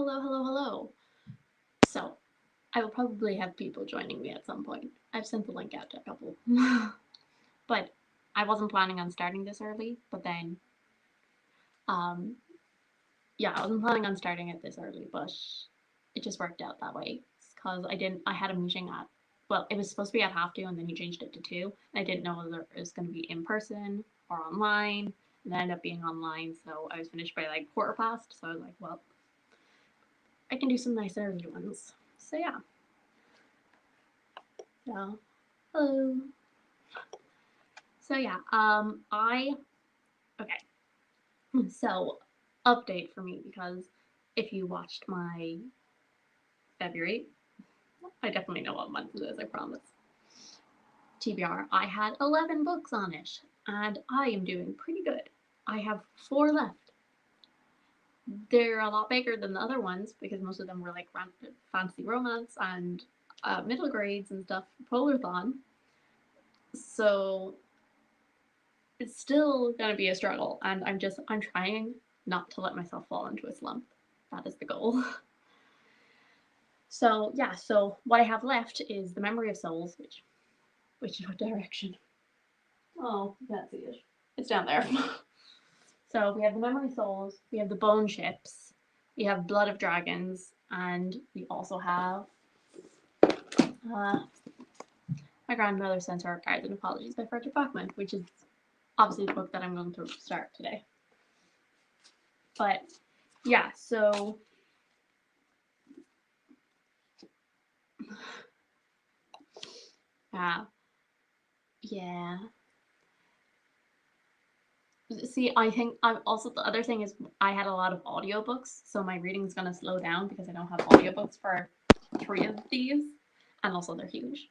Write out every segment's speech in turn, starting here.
hello. So, I will probably have people joining me at some point. I've sent the link out to a couple. But I wasn't planning on starting this early, but then, um, yeah, I wasn't planning on starting it this early, but it just worked out that way. Because I had a meeting at, well, it was supposed to be at half two, and then he changed it to two. And I didn't know whether it was going to be in person or online. And it ended up being online, so I was finished by like quarter past. So I was like, well, I can do some nice early ones. So yeah. So hello. So yeah, I okay. So update for me because if you watched my February, I definitely know what month it is. I promise. TBR, I had 11 books on it, and I am doing pretty good. I have 4 left. They're a lot bigger than the other ones because most of them were like fantasy romance and middle grades and stuff for Polarthon. So it's still gonna be a struggle, and I'm trying not to let myself fall into a slump. That is the goal. So yeah, so what I have left is the Memory of Souls, which is what direction? Oh, you can't see it. It's down there. So we have the Memory of Souls, we have the Bone Ships, we have Blood of Dragons, and we also have My Grandmother Sends Her Cards and Apologies by Frederick Bachman, which is obviously the book that I'm going to start today. But yeah, so yeah. See, I think I'm also the other thing is I had a lot of audiobooks, so my reading's gonna slow down because I don't have audiobooks for 3 of these, and also they're huge.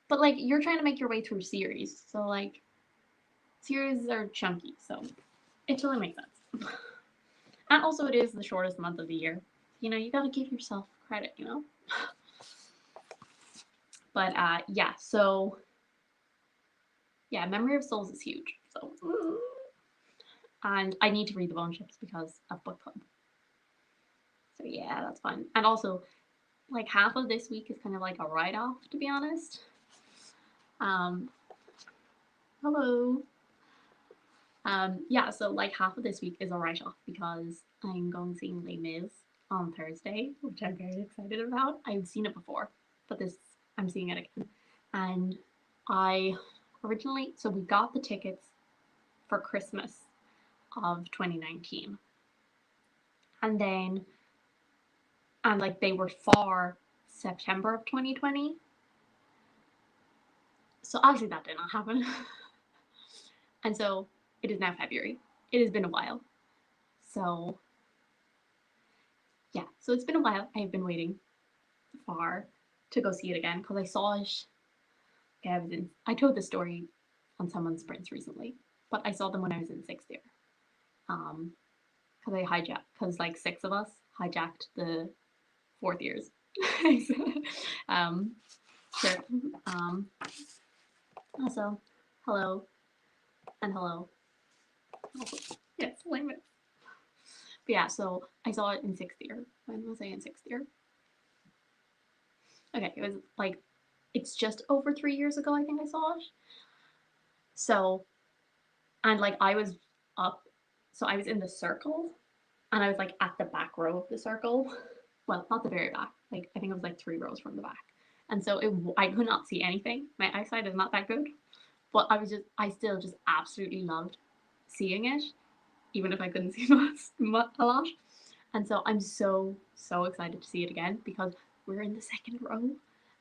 But like you're trying to make your way through series, so like series are chunky, so it totally makes sense. And also it is the shortest month of the year. You know, you gotta give yourself credit, you know? But yeah, so yeah, Memory of Souls is huge. So and I need to read the Bone Ships because of book club. So yeah, that's fun. And also, like half of this week is kind of like a write off, to be honest. Um, hello. Yeah, so like half of this week is a write off because I'm going seeing Les Mis on Thursday, which I'm very excited about. I've seen it before, but this I'm seeing it again. And I originally, so we got the tickets for Christmas of 2019. And then, and like they were for September of 2020. So obviously that did not happen. And so it is now February. It has been a while. So yeah, so it's been a while. I've been waiting for to go see it again because I saw it. Okay, I told this story on someone's sprints recently, but I saw them when I was in 6th year. Because I hijacked, because like 6 of us hijacked the 4th years. um, sure. Also, hello and hello. Also, yes, lame it. But yeah, so I saw it in 6th year. When was I in 6th year? Okay, it was like, it's just over 3 years ago, I think I saw it. So, and like I was up, so I was in the circle, and I was like at the back row of the circle. Well, not the very back, like I think it was like 3 rows from the back. And so I could not see anything. My eyesight is not that good, but I still just absolutely loved seeing it, even if I couldn't see a lot. And so I'm so excited to see it again because we're in the second row.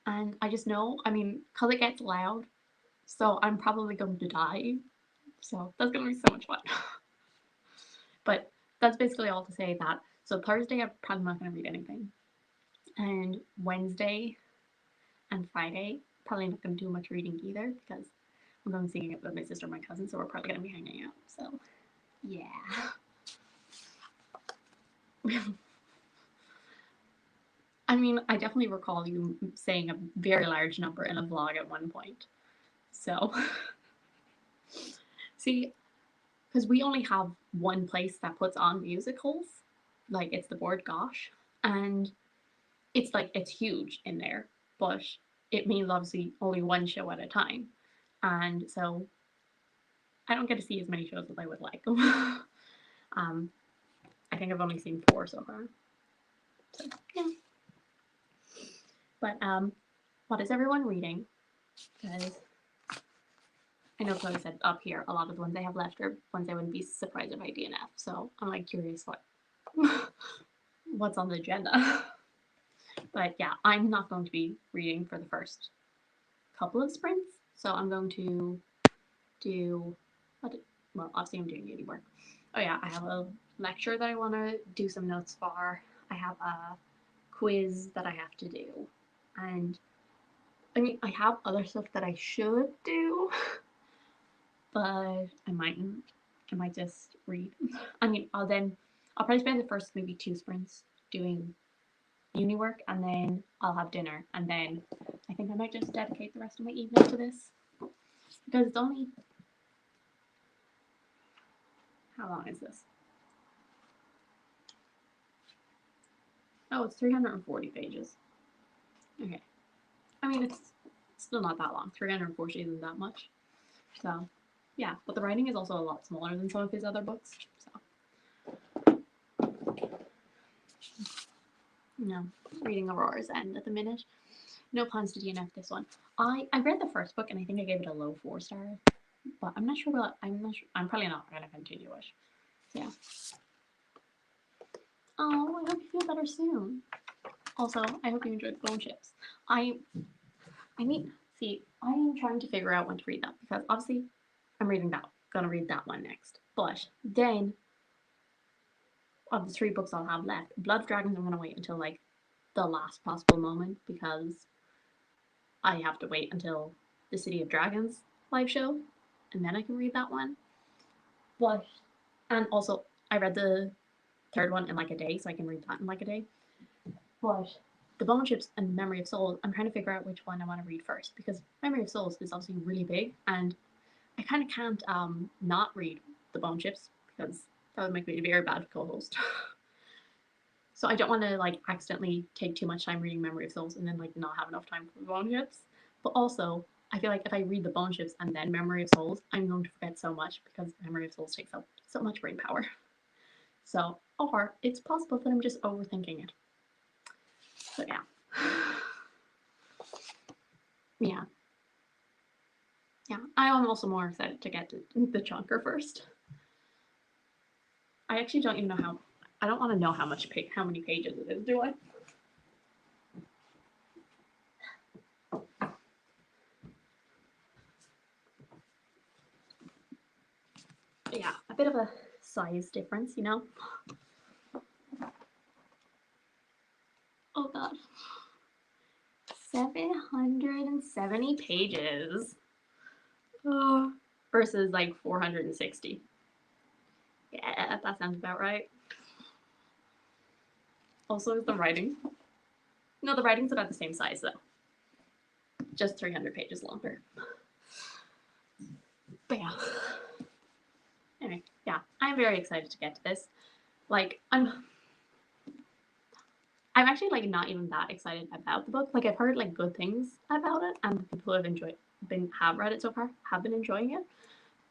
And I just know, I mean, because it gets loud, so I'm probably going to die. So that's going to be so much fun. But that's basically all to say that. So Thursday, I'm probably not going to read anything. And Wednesday and Friday, probably not going to do much reading either because I'm going to see it with my sister and my cousin, so we're probably going to be hanging out. So, yeah. I mean, I definitely recall you saying a very large number in a vlog at one point. So, see, because we only have one place that puts on musicals, like it's the board Gosh, and it's like it's huge in there, but it means obviously only one show at a time, and so I don't get to see as many shows as I would like. I think I've only seen 4 so far. So yeah. But what is everyone reading? Because I know Chloe said up here a lot of the ones I have left are ones I wouldn't be surprised if I DNF. So I'm like curious what's on the agenda. But yeah, I'm not going to be reading for the first couple of sprints. So I'm going to do well, obviously I'm doing uni work. Oh yeah, I have a lecture that I want to do some notes for. I have a quiz that I have to do. And I mean, I have other stuff that I should do, but I mightn't. I might just read. I mean, I'll probably spend the first maybe 2 sprints doing uni work, and then I'll have dinner, and then I think I might just dedicate the rest of my evening to this, because it's only, how long is this? Oh, it's 340 pages. Okay. I mean, it's still not that long. 340 isn't that much. So, yeah. But the writing is also a lot smaller than some of his other books. So, no, reading Aurora's End at the minute. No plans to DNF this one. I read the first book and I think I gave it a low 4 star, but I'm not sure. I'm probably not going to continue it. So, yeah. Oh, I hope you feel better soon. Also, I hope you enjoyed Bone Chips. I'm trying to figure out when to read that, because obviously I'm gonna read that one next. But then, of the 3 books I'll have left, Blood of Dragons I'm gonna wait until like the last possible moment, because I have to wait until the City of Dragons live show, and then I can read that one. But, and also, I read the 3rd one in like a day, so I can read that in like a day. But the Bone Chips and Memory of Souls, I'm trying to figure out which one I want to read first, because Memory of Souls is obviously really big, and I kind of can't not read the Bone Chips, because that would make me a very bad co-host. So I don't want to like accidentally take too much time reading Memory of Souls and then like not have enough time for the Bone Chips. But also, I feel like if I read the Bone Chips and then Memory of Souls, I'm going to forget so much, because Memory of Souls takes up so much brain power. So, or it's possible that I'm just overthinking it. So yeah. Yeah. Yeah, I am also more excited to get to the chunker first. I actually don't even know how. I don't want to know how many pages it is, do I? Yeah, a bit of a size difference, you know. Oh god, 770 pages. Oh, versus like 460. Yeah, that sounds about right. Also, is the writing? No, the writing's about the same size though. Just 300 pages longer. But yeah. Anyway, yeah, I'm very excited to get to this. Like, I'm actually like not even that excited about the book. Like, I've heard like good things about it, and the people who have read it so far have been enjoying it.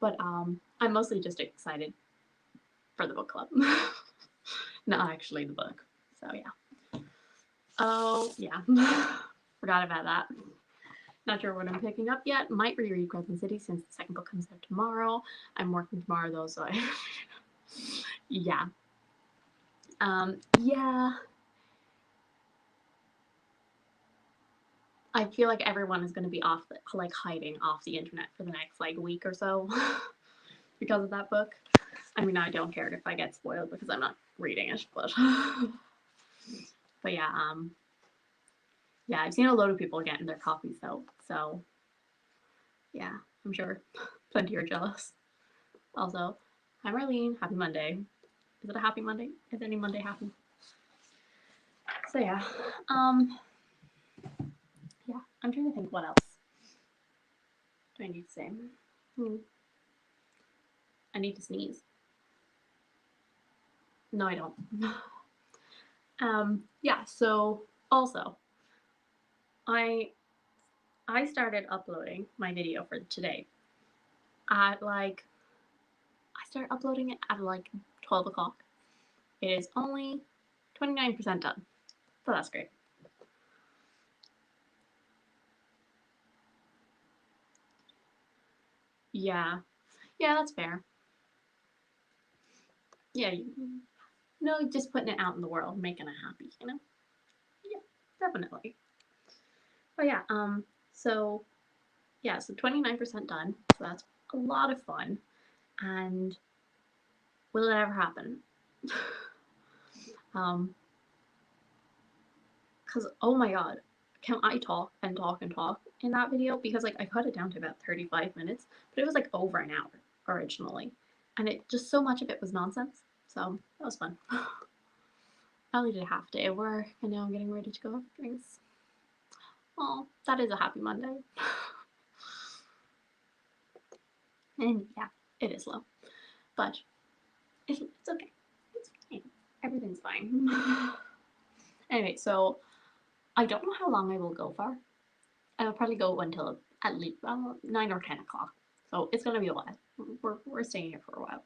But I'm mostly just excited for the book club, not actually the book. So yeah. Oh yeah, forgot about that. Not sure what I'm picking up yet. Might reread Crescent City since the 2nd book comes out tomorrow. I'm working tomorrow though, so yeah. Yeah. I feel like everyone is going to be hiding off the internet for the next like week or so because of that book. I mean, I don't care if I get spoiled because I'm not reading it, but but yeah, yeah, I've seen a load of people getting their copies though, so yeah, I'm sure plenty are jealous. Also, hi Marlene, happy Monday. Is it a happy Monday? Is any Monday happy? So yeah, yeah, I'm trying to think what else do I need to say. I need to sneeze. No, I don't. Yeah, so also I started uploading my video for today at like I started uploading it at like 12 o'clock. It is only 29% done. So that's great. Yeah. Yeah, that's fair. Yeah, no, just putting it out in the world, making it happy, you know? Yeah, definitely. But yeah, so yeah, so 29% done. So that's a lot of fun. And will it ever happen? um, because oh my god, can I talk and talk and talk in that video? Because like I cut it down to about 35 minutes, but it was like over an hour originally. And it just so much of it was nonsense. So that was fun. I only did a half day of work and now I'm getting ready to go have drinks. Oh, that is a happy Monday. And yeah, it is low. But it's okay. It's fine. Everything's fine. Anyway, so I don't know how long I will go for. I'll probably go until at least 9 or 10 o'clock. So it's going to be a while. We're staying here for a while.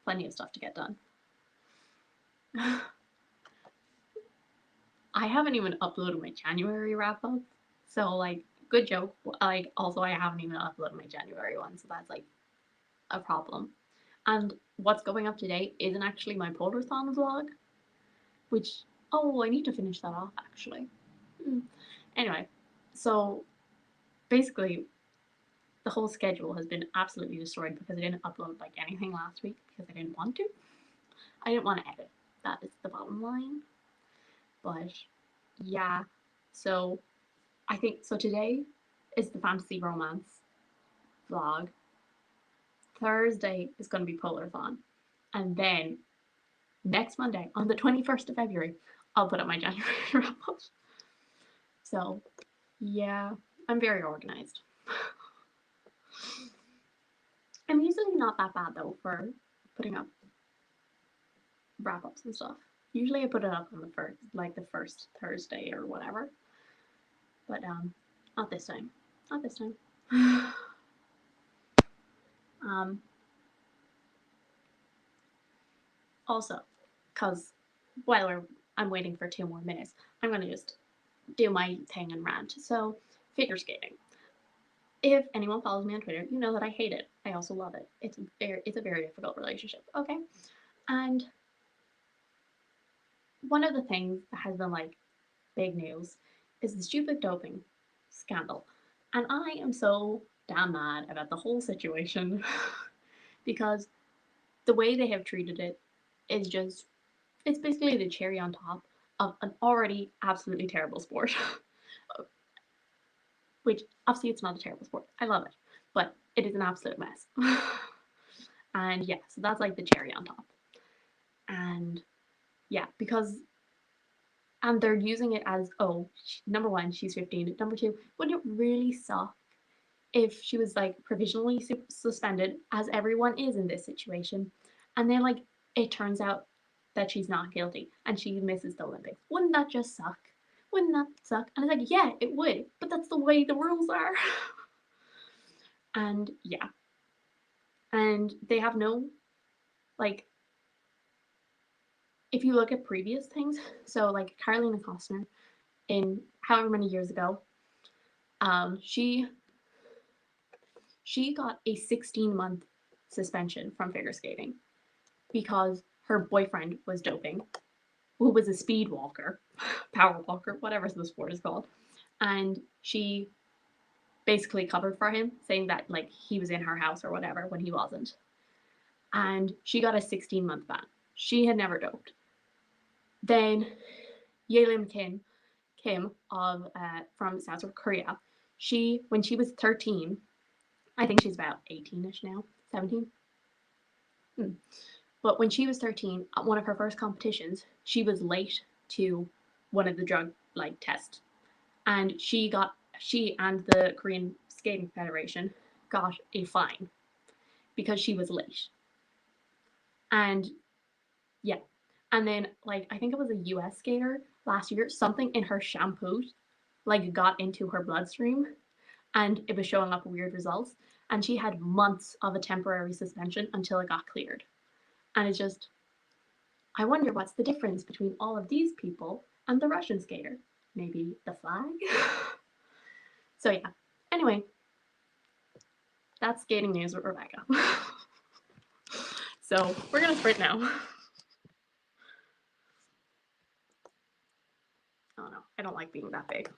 Plenty of stuff to get done. I haven't even uploaded my January wrap up. So, like, good joke. Like, also, I haven't even uploaded my January one. So that's like a problem. And what's going up today isn't actually my Polarthon vlog, which, oh, I need to finish that off actually. Anyway, so basically, the whole schedule has been absolutely destroyed because I didn't upload like anything last week because I didn't want to. I didn't want to edit. That is the bottom line. But yeah, so I think so today is the fantasy romance vlog. Thursday is going to be Polarthon. And then next Monday, on the 21st of February, I'll put up my January wrap up. So yeah, I'm very organized. I'm usually not that bad though for putting up wrap ups and stuff. Usually I put it up on the first Thursday or whatever. But not this time. Not this time. um, also, cause while I'm waiting for 2 more minutes, I'm gonna just do my thing and rant. So, figure skating. If anyone follows me on Twitter, you know that I hate it. I also love it. It's a very difficult relationship. Okay, and one of the things that has been like big news is the stupid doping scandal. And I am so damn mad about the whole situation because the way they have treated it is just, it's basically the cherry on top of an already absolutely terrible sport. Which obviously it's not a terrible sport. I love it. But it is an absolute mess. And yeah, so that's like the cherry on top. And yeah, because and they're using it as, oh, number one, she's 15. Number two, wouldn't it really suck if she was like provisionally suspended, as everyone is in this situation, and then like it turns out that she's not guilty and she misses the Olympics? Wouldn't that just suck? Wouldn't that suck? And it's like, yeah, it would, but that's the way the rules are. And yeah, and they have no, like, if you look at previous things, so like Carolina Costner in however many years ago, she got a 16-month suspension from figure skating because her boyfriend was doping, who was a speed walker, power walker, whatever the sport is called. And she basically covered for him, saying that like he was in her house or whatever when he wasn't. And she got a 16-month ban. She had never doped. Then Yelim Kim of from South Korea, when she was 13, I think she's about 18ish now, 17. But when she was 13, at one of her first competitions, she was late to one of the drug like tests, and she and the Korean Skating Federation got a fine because she was late. And yeah, And then, like, I think it was a US skater last year, something in her shampoo, like, got into her bloodstream and it was showing up weird results. And she had months of a temporary suspension until it got cleared. And it's just, I wonder what's the difference between all of these people and the Russian skater. Maybe the flag? So, yeah. Anyway, that's skating news with Rebecca. So, we're gonna sprint now. Oh no, I don't like being that big.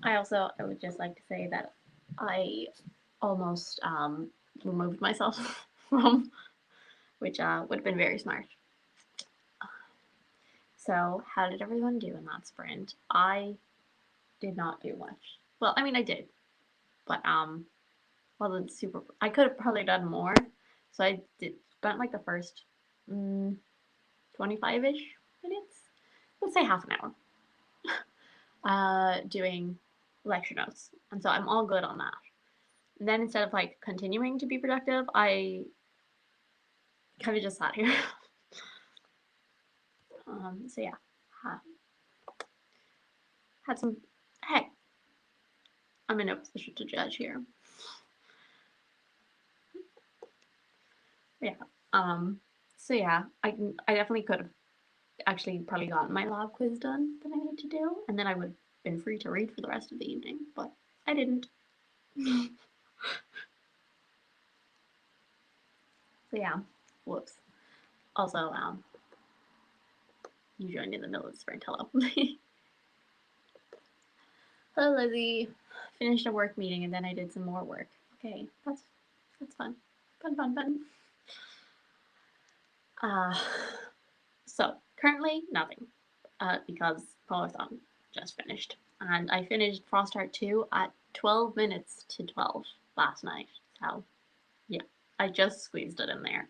I would just like to say that I almost removed myself from, which would have been very smart. So, how did everyone do in that sprint? I did not do much. Well, I mean, I did, but wasn't super. I could have probably done more. So I spent like the first 25-ish minutes, let's say half an hour, doing lecture notes, and so I'm all good on that. And then instead of like continuing to be productive, I kind of just sat here. So yeah, had some. Hey, I'm in no position to judge here. Yeah. So yeah, I definitely could have actually probably gotten my lab quiz done that I need to do, and then I would have been free to read for the rest of the evening, but I didn't. So yeah, whoops. Also, you joined in the middle of the sprint. Hello. Hello, Lizzie. Finished a work meeting and then I did some more work. Okay, that's fun. Fun. So currently nothing, because Polarthon just finished, and I finished Frost Art 2 at 12 minutes to 12 last night. So yeah, I just squeezed it in there.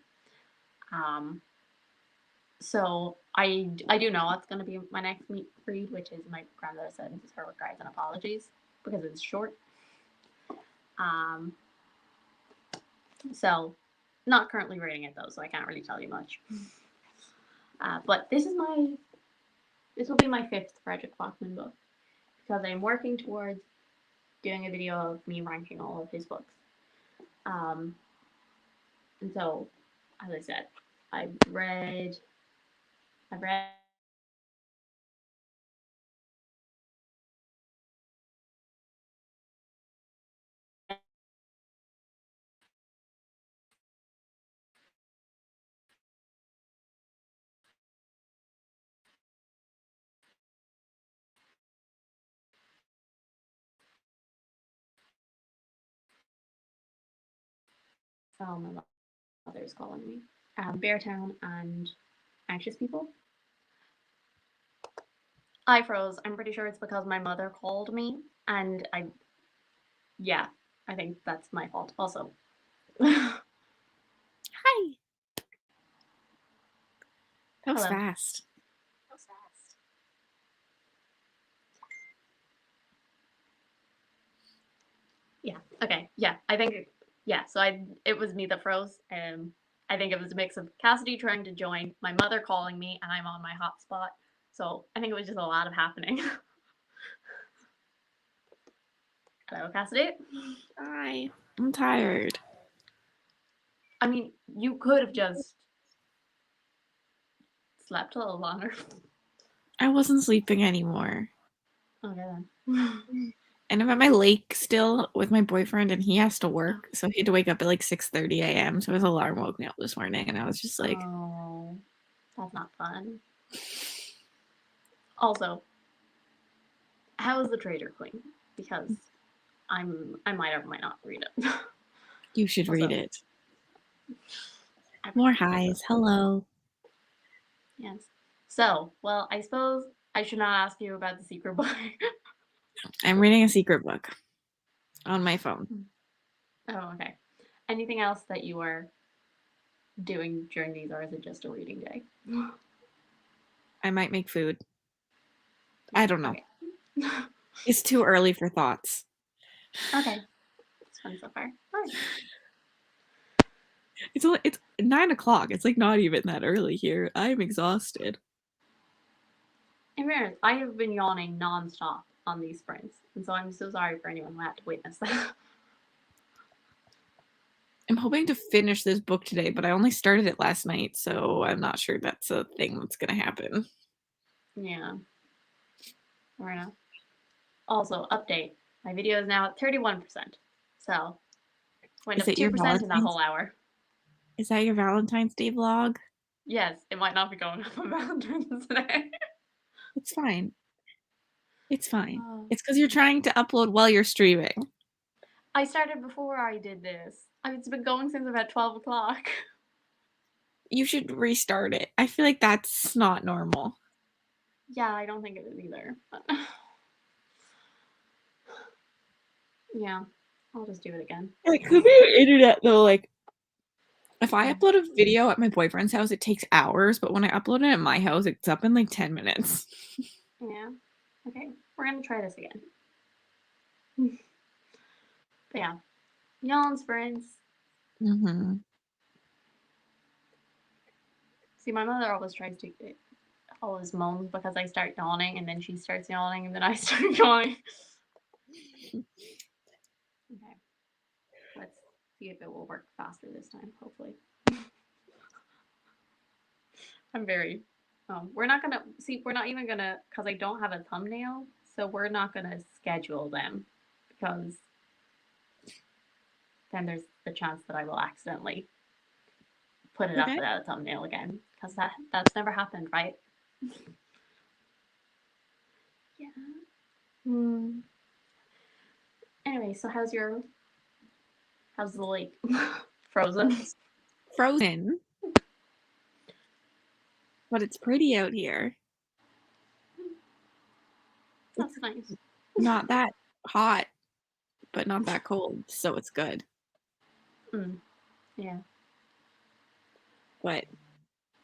So I do know what's going to be my next read, which is my grandmother said this is her regrets and apologies, because it's short. So not currently reading it though, so I can't really tell you much. But this will be my 5th Frederick Bachman book, because I'm working towards doing a video of me ranking all of his books. And so, as I said, I've read my mother's calling me, Beartown and Anxious People. I froze. I'm pretty sure it's because my mother called me, and I think that's my fault also. Hi. That was Hello. fast. Yeah. Okay. Yeah. I think. Yeah. So it was me that froze. I think it was a mix of Cassidy trying to join, my mother calling me, and I'm on my hotspot. So I think it was just a lot of happening. Hello, Cassidy. Hi. I'm tired. I mean, you could have just slept a little longer. I wasn't sleeping anymore. Okay then. And I'm at my lake still with my boyfriend, and he has to work, so he had to wake up at like 6:30 a.m. So his alarm woke me up this morning, and I was just like, Oh, that's not fun. Also, how is the Trader Queen? Because I might or might not read it. you should read Also, it. More highs. Hello. Yes. So, well, I suppose I should not ask you about the secret book. I'm reading a secret book on my phone. Oh, okay. Anything else that you are doing during these, or is it just a reading day? I might make food. I don't know. Okay. It's too early for thoughts. Okay. It's fun so far. Fine. It's 9 o'clock. It's like not even that early here. I'm exhausted. In fairness, I have been yawning nonstop on these sprints, and so I'm so sorry for anyone who had to witness that. I'm hoping to finish this book today, but I only started it last night, so I'm not sure that's a thing that's going to happen. Yeah. Fair enough. Also, update. My video is now at 31%. So, went Is up it your 2% in that Valentine's? whole hour. Is that your Valentine's Day vlog? Yes, it might not be going up on Valentine's Day. It's fine. It's fine. Oh. It's because you're trying to upload while you're streaming. I started before I did this. It's been going since about 12 o'clock. You should restart it. I feel like that's not normal. Yeah, I don't think it is either. But yeah, I'll just do it again. It could be your internet though. Like, if I upload a video at my boyfriend's house, it takes hours, but when I upload it at my house, it's up in like 10 minutes. Yeah. Okay, we're gonna try this again. But yeah, yawns, friends. Mm-hmm. See, my mother always tries to always moans because I start yawning, and then she starts yawning, and then I start yawning. Okay, let's see if it will work faster this time. Hopefully. I'm very. We're not gonna see. We're not even gonna because I don't have a thumbnail, so we're not gonna schedule them because then there's the chance that I will accidentally put it up Okay. without a thumbnail again because that's never happened, right? Yeah. Hmm. Anyway, so how's the lake? Frozen. Frozen, but it's pretty out here. That's It's nice. not that hot, but not that cold, so it's good. Yeah. But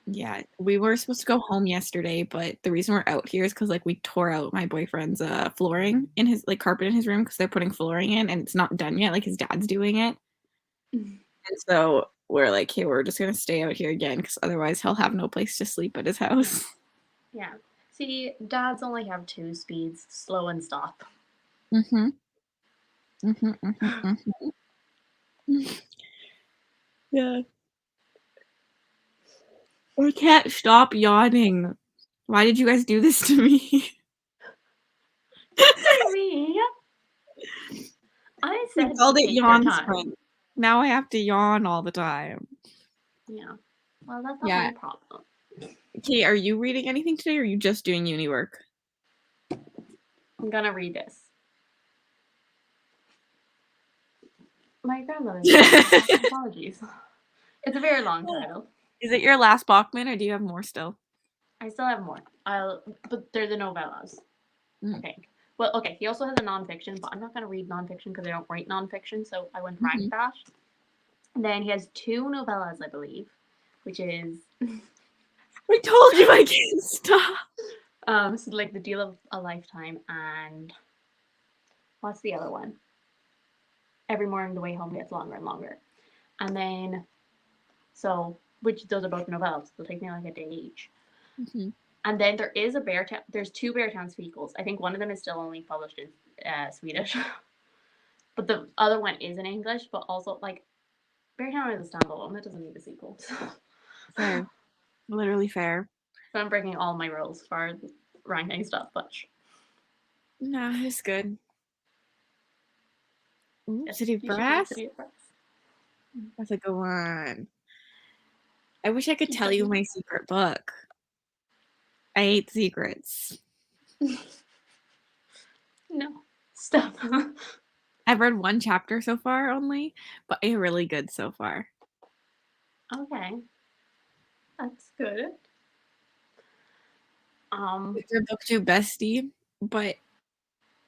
yeah, we were supposed to go home yesterday, but the reason we're out here is because like we tore out my boyfriend's flooring in his like carpet in his room because they're putting flooring in and it's not done yet. Like his dad's doing it, and so we're like, hey, we're just gonna stay out here again because otherwise he'll have no place to sleep at his house. Yeah. See, dads only have two speeds: slow and stop. Mm-hmm. Mm-hmm. Mm-hmm. Mm-hmm. Yeah. I can't stop yawning. Why did you guys do this to me? Say me. I You said to called it take your yawn time. sprint. Now I have to yawn all the time. Yeah. Well, that's not my Yeah. problem. Okay, are you reading anything today or are you just doing uni work? I'm gonna read this. My grandmother's dead. Apologies. It's a very long title. Is it your last Bachman or do you have more still? I still have more. But they're the novellas, I Mm. think. Well, okay. He also has a nonfiction, but I'm not gonna read nonfiction because I don't write nonfiction, so I wouldn't rank Mhm. that. And then he has two novellas, I believe, which is I told you I can't stop. so like The Deal of a Lifetime and what's the other one? Every morning the way home gets longer and longer. And then so which those are both novellas. They'll take me like a day each. Mhm. And then there is a Beartown. There's two Beartown sequels. I think one of them is still only published in Swedish, but the other one is in English. But also like Beartown is a standalone. It doesn't need a sequel. Fair. Literally fair. So I'm breaking all my rules for ranking stuff, but Nah, it's good. Ooh, yes, City of you should read Brass? City of Brass. That's a good one. I wish I could Keep tell you going. my secret book. I hate secrets. No, stop. I've read one chapter so far only, but it's really good so far. Okay, that's good. Um, It's your book too, bestie, but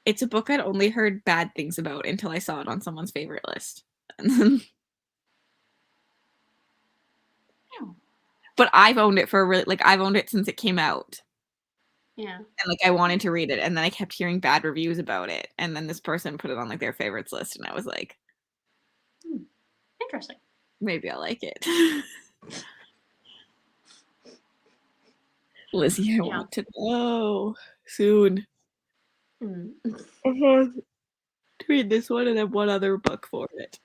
it's a book I'd only heard bad things about until I saw it on someone's favorite list. And then, yeah, but I've owned it for a really like I've owned it since it came out. yeah, And like I wanted to read it and then I kept hearing bad reviews about it. And then this person put it on like their favorites list and I was like, interesting. maybe I'll like it. Lizzie, I Yeah. want to know soon. Mm. I'm going to read this one and then one other book for it.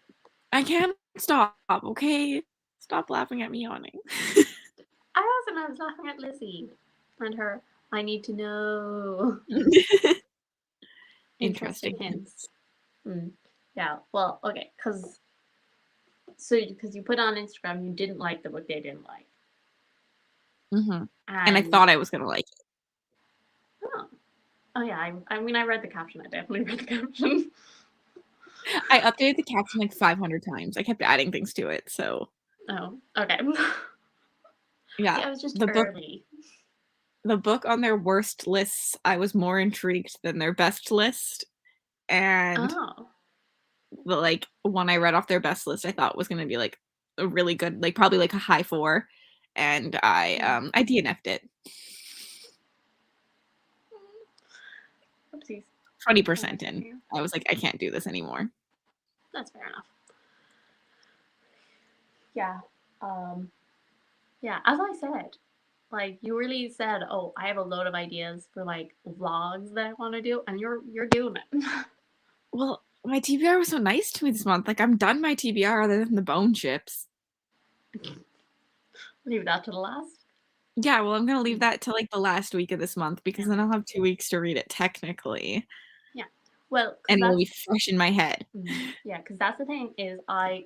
I can't stop, okay? Stop laughing at me yawning. I was laughing at Lizzie and her. I need to know. Interesting Interesting. hints. Mm. Yeah. Well, okay, because you put on Instagram you didn't like the book they didn't like, Mm-hmm. And I and thought I was gonna like it. oh, Oh yeah, I mean I read the caption. I definitely read the caption. I updated the caption like 500 times. I kept adding things to it, so Oh, okay. See, yeah. I was just The book early. the book on their worst lists, I was more intrigued than their best list, and Oh. the, like, one I read off their best list I thought was gonna be, like, a really good like, probably, like, a high 4, and Mm. I DNF'd it. Oopsies. Oh, 20% that's in. fair. I was like, "I can't do this anymore." That's fair enough. Yeah. Um. Yeah. As I said, like you really said, oh, I have a load of ideas for like vlogs that I want to do, and you're doing it. Well, my TBR was so nice to me this month, like, I'm done my TBR other than the bone chips. Leave that to the last. Yeah, well, I'm gonna leave Mm. that till, like, the last week of this month because Yeah. then I'll have 2 weeks to read it technically, Yeah. Well, because and it'll that's be fresh in my head. yeah, because that's the thing is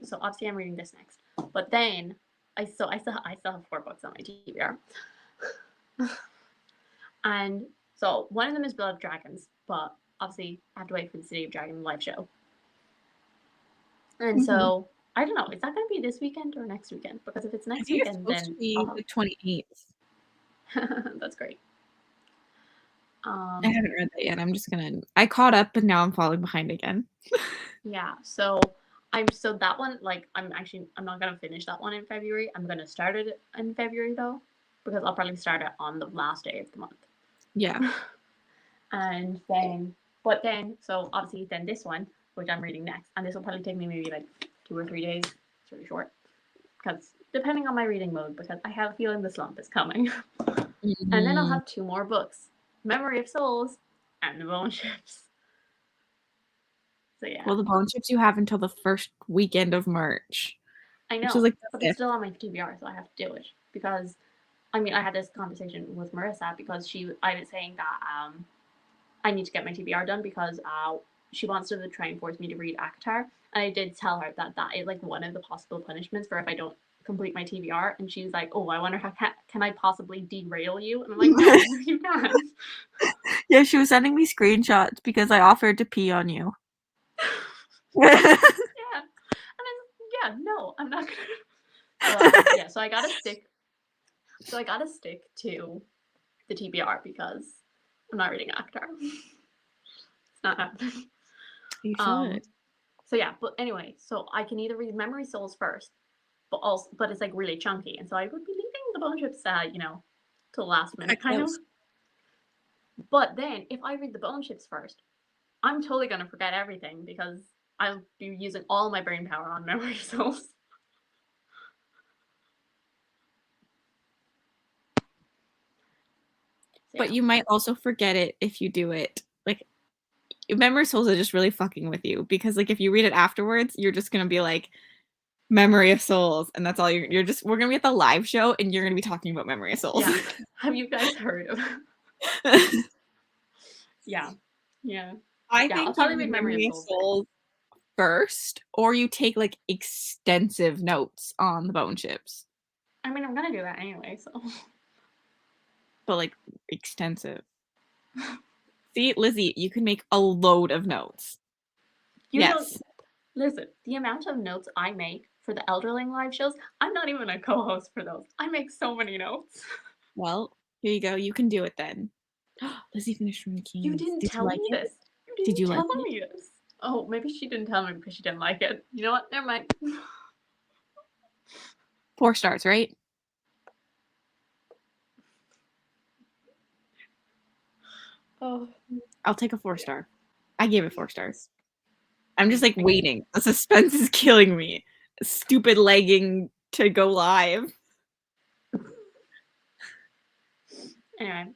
so obviously I'm reading this next, but then I still have 4 books on my TBR, and so one of them is Blood of Dragons, but obviously I have to wait for the City of Dragon live show, and Mhm. so I don't know, is that going to be this weekend or next weekend? Because if it's I next think it's weekend, supposed to then be I'll the 28th. have that's great. I Um, haven't read that yet, I caught up, but now I'm falling behind again. yeah, so that one like I'm not gonna finish that one in February. I'm gonna start it in February though, because I'll probably start it on the last day of the month. Yeah. And then so obviously then this one, which I'm reading next, and this will probably take me maybe like 2 or 3 days. It's really short. Because depending on my reading mode, because I have a feeling the slump is coming. And then I'll Mhm. have 2 more books. Memory of Souls and the Bone Ships. So yeah. Well, the bone chips you have until the first weekend of March, I which is, know, like, but the it's 5th. still on my TBR, so I have to do it. Because I mean I had this conversation with Marissa because I was saying that I need to get my TBR done because she wants to try and force me to read Akatar. And I did tell her that that is like one of the possible punishments for if I don't complete my TBR. And she's like, "Oh, I wonder how can I possibly derail you?" And I'm like, "No, you can't." Yeah, she was sending me screenshots because I offered to pee on you. Yeah, and then yeah, no, I'm not gonna. So yeah, So I gotta stick to the TBR because I'm not reading Akatar. It's not happening. You Um. should. So yeah, but anyway, so I can either read Memory Souls first but it's like really chunky, and so I would be leaving the bone chips, to the last That minute, kind of. close. But then if I read the bone chips first, I'm totally gonna forget everything because I'll be using all my brain power on memory cells. So But yeah, you might also forget it if you do it. Like, Memory Souls are just really fucking with you because, like, if you read it afterwards, you're just gonna be like, Memory of Souls, and that's all you're just we're gonna be at the live show, and you're gonna be talking about Memory of Souls. yeah. Have you guys heard of? Yeah, yeah, I yeah. I'll think you probably read read Memory of Memory of Souls next. Souls first, or you take, like, extensive notes on the bone chips, I mean, I'm gonna do that anyway. So but, like, extensive. See, Lizzie, you can make a load of notes. you don't Yes. listen. The amount of notes I make for the Elderling live shows, I'm not even a co-host for those. I make so many notes. Well, here you go, you can do it then. Lizzie finished Ruined You Kings. didn't Did you tell like me it? this. You Did didn't you like tell it? me this. Oh, maybe she didn't tell me because she didn't like it. You know what? Never mind. 4 stars, right? Oh, I'll take a 4 yeah. star. I gave it 4 stars. I'm just, like, Okay. waiting. The suspense is killing me. Stupid lagging to go live. Anyway,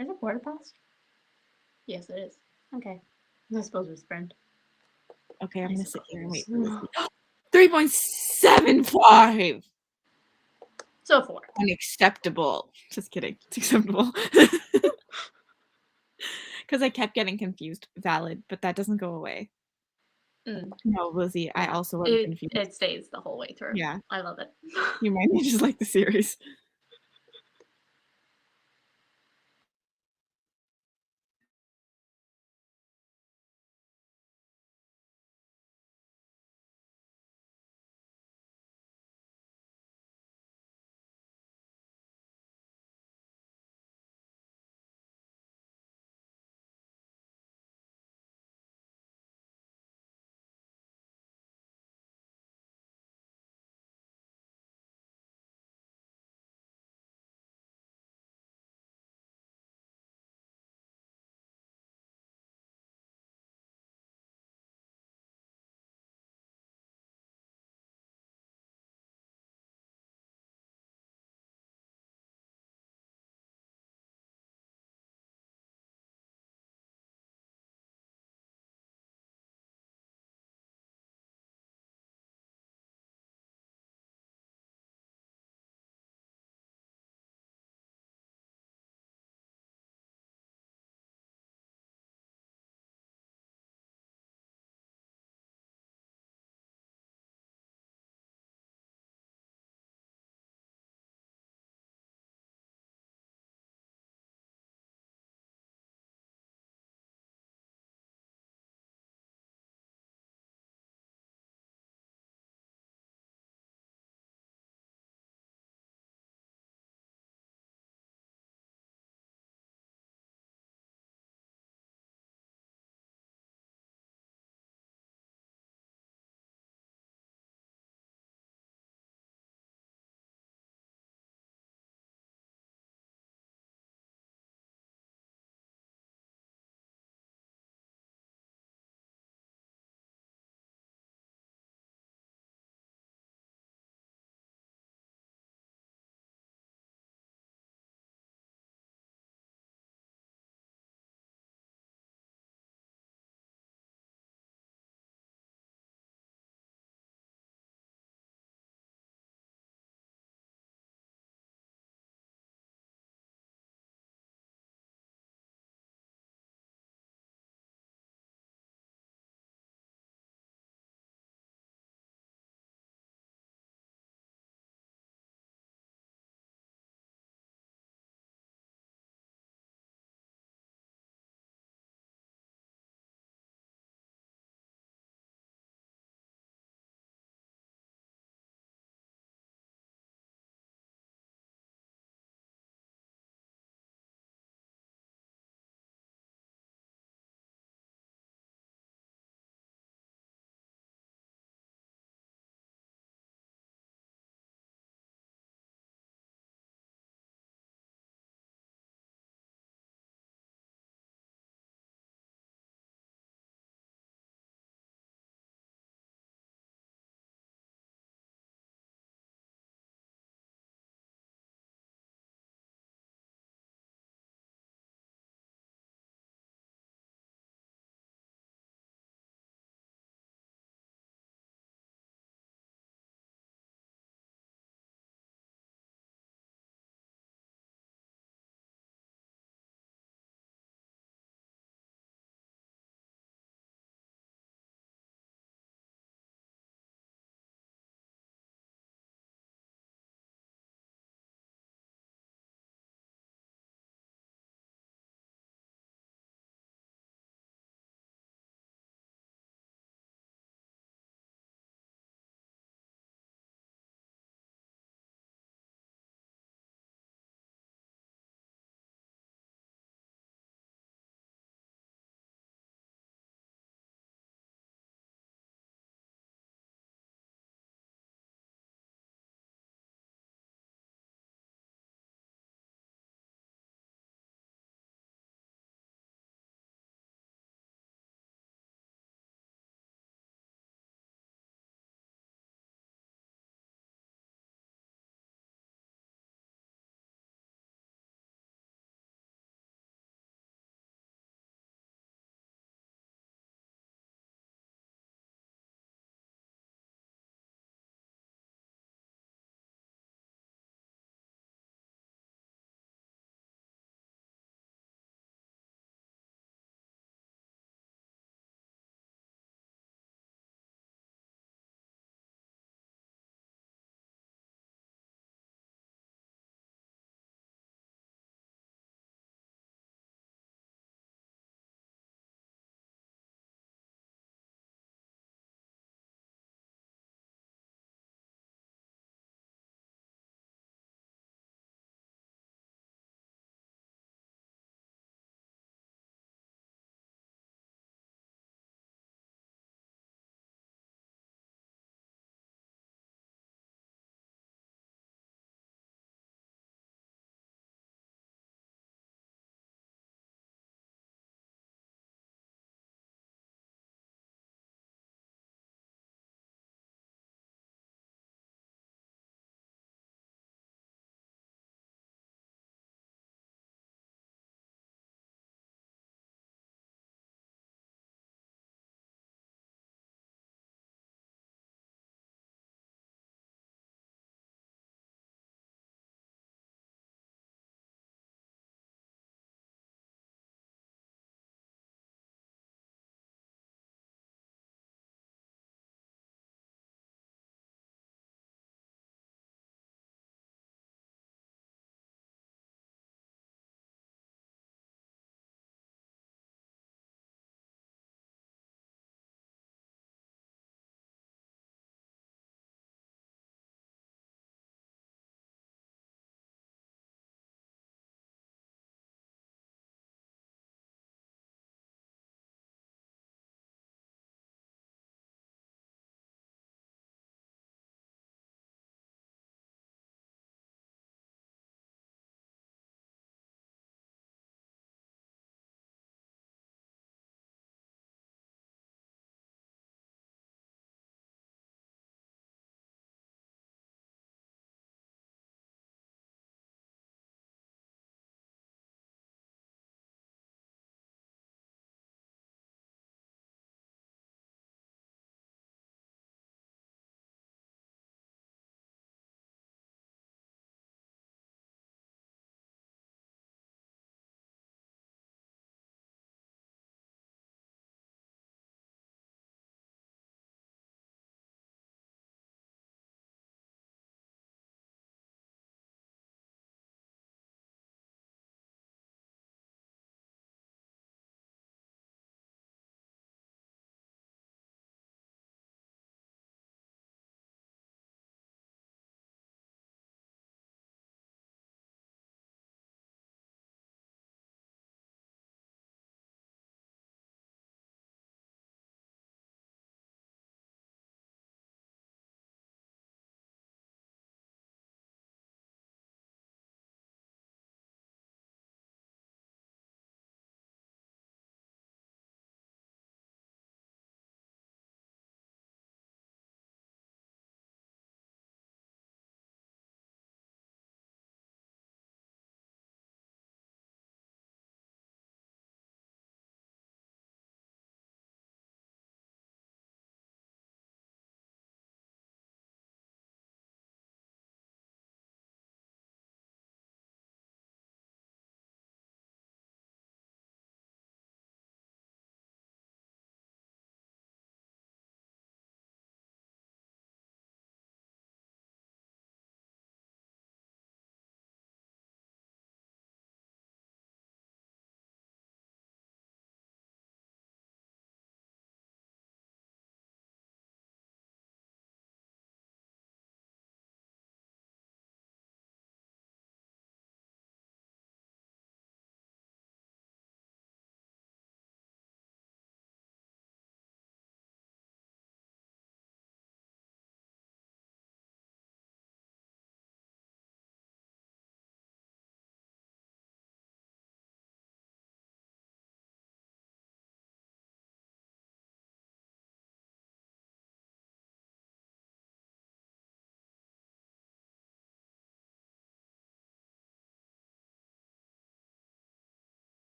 is it quarter past? Yes, it is. Okay. I suppose we're sprint. Okay, I'm I gonna sit here and wait for suppose. Lizzie. 3.75! So 4. Unacceptable. Just kidding. It's acceptable. Because I kept getting confused. Valid, but that doesn't go away. Mm, No, Lizzie, I yeah. also am It confused. stays the whole way through. Yeah, I love it. you might be just like the series.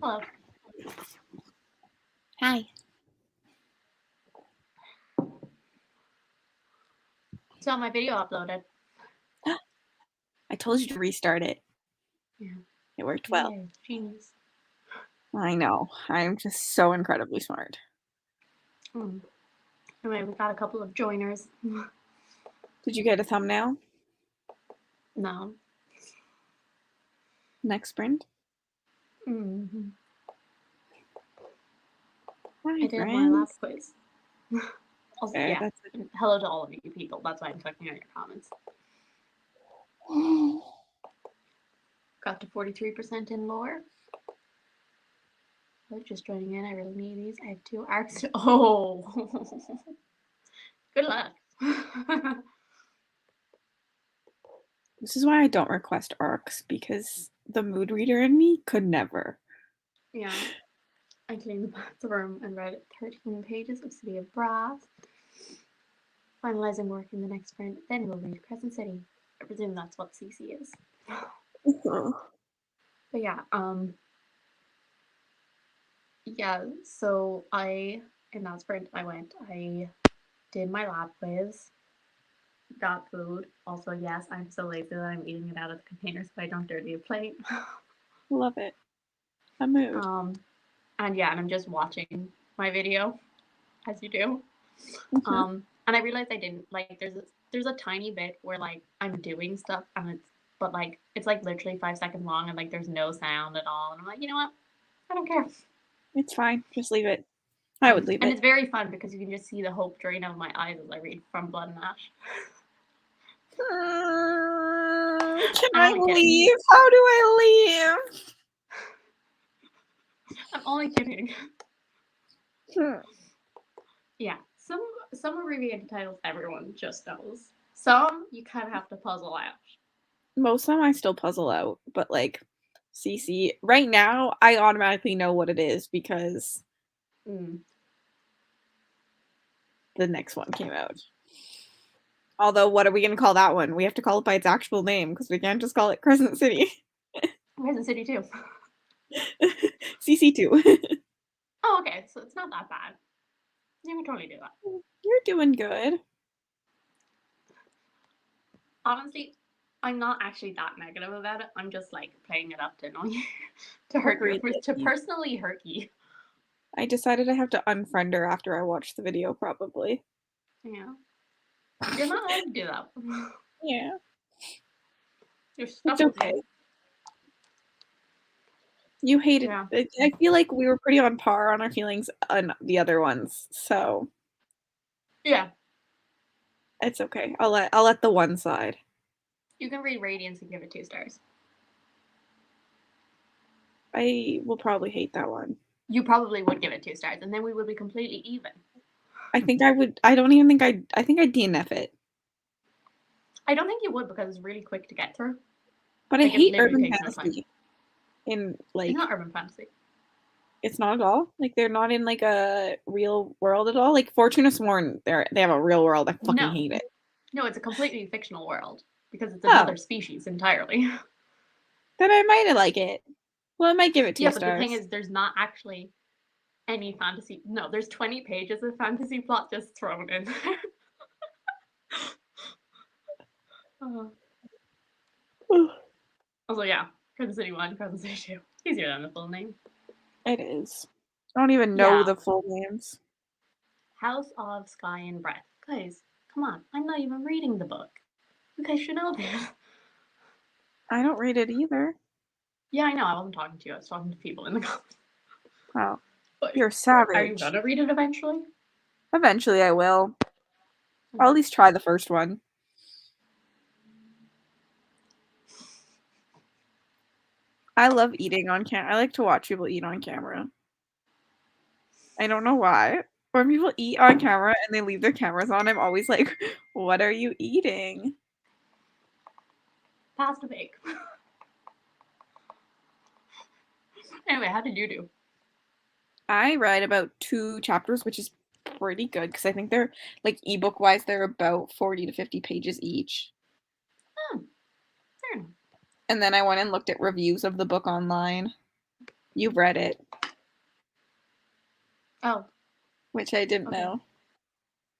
Hello. Hi. So my video uploaded. I told you to restart it. Yeah. It worked well. Yay, genius. I know. I'm just so incredibly smart. Anyway, we got a couple of joiners. Did you get a thumbnail? No. Next sprint? Mm-hmm. Hi, I did my lab friends. quiz. Also, There, yeah. that's it. Hello to all of you people. That's why I'm checking out your comments. Got to 43% in lore. Just joining in. I really need these. I have 2 arcs. Oh. Good luck. This is why I don't request arcs, because the mood reader in me could never. Yeah. I cleaned the bathroom and read 13 pages of City of Brass. Finalizing work in the next sprint, then we'll read Crescent City. I presume that's what CC is. But yeah, so in that sprint, I did my lab quiz, got food. Also, yes, I'm so lazy that I'm eating it out of the container so I don't dirty a plate. Love it. A mood. And yeah, and I'm just watching my video, as you do. Mm-hmm. And I realized I didn't, like, there's a tiny bit where, like, I'm doing stuff and but like, it's like literally 5 seconds long and like there's no sound at all. And I'm like, you know what? I don't care. It's fine. Just leave it. I would leave And it. it's very fun because you can just see the hope drain out of my eyes as I read From Blood and Ash. Can I'm I only kidding. leave? How do I leave? I'm only kidding. Hmm. Yeah, some abbreviated titles everyone just knows. Some you kind of have to puzzle out. Most of them I still puzzle out, but like CC, right now I automatically know what it is because the next one came out. Although, what are we going to call that one? We have to call it by its actual name because we can't just call it Crescent City. Crescent City too. CC2. Oh, okay, so it's not that bad. You can totally do that. You're doing good. Honestly, I'm not actually that negative about it. I'm just like playing it up to annoy you, to hurt Agreed. you, to personally hurt you. I decided I have to unfriend her after I watched the video, probably. Yeah, you're not allowed to do that. Yeah. You're It's stuck with okay. me. You hated Yeah. it. I feel like we were pretty on par on our feelings on the other ones, so Yeah. it's okay. I'll let the one side. You can read Radiance and give it 2 stars. I will probably hate that one. You probably would give it 2 stars, and then we would be completely even. I think I would. I don't even think I think I'd DNF it. I don't think you would because it's really quick to get through. But I Like, it hate literally urban takes no time. fantasy. In It's like, not urban fantasy. it's not at all. Like they're not in like a real world at all. Like Fortuna Sworn, they have a real world. I fucking No. hate it. No, it's a completely fictional world because it's Oh, another species entirely. then I might like it. Well, I might give it two Yeah, but the thing stars. is, there's not actually any fantasy. No, there's 20 pages of fantasy plot just thrown in there. Also, yeah, Crescent City 1, Crescent City 2. Easier than the full name. It is. I don't even know Yeah. the full names. House of Sky and Breath. Guys, come on. I'm not even reading the book. You guys should know this. I don't read it either. Yeah, I know. I wasn't talking to you. I was talking to people in the comments. Oh, But you're are you savage. gonna read it eventually? Eventually, I will. I'll at least try the first one. I love eating on camera. I like to watch people eat on camera. I don't know why. When people eat on camera and they leave their cameras on, I'm always like, what are you eating? Pasta bake. Anyway, how did you do? I read about 2 chapters, which is pretty good because I think they're like ebook wise, they're about 40 to 50 pages each. Oh, fair enough. And then I went and looked at reviews of the book online. You've read it, Oh, which I didn't okay. know.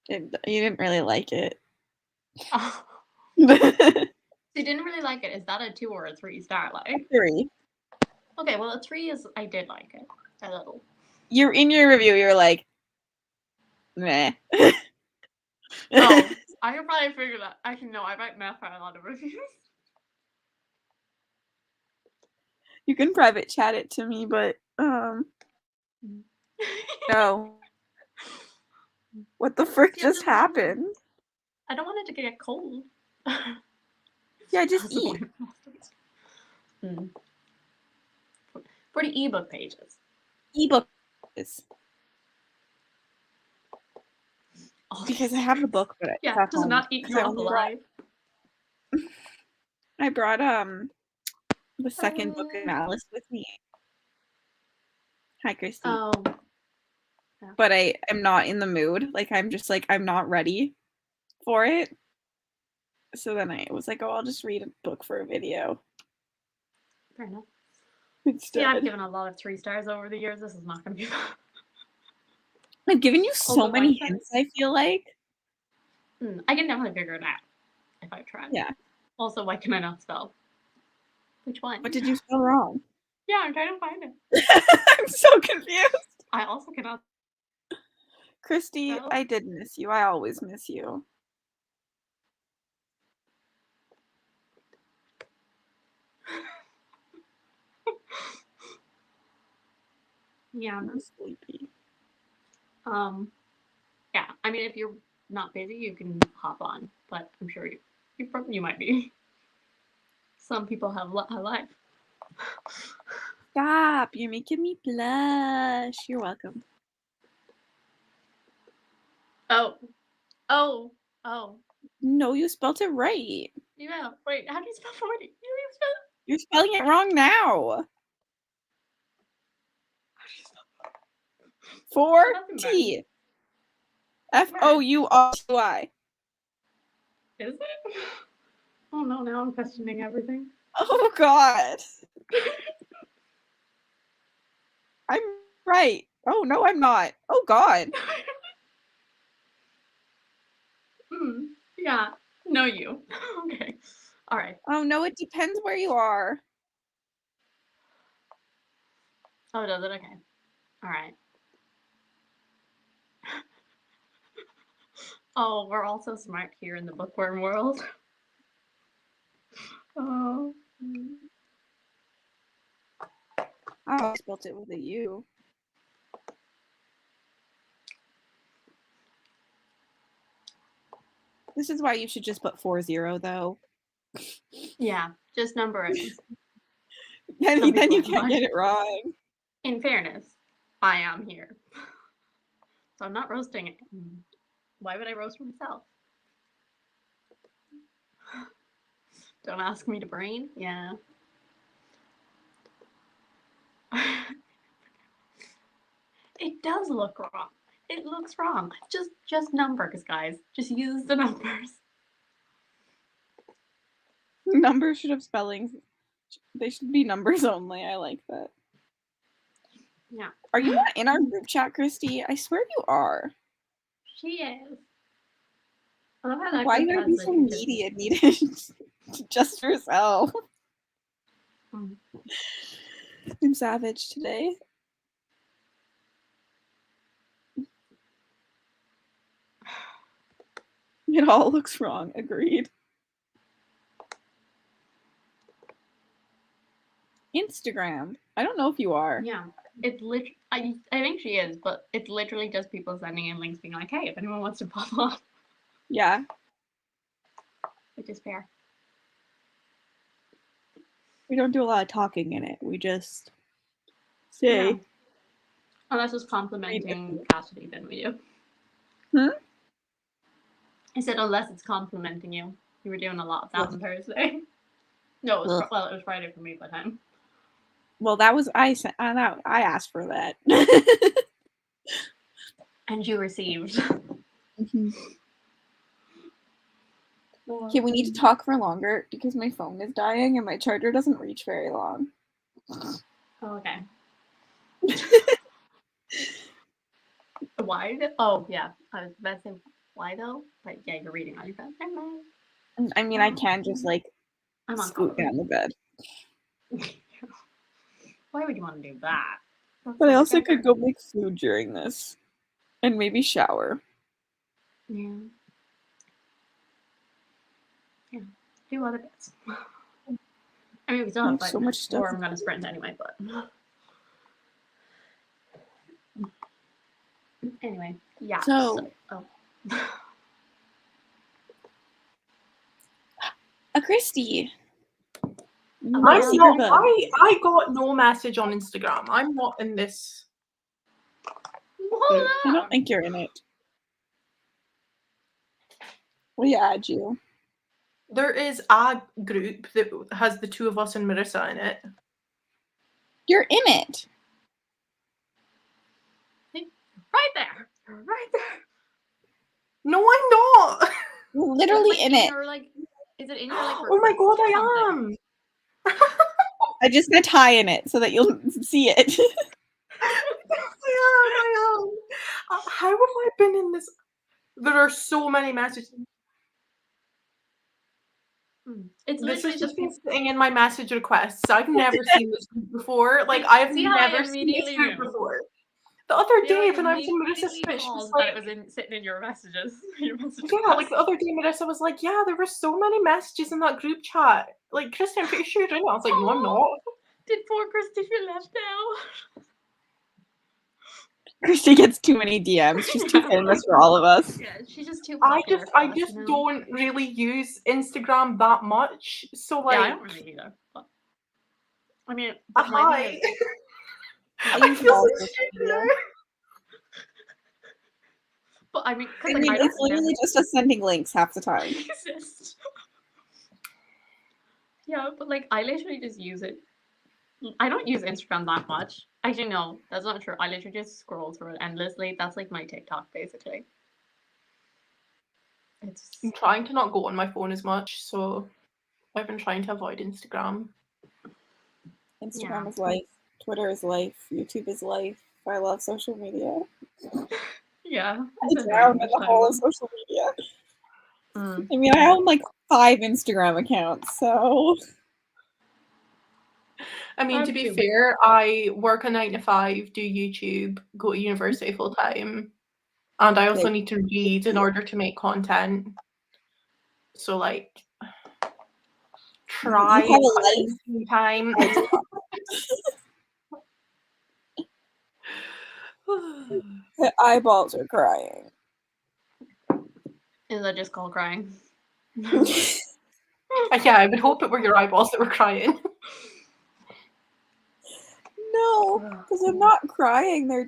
You didn't really like it. Oh, you didn't really like it. Is that a 2 or a 3 star? Like, 3. okay, well, a 3 is I did like it a little. You're in your review. You're like, meh. Oh, I could probably figure that. Actually, no, I write math for a lot of reviews. You can private chat it to me, but no. What the frick Yeah, just just warm them. happened? I don't want it to get cold. Yeah, just That's the eat. point of for the ebook pages. Ebook is All because these I have the secrets. book, but it's Yeah, at does it home not eat because you up alive? I brought the second book of Alice with me. Hi, Christy. Oh. Yeah. But I am not in the mood. Like I'm just like I'm not ready for it. So then I was like, oh, I'll just read a book for a video Fair enough. instead. See, I've given a lot of 3 stars over the years. This is not going to be fun. I've given you so Also, many hints, I feel like. I can definitely figure it out if I try. Yeah. Also, why can I not spell? Which one? What did you spell wrong? Yeah, I'm trying to find it. I'm so confused. I also cannot Christy, spell. I did miss you. I always miss you. Yeah. I'm sleepy. Yeah. I mean, if you're not busy, you can hop on, but I'm sure you might be. Some people have a life. Stop. You're making me blush. You're welcome. Oh. Oh. Oh. No, you spelled it right. Yeah. Wait, how do you spell 40? You're spelling it wrong now. How do you spell 4T. FOURTY. Is it? Oh no, now I'm questioning everything. Oh God. I'm right. Oh no, I'm not. Oh God. Yeah. No, you. Okay. All right. Oh no, it depends where you are. Oh, does it? Okay. All right. Oh, we're all so smart here in the bookworm world. Oh. I spelled it with a U. This is why you should just put 40 though. Yeah, just number it. Then Some people you are can't smart. get it wrong. In fairness, I am here. So I'm not roasting it. Why would I roast myself? Don't ask me to brain. Yeah. It does look wrong. It looks wrong. Just numbers, guys. Just use the numbers. Numbers should have spellings. They should be numbers only. I like that. Yeah. Are you not in our group chat, Christy? I swear you are. She is. I love how that Why group you gotta has be so literature. needy and need it just yourself? I'm savage today. It all looks wrong. Agreed. Instagram. I don't know if you are. Yeah. It's literally, I think she is, but it's literally just people sending in links being like, hey, if anyone wants to pop on. Yeah. Which is fair. We don't do a lot of talking in it. We just say. Yeah. Unless it's complimenting Cassidy, then we do. I said, unless it's complimenting you. You were doing a lot of that on Thursday. No, it was Friday for me by time. Well, that was I asked for that. And you received. Okay, we need to talk for longer because my phone is dying and my charger doesn't reach very long. Oh, okay. Why? Oh, yeah. I was about to say, why though? But yeah, you're reading on your phone. I mean, I can just like I'm on top scoot of it. down the bed. Why would you want to do that? But I also could go make food during this. And maybe shower. Yeah. Yeah. Do other bits. I mean, we still I have have 5 so much minutes stuff. before I'm going to sprint anyway, but. Anyway, yeah. So oh. Christy. Oh, I'm yeah. not. I got no message on Instagram. I'm not in this. Hold I on. don't think you're in it. We add you. There is a group that has the two of us and Marissa in it. You're in it. Right there. Right there. No, I'm not. You're literally in it. Your, like, is it in your like? Oh my god, I something? am. I just gonna tie in it so that you'll see it. I am. How have I been in this? There are so many messages. It's This literally has just been just sitting in my message requests. I've never seen this group before. Like I've see how I never seen this immediately group knew? before. The other See how day I when I was in Marissa's immediately Twitch, she was called like, that it was sitting in your messages. Your messages. yeah, like the other day Marissa was like, yeah, there were so many messages in that group chat. Like, Kristen, I'm pretty sure you're in it. I was like, no, I'm not. Did poor Christy feel left out? Christy gets too many DMs. She's too famous for all of us. Yeah, she's just too I popular. just don't really use Instagram that much. So like, yeah, I don't really either. But, I mean, hi. I feel so stupid now. But I mean, I mean, it's literally just us sending links half the time. Exist. Yeah, but like I literally just use it. I don't use Instagram that much. Actually, no, that's not true. I literally just scroll through it endlessly. That's like my TikTok, basically. I'm trying to not go on my phone as much, so I've been trying to avoid Instagram. Instagram is life. Twitter is life. YouTube is life. I love social media. Yeah. I drown in the whole of social media. I mean, I own like 5 Instagram accounts, so. I mean, to be fair, I work a 9 to 5, do YouTube, go to university full time, and I also need to read in order to make content. So, like, try you have a life time. The eyeballs are crying. Is that just called crying? Yeah, I would hope it were your eyeballs that were crying. No, because they're not crying. They're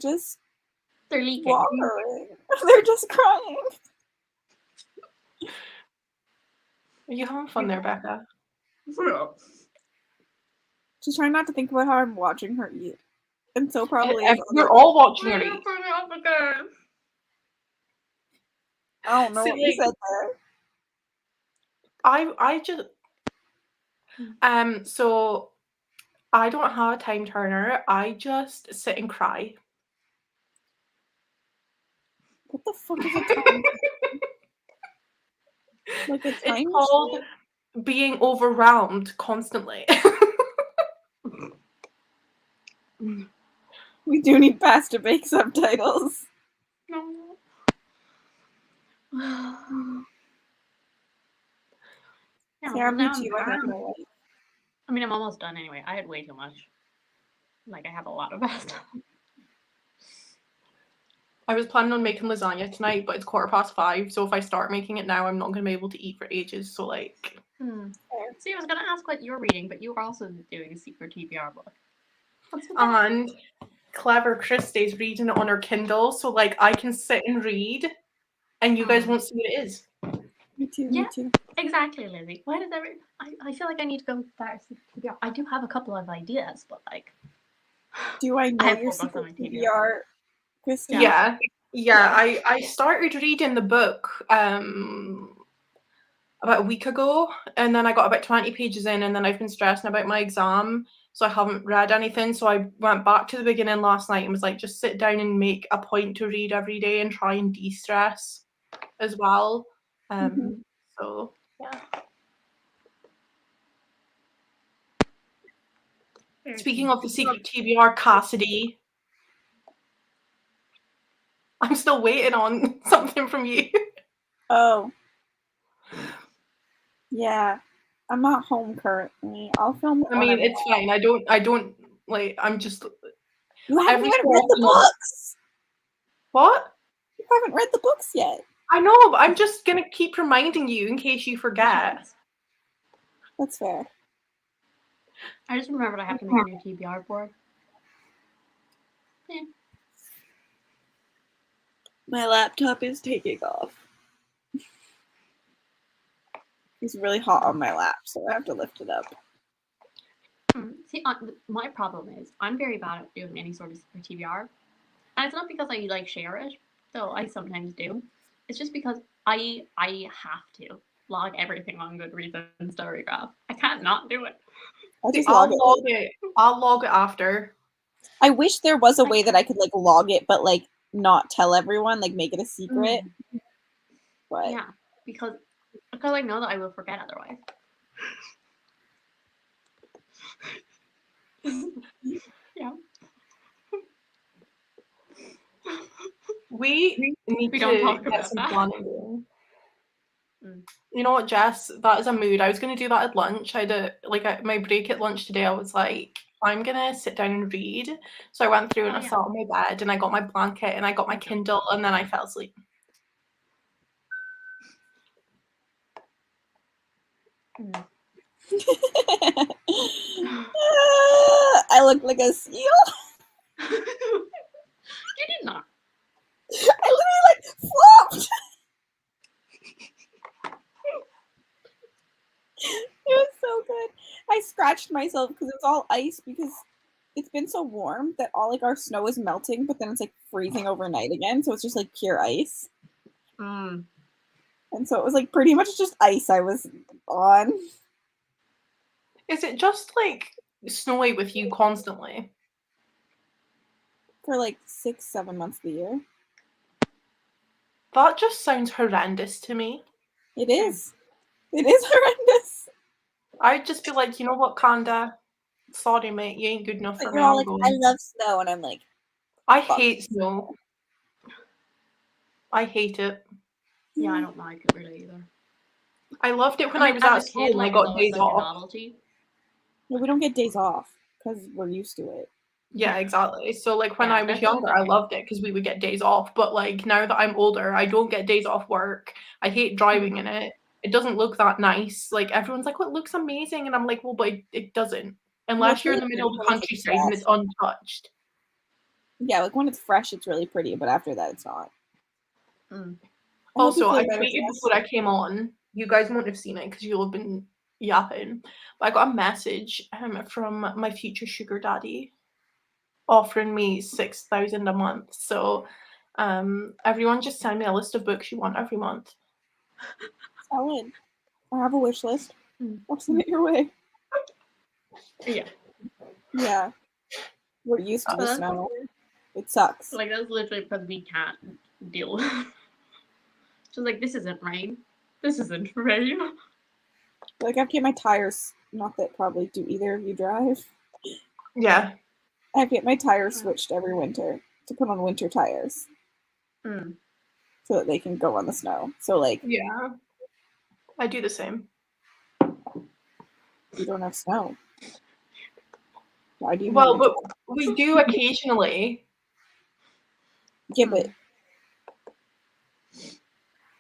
leaking. Watering. They're just crying. Are you having fun there, Becca? Just trying not to think about how I'm watching her eat. And so probably we're all watching her eat. I don't know what you said there. I just so I don't have a time turner. I just sit and cry. What the fuck is a time? Like a time it's called being overwhelmed constantly. We do need pasta bake subtitles. No. Yeah, me too. I mean, I'm almost done anyway. I had way too much. Like, I have a lot of pasta. I was planning on making lasagna tonight, but it's 5:15, so if I start making it now, I'm not going to be able to eat for ages, so like... See, I was going to ask what you're reading, but you were also doing a secret TBR book. And clever Christy's reading it on her Kindle, so like I can sit and read, and you guys won't see what it is. Me too, yeah, me too. Exactly, Lizzie. Why does I feel like I need to go back to TBR. I do have a couple of ideas, but like... Do I know your secret TBR, Christy? Yeah. I started reading the book about a week ago, and then I got about 20 pages in, and then I've been stressing about my exam, so I haven't read anything. So I went back to the beginning last night and was like, just sit down and make a point to read every day and try and de-stress as well. So yeah. Speaking of the secret TBR, Cassidy, I'm still waiting on something from you. Oh. Yeah. I'm not home currently. I'll film it. I mean, it's fine. I don't like. I'm just. You haven't every even so read the often, books. What? You haven't read the books yet. I know, but I'm just gonna keep reminding you in case you forget. That's fair. I just remembered I have to make a new TBR board. Yeah. My laptop is taking off. It's really hot on my lap, so I have to lift it up. See, my problem is I'm very bad at doing any sort of TBR, and it's not because I like share it, though I sometimes do. It's just because I have to log everything on Goodreads and Storygraph. I can't not do it. I'll log it after. I wish there was a way that I could like log it, but like not tell everyone, like make it a secret. But yeah, because I know that I will forget otherwise. Yeah. We need we to don't talk get about some that. planning. You know what, Jess? That is a mood. I was going to do that at lunch. I had my break at lunch today. I was like, I'm going to sit down and read. So I went through and I sat on my bed and I got my blanket and I got my Kindle and then I fell asleep. I look like a seal. You did not. I literally like flopped. It was so good. I scratched myself because it was all ice because it's been so warm that all like our snow is melting, but then it's like freezing overnight again. So it's just like pure ice. And so it was like pretty much just ice I was on. Is it just like snowy with you constantly? For like 6-7 months of the year. That just sounds horrendous to me. It is. It is horrendous. I'd just be like, you know what, Kanda? Sorry, mate, you ain't good enough for me. You're all like, I love snow, and I'm like, I hate snow. I hate it. Yeah, I don't like it really either. I loved it when I was at school and I got days off. No, we don't get days off because we're used to it. Yeah, exactly. So like when I was younger, I loved it because we would get days off. But like now that I'm older, I don't get days off work. I hate driving in it. It doesn't look that nice. Like everyone's like, "Oh, it looks amazing," and I'm like, "Well, but it doesn't unless you're in the middle of the countryside and it's untouched." Yeah, like when it's fresh, it's really pretty, but after that, it's not. Also, I tweeted before I came on. You guys won't have seen it because you'll have been yapping. But I got a message from my future sugar daddy offering me 6,000 a month. So everyone just send me a list of books you want every month. Solid. I have a wish list. I'll send it your way. Yeah. Yeah. We're used to the snow. It sucks. Like that's literally because we can't deal with it. Just like this isn't rain. This isn't rain. Like I have to get my tires, not that probably do either of you drive. Yeah. I have to get my tires switched every winter to put on winter tires. So that they can go on the snow. So like yeah. I do the same. You don't have snow. Why do you Well, but we do occasionally. Yeah, but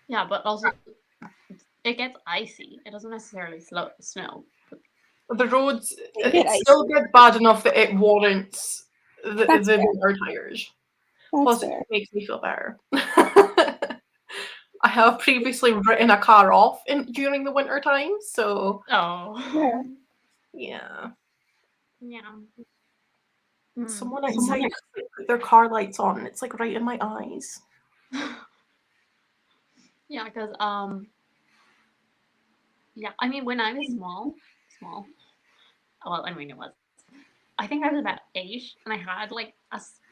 yeah, but also it gets icy. It doesn't necessarily snow. The roads it's still get bad enough that it warrants the winter tires. Plus, it makes me feel better. I have previously written a car off during the winter time, so yeah. Someone outside put their car lights on, and it's like right in my eyes. Yeah, because yeah, I mean when I was small. Well, I mean it was. I think I was about 8, and I had like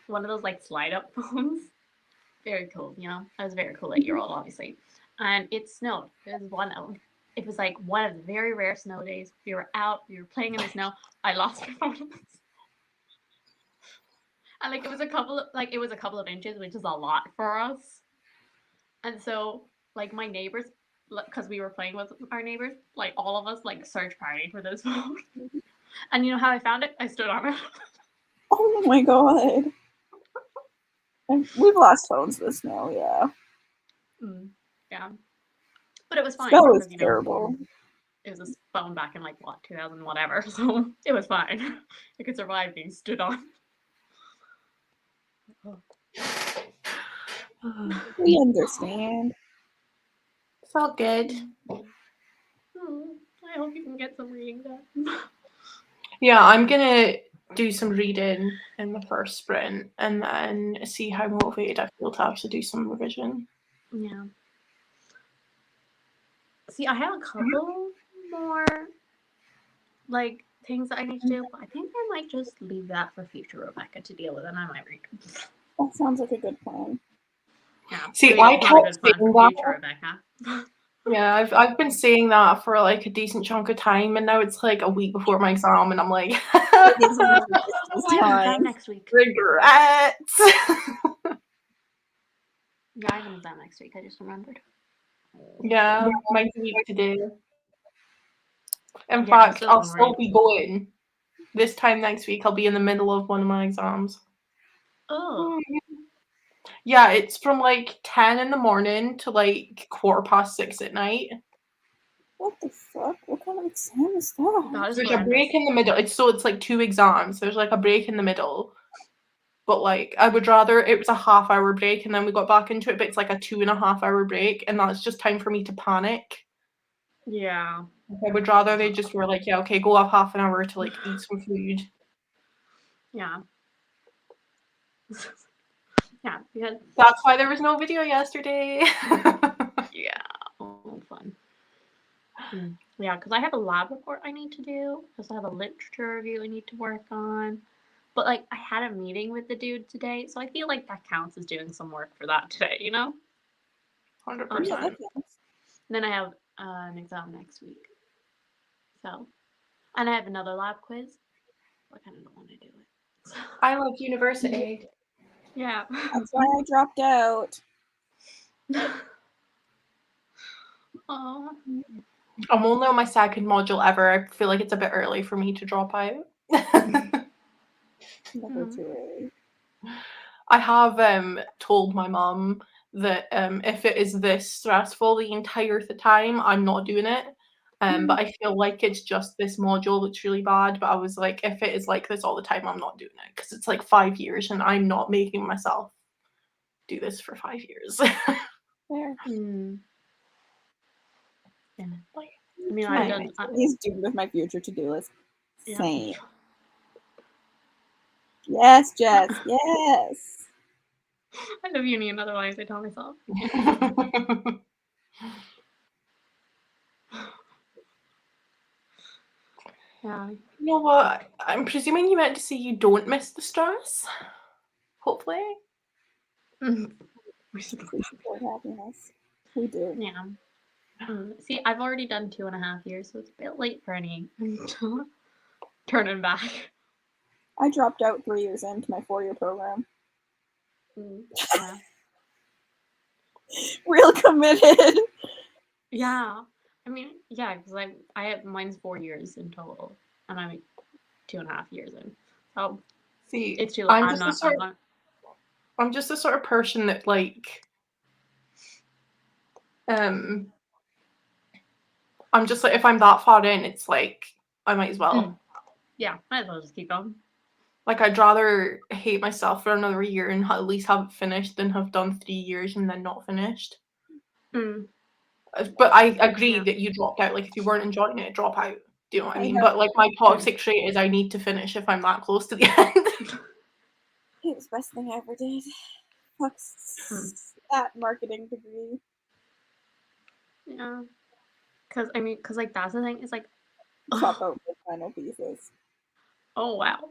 one of those like slide up phones. Very cool, you know. I was a very cool 8-year-old, obviously. And it snowed. It was like one of the very rare snow days. We were out, we were playing in the snow. I lost my phone. And like it was a couple of inches, which is a lot for us. And so like my neighbors, because we were playing with our neighbors, like all of us like search party for this phone. And you know how I found it? I stood on it. Oh my god. We've lost phones with snow, yeah. Yeah. But it was fine. Snow is Because, terrible. It was a phone back in like what, 2000 whatever, so it was fine. It could survive being stood on. We understand. Felt good. I hope you can get some reading done. Yeah, I'm gonna do some reading in the first sprint and then see how motivated I feel to actually do some revision. Yeah. See, I have a couple more like things that I need to do, but I think I might just leave that for future Rebecca to deal with, and I might read. That sounds like a good plan. Yeah. See, I mean, I it's not a kept good plan saying for that. future Rebecca. Yeah, I've been saying that for like a decent chunk of time, and now it's like a week before my exam, and I'm like, I have an exam next week. regrets. Yeah, I have an exam next week. I just remembered. Yeah, mine's a week today. In Yeah, I'm fact, still I'll still worried. be going. This time next week, I'll be in the middle of one of my exams. Oh. Yeah, it's from like 10 in the morning to like 6:15 at night. What the fuck? What kind of exam is that? That is There's a horrendous. break in the middle. It's like 2 exams. There's like a break in the middle. But like I would rather it was a half-hour break and then we got back into it, but it's like a 2.5-hour break, and that's just time for me to panic. Yeah. I would rather they just were like, yeah, okay, go have half an hour to like eat some food. Yeah. Yeah, because That's why there was no video yesterday. yeah, fun. Yeah, because I have a lab report I need to do. Because I have a literature review I need to work on. But like, I had a meeting with the dude today, so I feel like that counts as doing some work for that today. You know. 100%. Yeah, that counts. Then I have an exam next week. So, and I have another lab quiz. I kind of don't want to do it. I love university. Yeah. That's why I dropped out. Oh. I'm only on my second module ever. I feel like it's a bit early for me to drop out. Never too early. I have told my mum that if it is this stressful the entire time, I'm not doing it. But I feel like it's just this module that's really bad. But I was like, if it is like this all the time, I'm not doing it because it's like 5 years and I'm not making myself do this for 5 years. There. Yeah. I mean, I've done. He's doomed with my future to-do list. Yeah. Same. Yes, Jess. Yes. I love uni in other ways, I tell myself. Yeah. You know what? I'm presuming you meant to say you don't miss the stress. Hopefully. We support happiness. We do. Yeah. See, I've already done 2.5 years, so it's a bit late for any turning back. I dropped out 3 years into my 4-year program. Yeah. Real committed. Yeah. I mean, yeah, because I have mine's 4 years in total, and I'm 2.5 years in. So See, it's too late. I'm just the sort of person that like I'm just like if I'm that far in, it's like I might as well. Yeah, might as well just keep going. Like I'd rather hate myself for another year and at least have it finished than have done 3 years and then not finished. But I agree that you dropped out. Like if you weren't enjoying it, drop out. Do you know what I mean? But like my toxic trait is I need to finish if I'm that close to the end. It was the best thing I ever did. Fuck that marketing degree. Yeah. Because like that's the thing. It's like Drop out the final pieces. oh wow.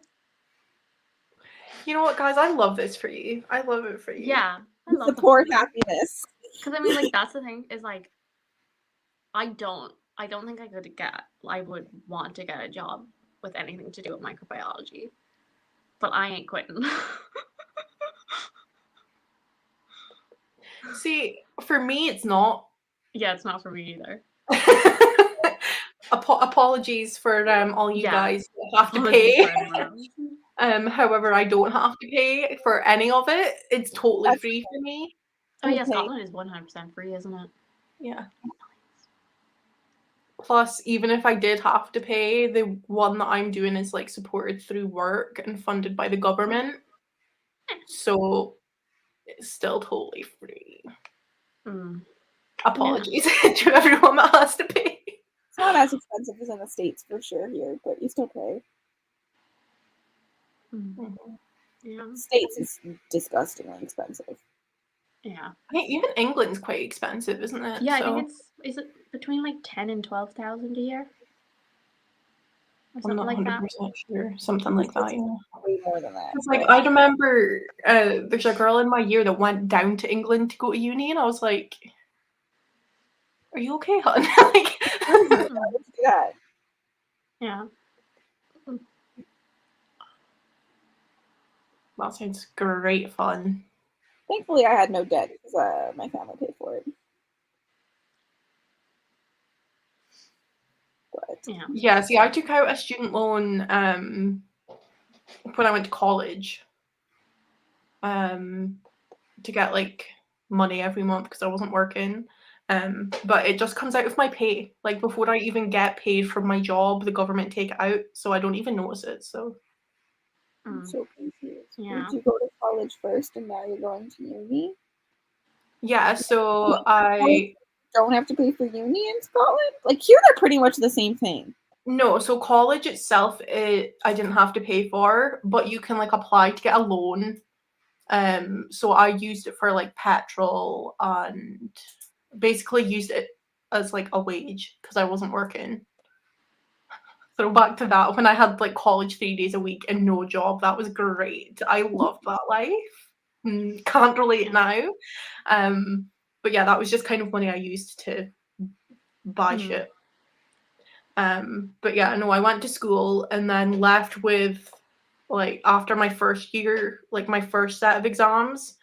You know what, guys? I love this for you. I love it for you. Yeah, I love Support happiness. Because I mean, like, that's the thing is like, I don't think I would want to get a job with anything to do with microbiology, but I ain't quitting. See, for me, it's not. Yeah, it's not for me either. Apologies for all you Yeah. guys who have to Apologies pay. for anyone else. However, I don't have to pay for any of it. It's totally free for me. Oh yeah, Okay. Scotland is 100% free, isn't it? Yeah. Plus, even if I did have to pay, the one that I'm doing is like supported through work and funded by the government. So it's still totally free. Mm. Apologies to everyone that has to pay. It's not as expensive as in the States for sure here, but you still pay. Mm. Yeah. States is disgustingly expensive. Yeah. I think even England's quite expensive, isn't it? Yeah, I think is it between like 10 and 12,000 a year? Or I'm something not like 100% that. sure. Something like that, yeah. Way more than that. It's like, I remember there's a girl in my year that went down to England to go to uni, and I was like, are you okay, hon? Like, Let's do that. Yeah. That sounds great fun. Thankfully, I had no debt because my family paid for it. But Yeah, see, I took out a student loan when I went to college to get like money every month because I wasn't working. But it just comes out of my pay. Like before I even get paid from my job, the government take it out, so I don't even notice it. So I'm so confused. Yeah. Did you go to college first and now you're going to uni? yeah, so I don't have to pay for uni in Scotland? Like here they're pretty much the same thing. no, so college itself I didn't have to pay for, but you can like apply to get a loan. So I used it for like petrol and basically used it as like a wage because I wasn't working. So back to that, when I had like college 3 days a week and no job, that was great. I loved that life. Can't relate now. But yeah, that was just kind of money I used to buy shit. But yeah, no, I went to school and then left with like after my first year, like my first set of exams.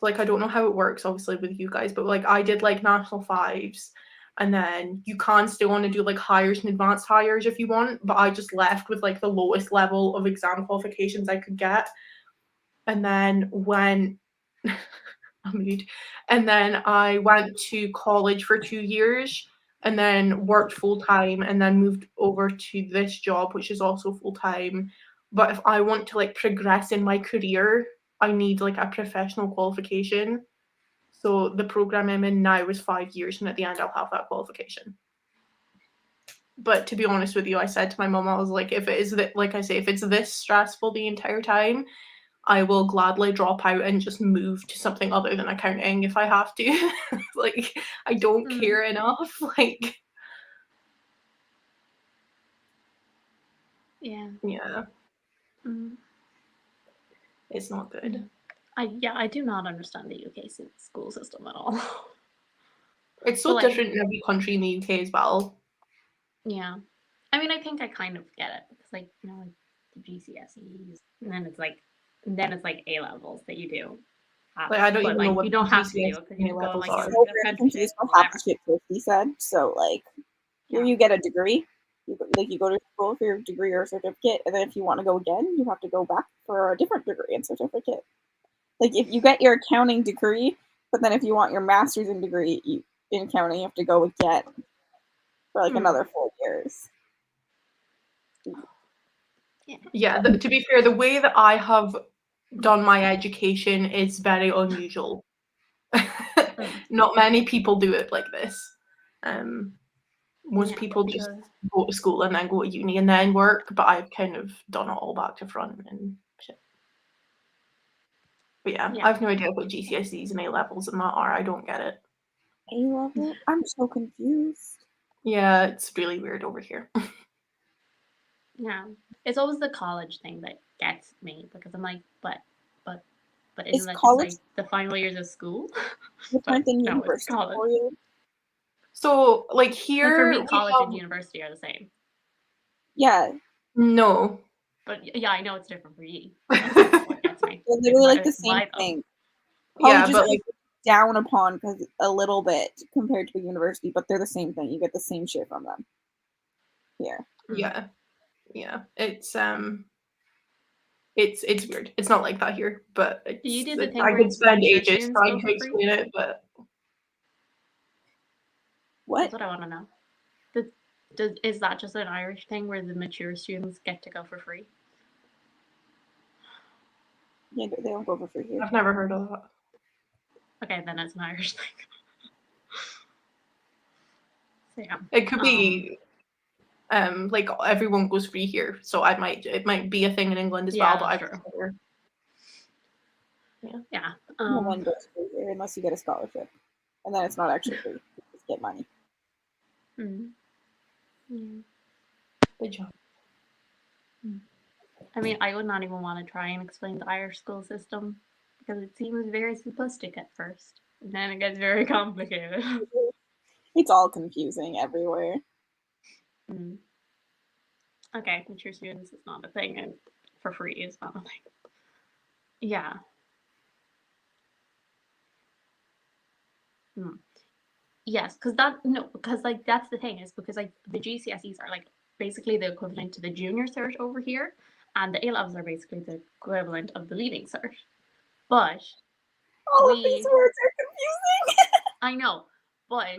Like I don't know how it works obviously with you guys, but like I did like national fives and then you can still want to do like hires and advanced hires if you want, but I just left with like the lowest level of exam qualifications I could get. And then when and then I went to college for 2 years and then worked full time and then moved over to this job which is also full time. But if I want to like progress in my career, I need like a professional qualification. So the program I'm in now is 5 years and at the end I'll have that qualification. But to be honest with you, I said to my mom, I was like, if it is that, like I say, if it's this stressful the entire time, I will gladly drop out and just move to something other than accounting if I have to. Like, I don't care enough. Like, Yeah. It's not good. I do not understand the UK school system at all. It's so different in every country in the UK as well. Yeah. I mean, I think I kind of get it because, like, you know, like the GCSEs, and then it's like A levels that you do. Like, I don't even know what you don't have to do GCSE it because you go like are. So very confused by half the shit Kirsty said. So like, here you get a degree. You go to school for your degree or certificate, and then if you want to go again, you have to go back for a different degree and certificate. Like if you get your accounting degree, but then if you want your master's in degree in accounting, you have to go again for like another 4 years. Yeah, to be fair, the way that I have done my education is very unusual. Not many people do it like this. Most people just go to school and then go to uni and then work, but I've kind of done it all back to front and shit. But yeah, I have no idea what GCSEs and A levels and that are. I don't get it. A level? I'm so confused. Yeah, it's really weird over here. Yeah. It's always the college thing that gets me because I'm like, but Is isn't that just college like the final years of school? different But than no, it's university college. for you? So, like, Like for here me, we college and have university are the same. Yeah, no. But yeah, I know it's different for you. That's what gets me. they're Like, literally like the same why though? thing. Yeah, College is but, like like, down upon because a little bit compared to a university, but they're the same thing. You get the same shit from them here. yeah. Yeah. It's weird. It's not like that here, but Do you do the it's thing I where could spend mature ages students trying go to for free? explain it, but What? That's what I want to know. Is that just an Irish thing where the mature students get to go for free? Yeah, they don't go for free here. I've never heard of that. Okay, then it's an Irish thing. So yeah. It could be like everyone goes free here, so it might be a thing in England as Yeah, well, but that's I've true. never. Yeah. No one goes free here unless you get a scholarship, and then it's not actually free. You just get money. Yeah. Good job. I mean, I would not even want to try and explain the Irish school system because it seems very simplistic at first, and then it gets very complicated. It's all confusing everywhere. Okay, mature students is not a thing, and for free is not a thing. Yeah. Yes, because like that's the thing is because like the GCSEs are like basically the equivalent to the junior cert over here, and the A levels are basically the equivalent of the leaving cert. But All of these words are confusing. I know, but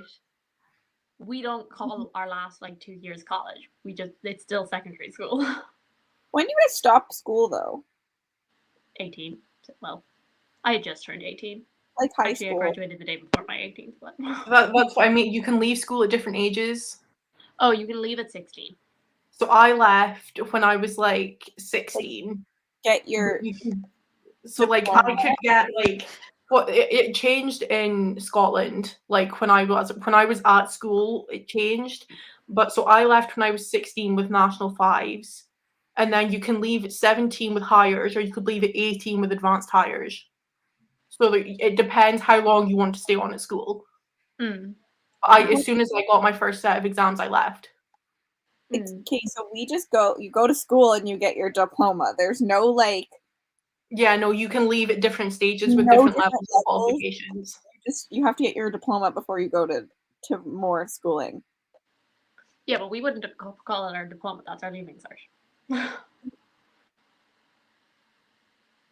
we don't call our last like 2 years college. It's still secondary school. When do you guys stop school though? 18. Well, I had just turned 18. Like high Actually, I school? graduated the day before my 18th. But That's what I mean. You can leave school at different ages. oh, you can leave at 16. So I left when I was like 16. Get your So like diploma. I could get like what it changed in Scotland. Like when I was at school, it changed. But so I left when I was 16 with national fives, and then you can leave at 17 with hires, or you could leave at 18 with advanced hires. So it depends how long you want to stay on at school. As soon as I got my first set of exams, I left. Okay, so you go to school and you get your diploma. There's no like Yeah, no, you can leave at different stages with no different different levels of levels. qualifications. You have to get your diploma before you go to more schooling. Yeah, but we wouldn't call it our diploma. That's our leaving cert.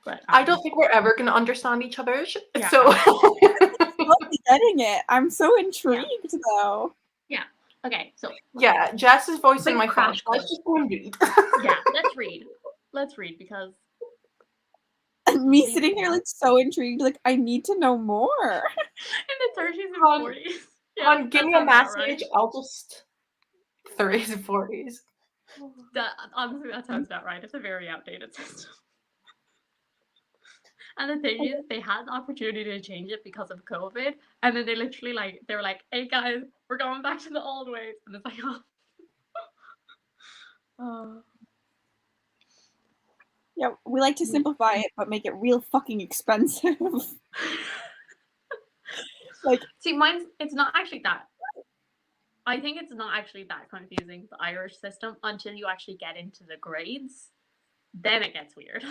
But I don't think we're ever going to understand each other. Yeah. So I'm getting it. I'm so intrigued though. Yeah. Okay. So yeah, Jess is voicing quick my crash thoughts. Let's course. just go and read. Yeah, let's read. Let's read because Me sitting here like so intrigued, like I need to know more. in the 30s and 40s. Yeah, give me a message. Right. I'll just 30s and 40s. Honestly, that sounds about right. It's a very outdated system. And the thing is, they had the opportunity to change it because of COVID, and then they literally they were like, "Hey guys, we're going back to the old ways," and it's like, oh. Yeah, we like to simplify it, but make it real fucking expensive. Like, see, it's not actually that. I think it's not actually that confusing, the Irish system, until you actually get into the grades. Then it gets weird.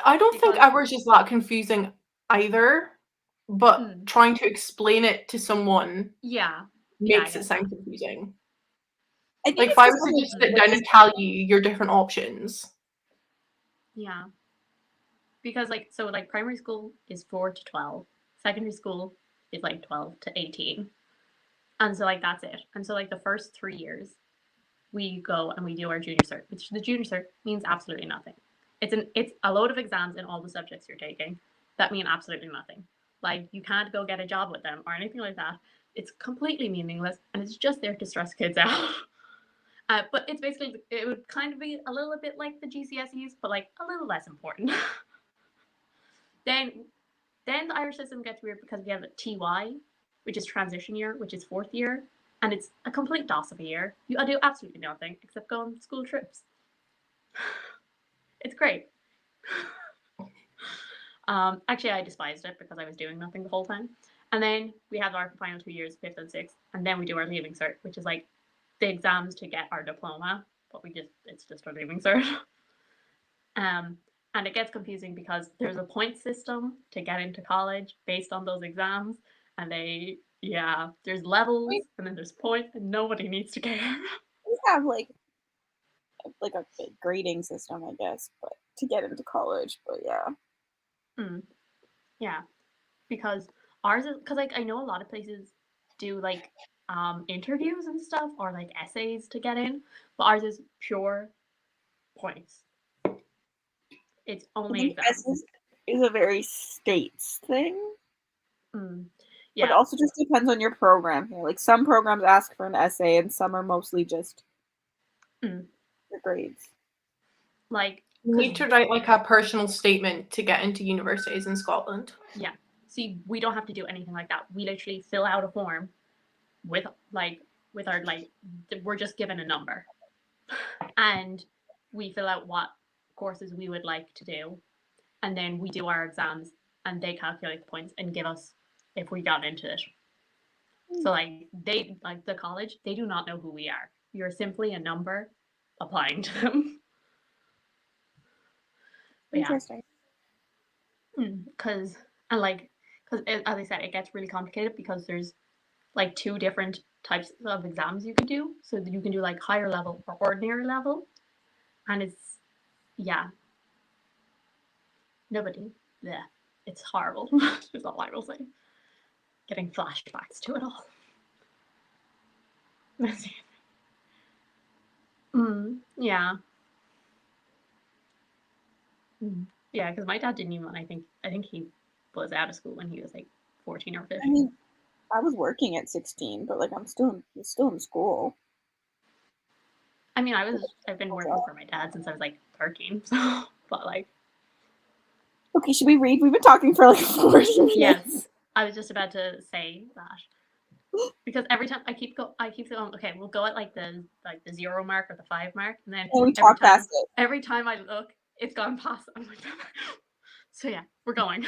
I don't think ours is that confusing either, but trying to explain it to someone makes it sound confusing. Like if I was to just sit down and tell you your different options. Yeah. Because primary school is 4 to 12. Secondary school is 12 to 18. And so that's it. And so the first 3 years we go and we do our junior cert, which the junior cert means absolutely nothing. It's a load of exams in all the subjects you're taking that mean absolutely nothing. Like you can't go get a job with them or anything like that. It's completely meaningless and it's just there to stress kids out. But it's basically, it would kind of be a little bit like the GCSEs, but a little less important. Then the Irish system gets weird because we have a TY, which is transition year, which is 4th year. and it's a complete DOS of a year. I do absolutely nothing except go on school trips. It's great. Actually, I despised it because I was doing nothing the whole time. And then we have our final 2 years, fifth and sixth, and then we do our leaving cert, which is like the exams to get our diploma, but it's just our leaving cert. And it gets confusing because there's a point system to get into college based on those exams, and there's levels and then there's points, and nobody needs to care. We have like a grading system, I guess, but to get into college. But yeah. Yeah, because ours is because like I know a lot of places do like interviews and stuff or like essays to get in, but ours is pure points. It's I only think exams. is a very states thing. Yeah. But it also just depends on your program here. Like some programs ask for an essay and some are mostly just your grades. Like You need to write like a personal statement to get into universities in Scotland. Yeah. See, we don't have to do anything like that. We literally fill out a form with our we're just given a number. And we fill out what courses we would like to do. And then we do our exams and they calculate the points and give us if we got into it. So like the college, they do not know who we are. You're simply a number applying to them. But Interesting. Because as I said, it gets really complicated because there's like two different types of exams you can do. So you can do like higher level or ordinary level, and nobody. Yeah, it's horrible. It's all I will say. Getting flashbacks to it all. Yeah. Yeah, because my dad didn't even. I think he was out of school when he was like 14 or 15. I mean, I was working at 16, but like I'm still in school. I mean, I've been working for my dad since I was like 13. So, but like. Okay, should we read? We've been talking for like 40 minutes. Yes, I was just about to say that because every time I keep going. Okay, we'll go at like the 0 mark or the 5 mark, and then we talk past it. Every time I look, it's gone past. I'm like, so yeah, we're going.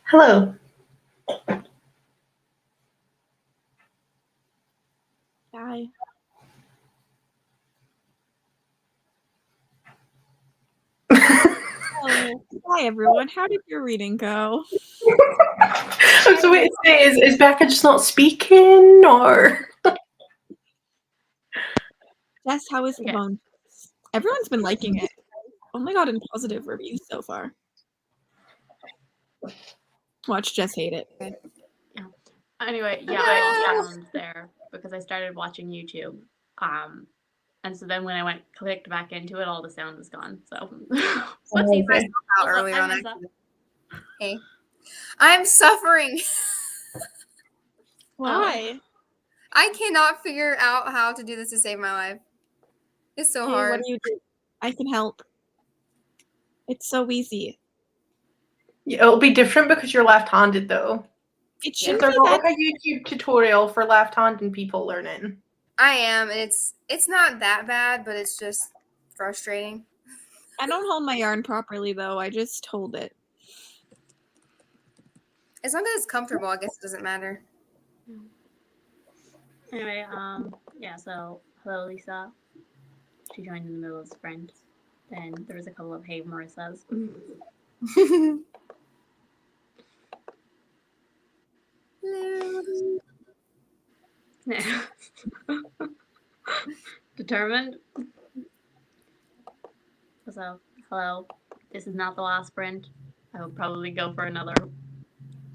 Hello. Hi. Oh, hi everyone. How did your reading go? I'm so waiting to say, is Becca just not speaking, or? Jess, how is the Okay. bone? Everyone's been liking it. Only gotten positive reviews so far. Watch Jess hate it. Anyway, yeah, I lost sound there because I started watching YouTube. And so then when I clicked back into it, all the sound was gone. So whoopsies. Okay. Out earlier on messed up. accident. Hey, I'm suffering. Why? I cannot figure out how to do this to save my life. It's so Hey, hard. what do you do? I can help. It's so easy. Yeah, it'll be different because you're left-handed, though. It So shouldn't there's be not that. like a YouTube tutorial for left-handed people learning. I am. It's not that bad, but it's just frustrating. I don't hold my yarn properly though. I just hold it. As long as it's comfortable, I guess it doesn't matter. Anyway, yeah, so hello Lisa. She joined in the middle of sprint. Then there was a couple of hey Marissa's. Determined. So, hello. This is not the last sprint. I will probably go for another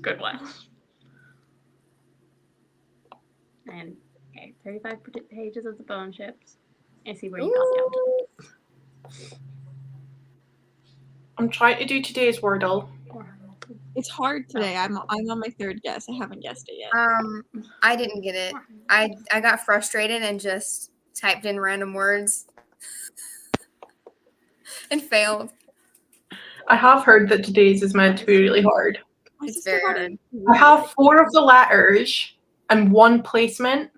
good one. And okay, 35 pages of the bone chips. I see where you got down. I'm trying to do today's Wordle. It's hard today. I'm on my third guess. I haven't guessed it yet. I didn't get it. I got frustrated and just typed in random words and failed. I have heard that today's is meant to be really hard. My It's sister very got hard. it. I have 4 of the letters and 1 placement.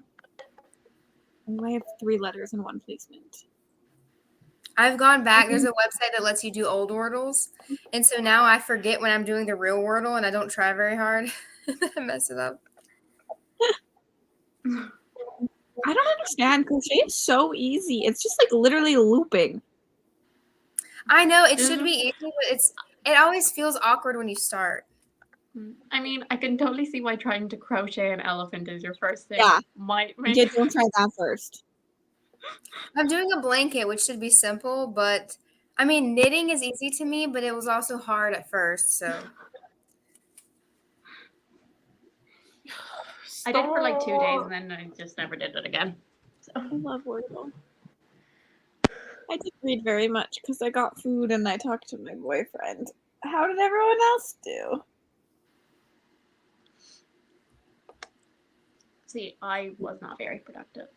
I have 3 letters and 1 placement. I've gone back. There's a website that lets you do old Wordles. And so now I forget when I'm doing the real Wordle and I don't try very hard. I mess it up. I don't understand. Crochet is so easy. It's just like literally looping. I know it should be easy, but it always feels awkward when you start. I mean, I can totally see why trying to crochet an elephant is your first thing. Yeah. Might make Yeah, don't try that first. I'm doing a blanket, which should be simple, but I mean, knitting is easy to me, but it was also hard at first, so. I did for like 2 days and then I just never did it again. So. I love Wordle. I didn't read very much because I got food and I talked to my boyfriend. How did everyone else do? See, I was not very productive.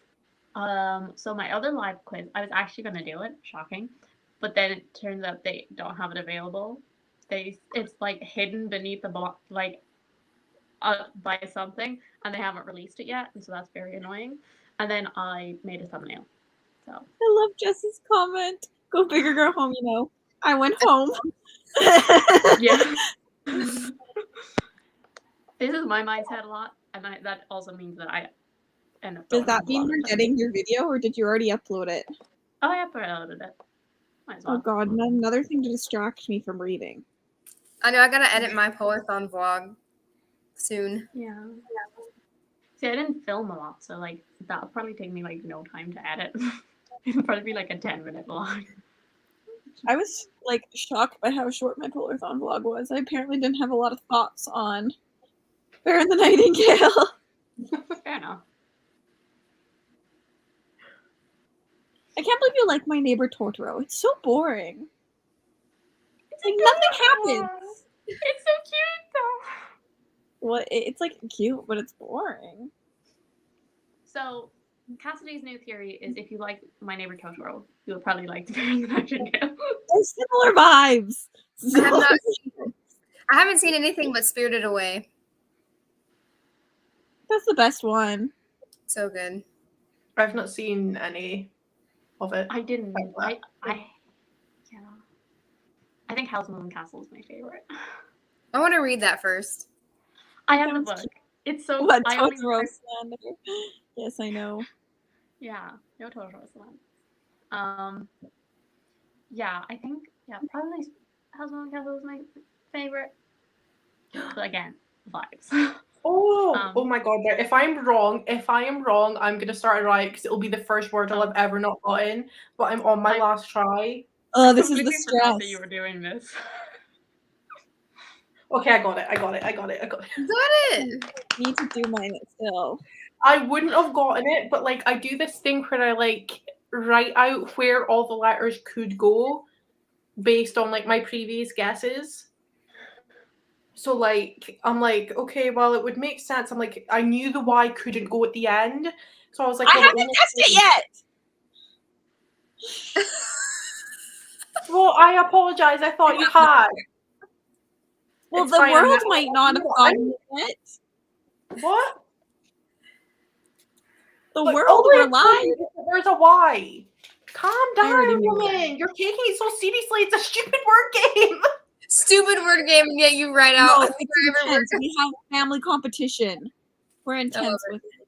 So my other live quiz, I was actually going to do it, shocking, but then it turns out they don't have it available. It's like hidden beneath the block, like by something, and they haven't released it yet, and so that's very annoying. And then I made a thumbnail. So I love Jessie's comment. Go big or go home, you know. I went home. yeah. This is my mindset a lot, and that also means that I end up. Does that mean we're getting your video, or did you already upload it? Oh, I uploaded it. Might as well. Oh god, another thing to distract me from reading. I know I gotta edit my Polathon vlog soon. Yeah. See, I didn't film a lot, so like that'll probably take me like no time to edit. It'll probably be like a 10-minute vlog. I was like shocked by how short my Polathon vlog was. I apparently didn't have a lot of thoughts on Bear and the Nightingale. Fair enough. I can't believe you like My Neighbor Totoro. It's so boring. It's like nothing happens. It's so cute though. Well, it's like cute, but it's boring. So, Cassidy's new theory is if you like My Neighbor Totoro, you would probably like Bear and the Nightingale. They're similar vibes. So. I haven't seen anything but Spirited Away. That's the best one. So good. I've not seen any of it. I didn't. Yeah. I think House of Moving Castle is my favorite. I want to read that first. I have the Sounds book. It's so. What, I only Totoro read- slander? Yes, I know. Yeah, no Totoro Slam. Yeah, I think probably House of Moving Castle is my favorite. But again, vibes. Oh my god! If I am wrong, I'm gonna start it right because it'll be the first word I'll have ever not gotten. But I'm on my last try. Oh, this is the completely forgot stress. that you were doing this. Okay, I got it. Got it. I need to do mine still. I wouldn't have gotten it, but like I do this thing where I like write out where all the letters could go based on like my previous guesses. So like I'm like, okay, well it would make sense. I'm like, I knew the Y couldn't go at the end. So I was like, I well, the haven't only guessed it yet. Well, I apologize. I thought you had. Well, It's the fine, world might not have gotten it yet. What? The Like, world wait, relies. There's a Y. Calm I already down, knew woman. You're taking it so seriously. It's a stupid word game. Stupid word game, and yet you write out. No, it's intense. We have family competition. We're intense with it.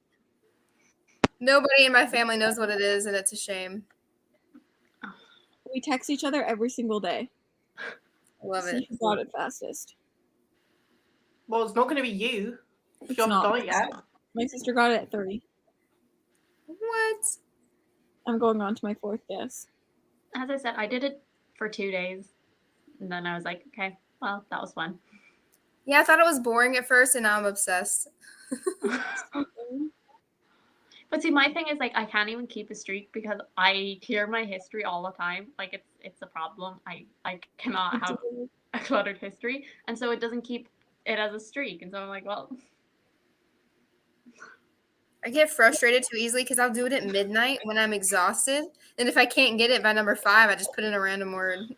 Nobody in my family knows what it is, and it's a shame. We text each other every single day. Love See it. who got it fastest. Well, it's not going to be you. It's You haven't not. done it yet. My sister got it at 30. What? I'm going on to my 4th guess. As I said, I did it for 2 days, and then I was like, okay, well, that was fun. Yeah, I thought it was boring at first, and now I'm obsessed. But see, my thing is like I can't even keep a streak because I clear my history all the time. Like it's a problem. I cannot have a cluttered history, and so it doesn't keep it as a streak. And so I'm like, well, I get frustrated too easily because I'll do it at midnight when I'm exhausted. And if I can't get it by number 5, I just put in a random word.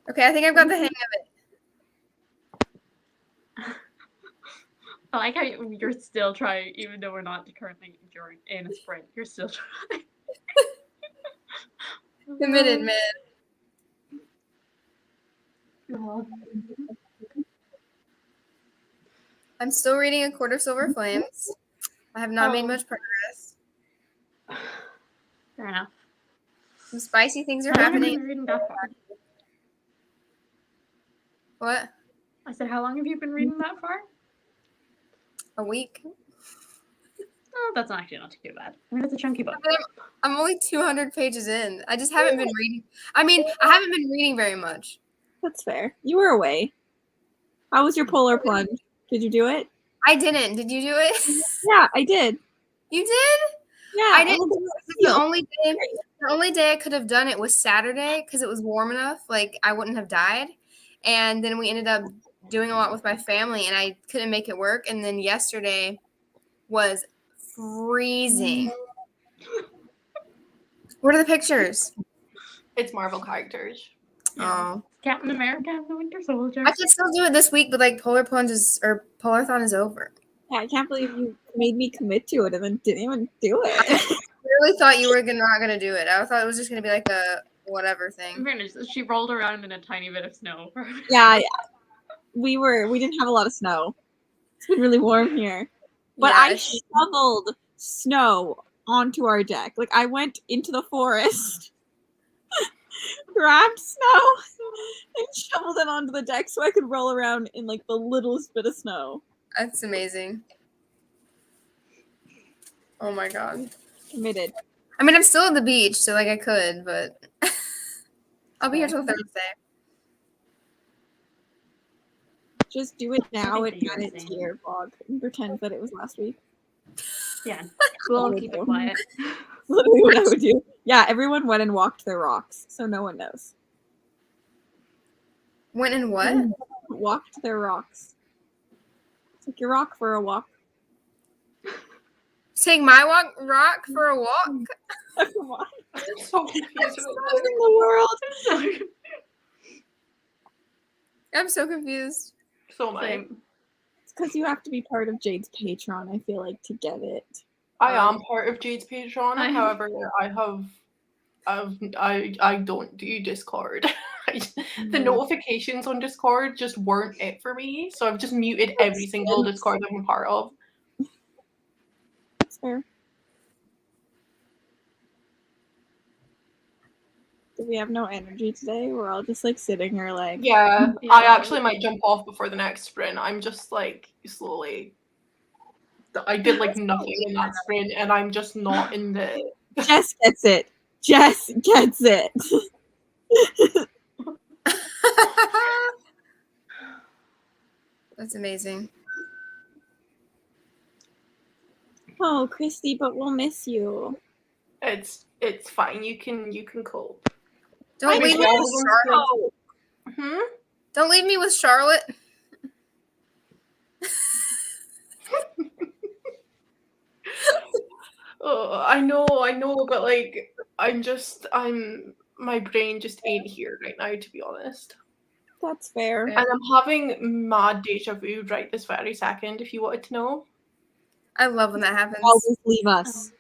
Okay, I think I've got the hang of it. I like how you're still trying, even though we're not currently in a sprint. You're still trying. Committed, man. I'm still reading A Court of Silver Flames. I have not made much progress. Fair enough. Some spicy things are How long have you happening. been reading that far? What? I said, how long have you been reading that far? A week? Oh, that's actually not too bad. I mean, it's a chunky book. I'm only 200 pages in. I just haven't been reading. I mean, I haven't been reading very much. That's fair. You were away. How was your polar plunge? Did you do it? I didn't. Did you do it? Yeah, I did. You did? Yeah, I didn't do it. The only day I could have done it was Saturday because it was warm enough. Like, I wouldn't have died. And then we ended up doing a lot with my family, and I couldn't make it work. And then yesterday was freezing. What are the pictures? It's Marvel characters. Oh. Captain America and the Winter Soldier. I could still do it this week, but like Polathon is over. Yeah, I can't believe you made me commit to it and then didn't even do it. I really thought you were not gonna do it. I thought it was just gonna be like a whatever thing. In fairness, she rolled around in a tiny bit of snow. Yeah, we didn't have a lot of snow. It's been really warm here. But I shoveled snow onto our deck. Like I went into the forest, grabbed snow, and shoveled it onto the deck so I could roll around in like the littlest bit of snow. That's amazing. Oh my god. Committed. I mean, I'm still at the beach, so like I could, but I'll be here till Thursday. Just do it now and you're add it to insane. your vlog and pretend that it was last week. Yeah, we'll keep it quiet. Literally what I would do. Yeah, everyone went and walked their rocks, so no one knows. Went and what? Walked their rocks. Took your rock for a walk. Take my rock for a walk? Why? I'm so confused. In the world. I'm so confused. So am I. Same. It's because you have to be part of Jade's Patreon, I feel like, to get it. I am part of Jade's Patreon, I- however, I don't do Discord. The notifications on Discord just weren't it for me, so I've just muted every single Discord I'm a part of. That's fair. Do we have no energy today? We're all just like sitting here like Yeah, Yeah. I actually might jump off before the next sprint. I'm just like slowly. I did like nothing in that sprint, and I'm just not in the. Jess gets it. Jess gets it. That's amazing. Oh, Christy, but we'll miss you. It's fine. You can cope. Don't I leave mean, me yeah, with Charlotte. Hmm? Don't leave me with Charlotte. Oh, I know, but like, my brain just ain't here right now, to be honest. That's fair. And I'm having mad deja vu right this very second, if you wanted to know. I love when that happens. Always leave us.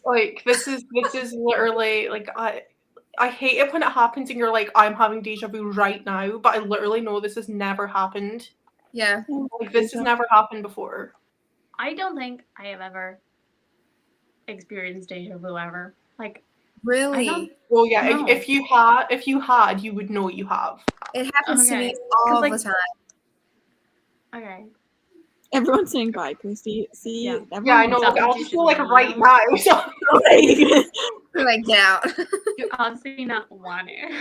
Like, this is literally, like, I hate it when it happens and you're like, I'm having deja vu right now, but I literally know this has never happened. Yeah. Like, this has never happened before. I don't think I have ever experienced deja vu ever. Like, Really? I don't. Well, yeah, No. if you had, you would know you have. It happens to me Okay. all like- the time. Okay. Everyone's saying bye, Christy. See, Yeah. everyone Yeah, I know. That I'll means you just should go like leave. right now. So, We're like, get out. You obviously not want it.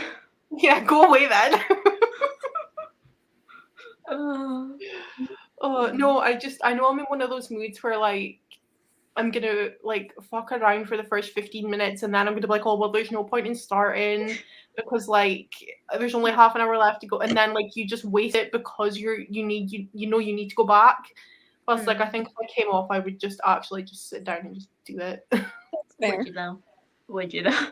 yeah, go away then. Oh. No, I know I'm in one of those moods where like I'm gonna like fuck around for the first 15 minutes and then I'm gonna be like, oh well, there's no point in starting because like there's only half an hour left to go, and then like you just waste it because you need to go back. Plus, like I think if I came off, I would just actually just sit down and just do it. fair. Would you though? Would you though?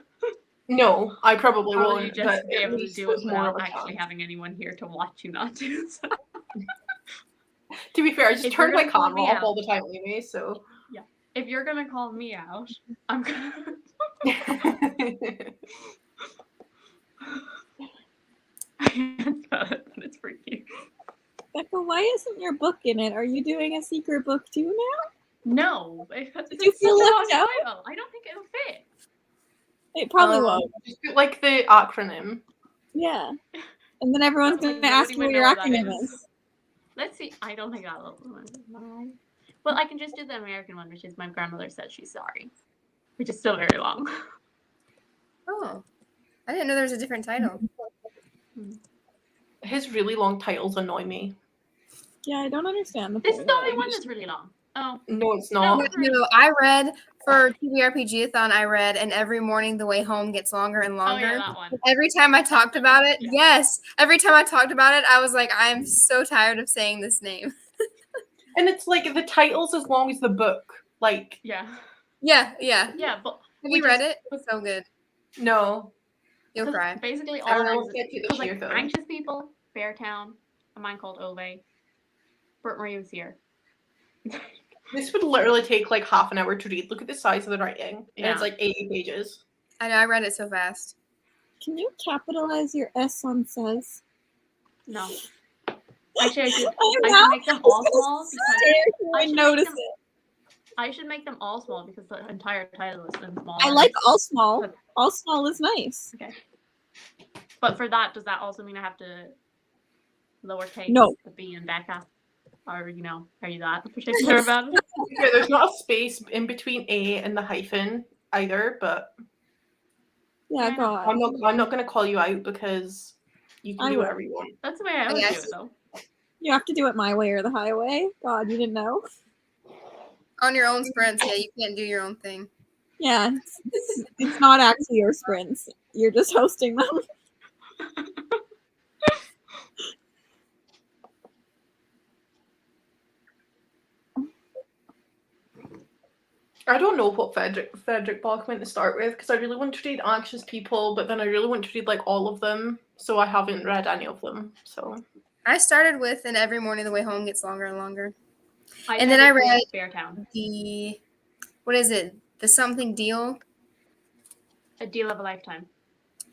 No, I probably Or would won't. you just but be at able to least do there's it more of without a actually chance. having anyone here to watch you not do so? To be fair, I just If you're turned my gonna call camera me off out- all the time anyway, so. If you're gonna call me out, I'm gonna. I can't spell it, but it's freaky. Becca, why isn't your book in it? Are you doing a secret book too now? No, because Did you it's feel such a left long out? title. I don't think it'll fit. It probably won't. Just do, like the acronym. Yeah. And then everyone's Like, going to ask nobody you would what your know what that acronym is. is. Let's see. I don't think I'll. Well, I can just do the American one, which is my grandmother said she's sorry, which is still very long. Oh. I didn't know there was a different title. His really long titles annoy me. Yeah, I don't understand the This point is the of only it. one that's really long. Oh, No, it's not. No, I read for TBRPG-a-thon, I read, and every morning the way home gets longer and oh longer. yeah, that one. Every time I talked about it, Yeah. yes. Every time I talked about it, I was like, I'm so tired of saying this name. And it's like the title's as long as the book. Like, Yeah, Yeah. but Have you read it? It's so good. no. You'll cry. basically I all will those get to this year, like though. anxious people, Beartown, a man called Ove, Bert Marie was here. This would literally take like half an hour to read. Look at the size of the writing. And Yeah. it's like 80 pages. I know, I read it so fast. Can you capitalize your S on says? No, actually, I should now make them all small because I should notice make them- it. I should make them all small because the entire title is in small. I letters. like all small. But- All small is nice. Okay. But for that, does that also mean I have to lowercase No. the B and Becca? Or, are you that particular about it? Yeah, there's not a space in between A and the hyphen either, but Yeah, I go know. on. I'm not gonna call you out because you can I do will. whatever you want. That's the way I always do it, though. You have to do it my way or the highway. God, you didn't know? On your own sprints, yeah, you can't do your own thing. Yeah, it's not actually your sprints. You're just hosting them. I don't know what Frederick Bach went to start with because I really want to read Anxious People, but then I really want to read like all of them, so I haven't read any of them. So I started with "And Every Morning the Way Home Gets Longer and Longer." I And then I started read with Beartown. what is it? The Something Deal? A Deal of a Lifetime.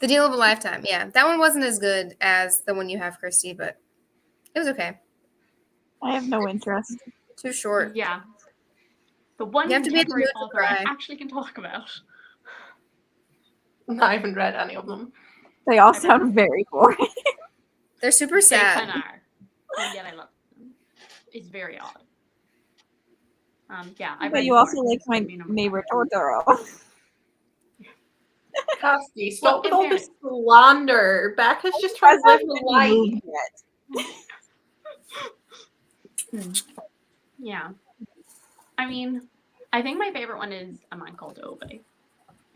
The Deal of a Lifetime. Yeah. That one wasn't as good as the one you have, Christy, but it was okay. I have no interest. Too short. Yeah. The one You have to be in the contemporary mood to author I cry. actually can talk about. I haven't read any of them. They all sound very boring. They're super They sad. kind of are. And yet I love them. It's very odd. Yeah, I But read you also more. like my You know, neighbor Totoro. Cassie, stop with in all this slander. Becca's just trying to live her life. Moved yet. Yeah. I mean, I think my favorite one is A Man Called Ove. I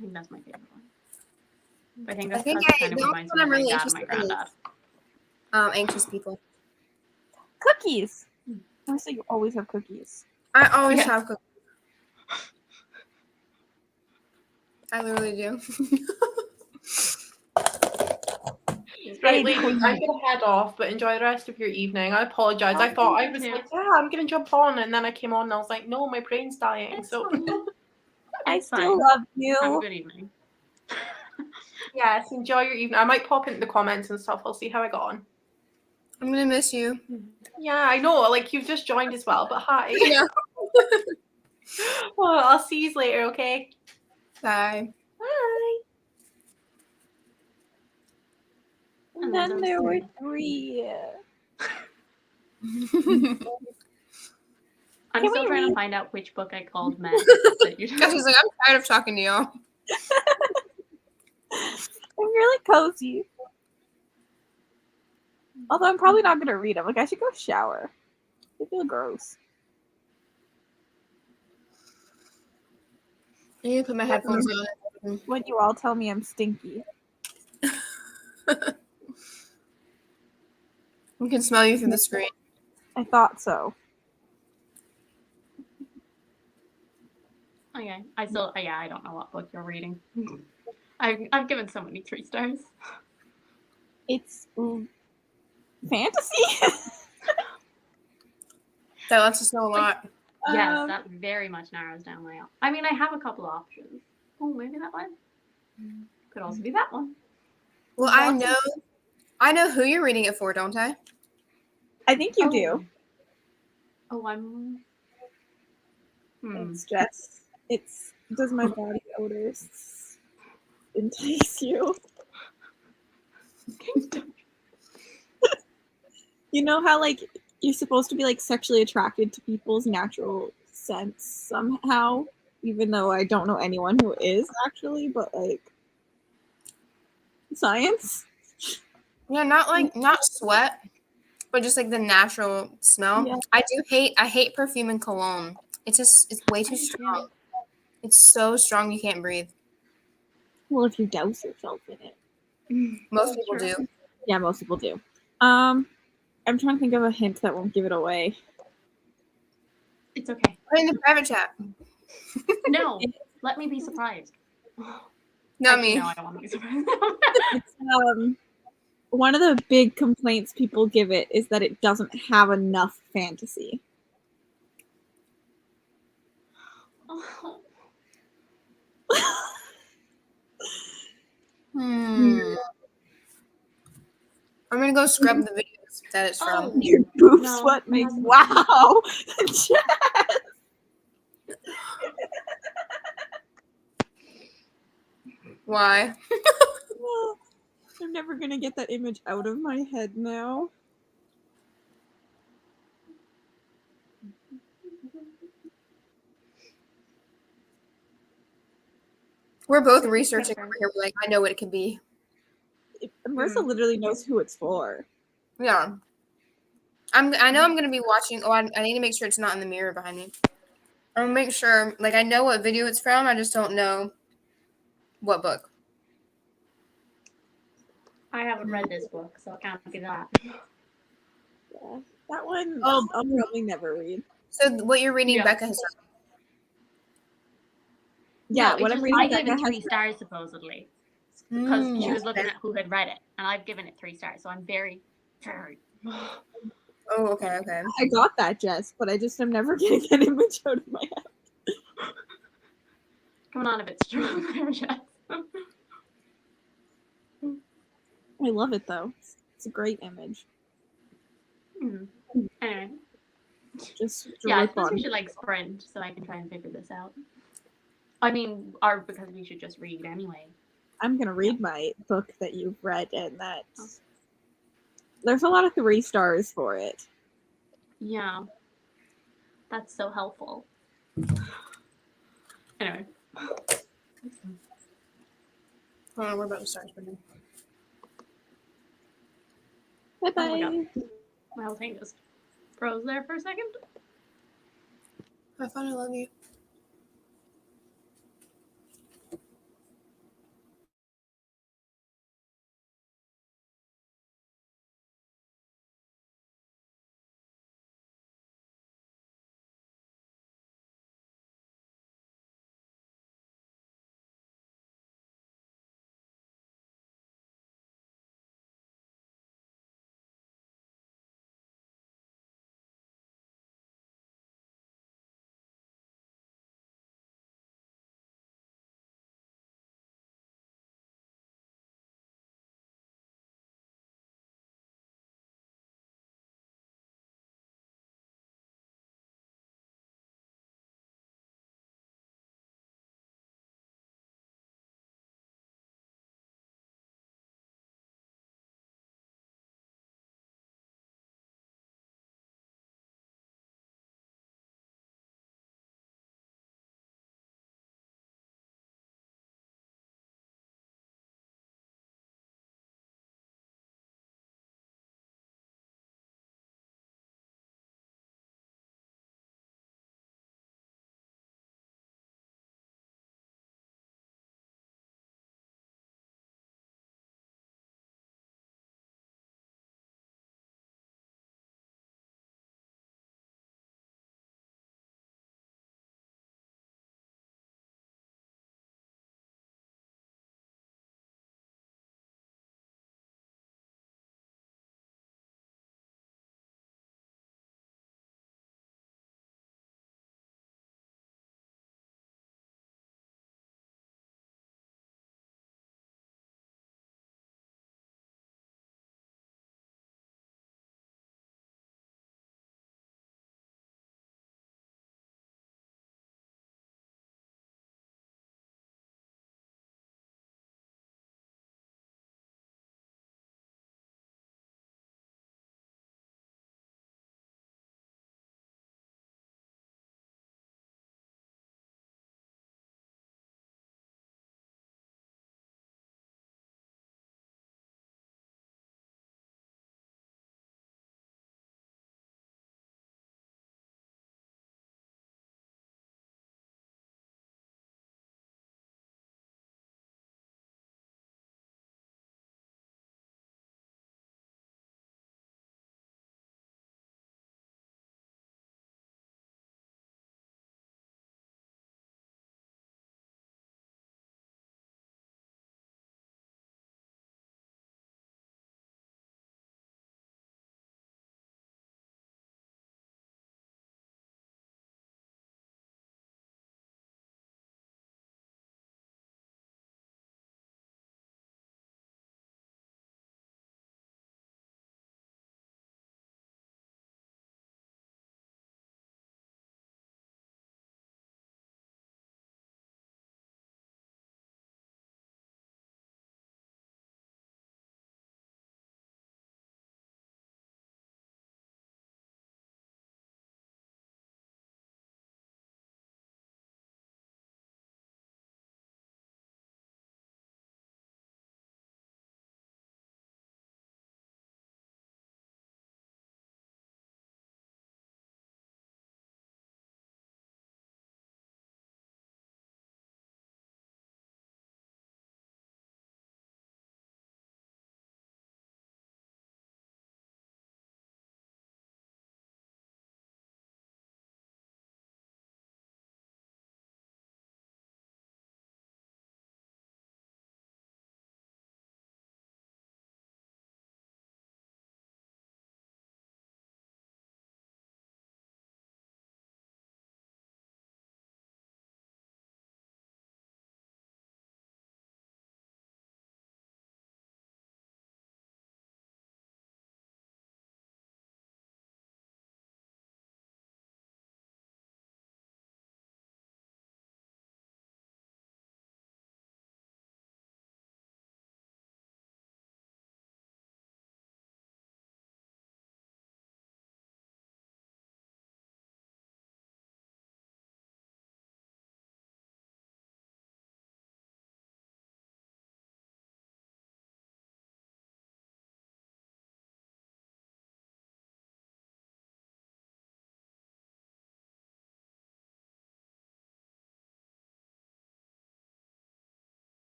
think that's my favorite one. I think that's because it kind of the only reminds one me I'm of my really dad and my interested in is granddad. Anxious People. Cookies. Honestly, you always have cookies. I always Yeah. have cookies. I literally do. Right, ladies, I'm gonna head off, but enjoy the rest of your evening. I apologize. I thought I was like, yeah, I'm gonna jump on, and then I came on and I was like, no, my brain's dying. It's So fine. I It's still fine. love Have a you. good evening. yes, enjoy your evening. I might pop into the comments and stuff. I'll see how I got on. I'm gonna miss you. Yeah, I know. Like you've just joined as well, but hi. Yeah. Well, I'll see you later. Okay. Bye. Bye. And then there were 3. I'm Can still we trying to read- find out which book I called Men. that you Because he's like, I'm tired of talking to y'all. I'm really cozy. Although I'm probably not gonna read them. Like I should go shower. I feel gross. I need to put my headphones on. When you all tell me I'm stinky. We can smell you through the screen. I thought so. Okay. I don't know what book you're reading. I've given so many 3 stars. It's fantasy. That lets us know a lot. Yes, that very much narrows down my. I mean, I have a couple of options. Oh, maybe that one. Could also be that one. Well, I know who you're reading it for, don't I? I think you do. Oh, I'm. It's just does my body odors entice you? You know how like you're supposed to be like sexually attracted to people's natural sense somehow, even though I don't know anyone who is actually, but like science. Yeah, not sweat, but just like the natural smell. Yeah. I hate perfume and cologne. It's way too strong. It's so strong you can't breathe. Well, if you douse yourself in it. Most people do. Yeah, most people do. I'm trying to think of a hint that won't give it away. It's okay. Put in the private chat. No, let me be surprised. Not me. No, I don't want to be surprised. It's one of the big complaints people give it is that it doesn't have enough fantasy. Oh. I'm gonna go scrub the videos that it's from. Your boob No, sweat it makes hasn't. wow. Why? I'm never gonna get that image out of my head now. We're both researching over here. We're like, I know what it could be. Marissa literally knows who it's for. Yeah. I know I'm gonna be watching. Oh, I need to make sure it's not in the mirror behind me. I'm gonna make sure. Like I know what video it's from. I just don't know what book. I haven't read this book, so it can't be that. Yeah, that one. Oh. I'll probably never read. So what you're reading, Yeah. Becca has done. Yeah, No, what it's I'm just, reading. I gave Becca it 3 has- stars supposedly because she Mm. was looking at who had read it, and I've given it 3 stars. So I'm very, very, Oh, okay, okay. I got that, Jess, but I just am never getting that image out of my head. Coming on a bit strong there, Jess. I love it though. It's a great image. Anyway. Just Yeah, I drip suppose on. we should like sprint so I can try and figure this out. I mean, because we should just read anyway. I'm gonna read my book that you've read, and there's a lot of 3 stars for it. Yeah. That's so helpful. Anyway. Hold on, we're about to start spinning. Bye bye. Oh my god. My whole thing just froze there for a second. Have fun, I love you.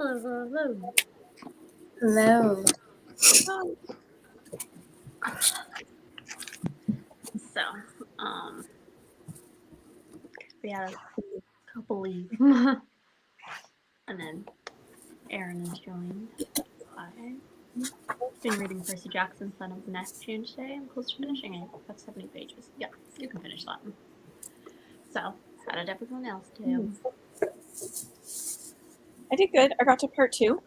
Hello. Hello. So, we had a couple leave. And then Aaron has joined. I've been reading Percy Jackson's Son of the Neptune today. I'm close to finishing it. That's 70 pages. Yeah, you can finish that one. So, how did everyone else do? I did good. I got to part 2.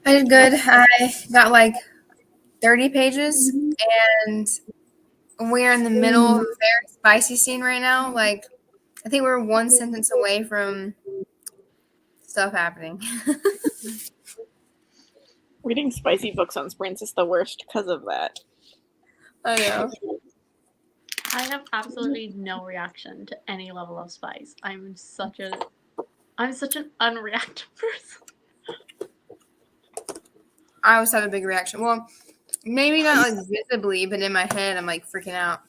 I did good. I got like 30 pages, and we're in the middle of a very spicy scene right now. Like, I think we're one sentence away from stuff happening. Reading spicy books on sprints is the worst because of that. I know. I have absolutely no reaction to any level of spice. I'm such an unreactive person. I always have a big reaction. Well, maybe not like visibly, but in my head, I'm like freaking out.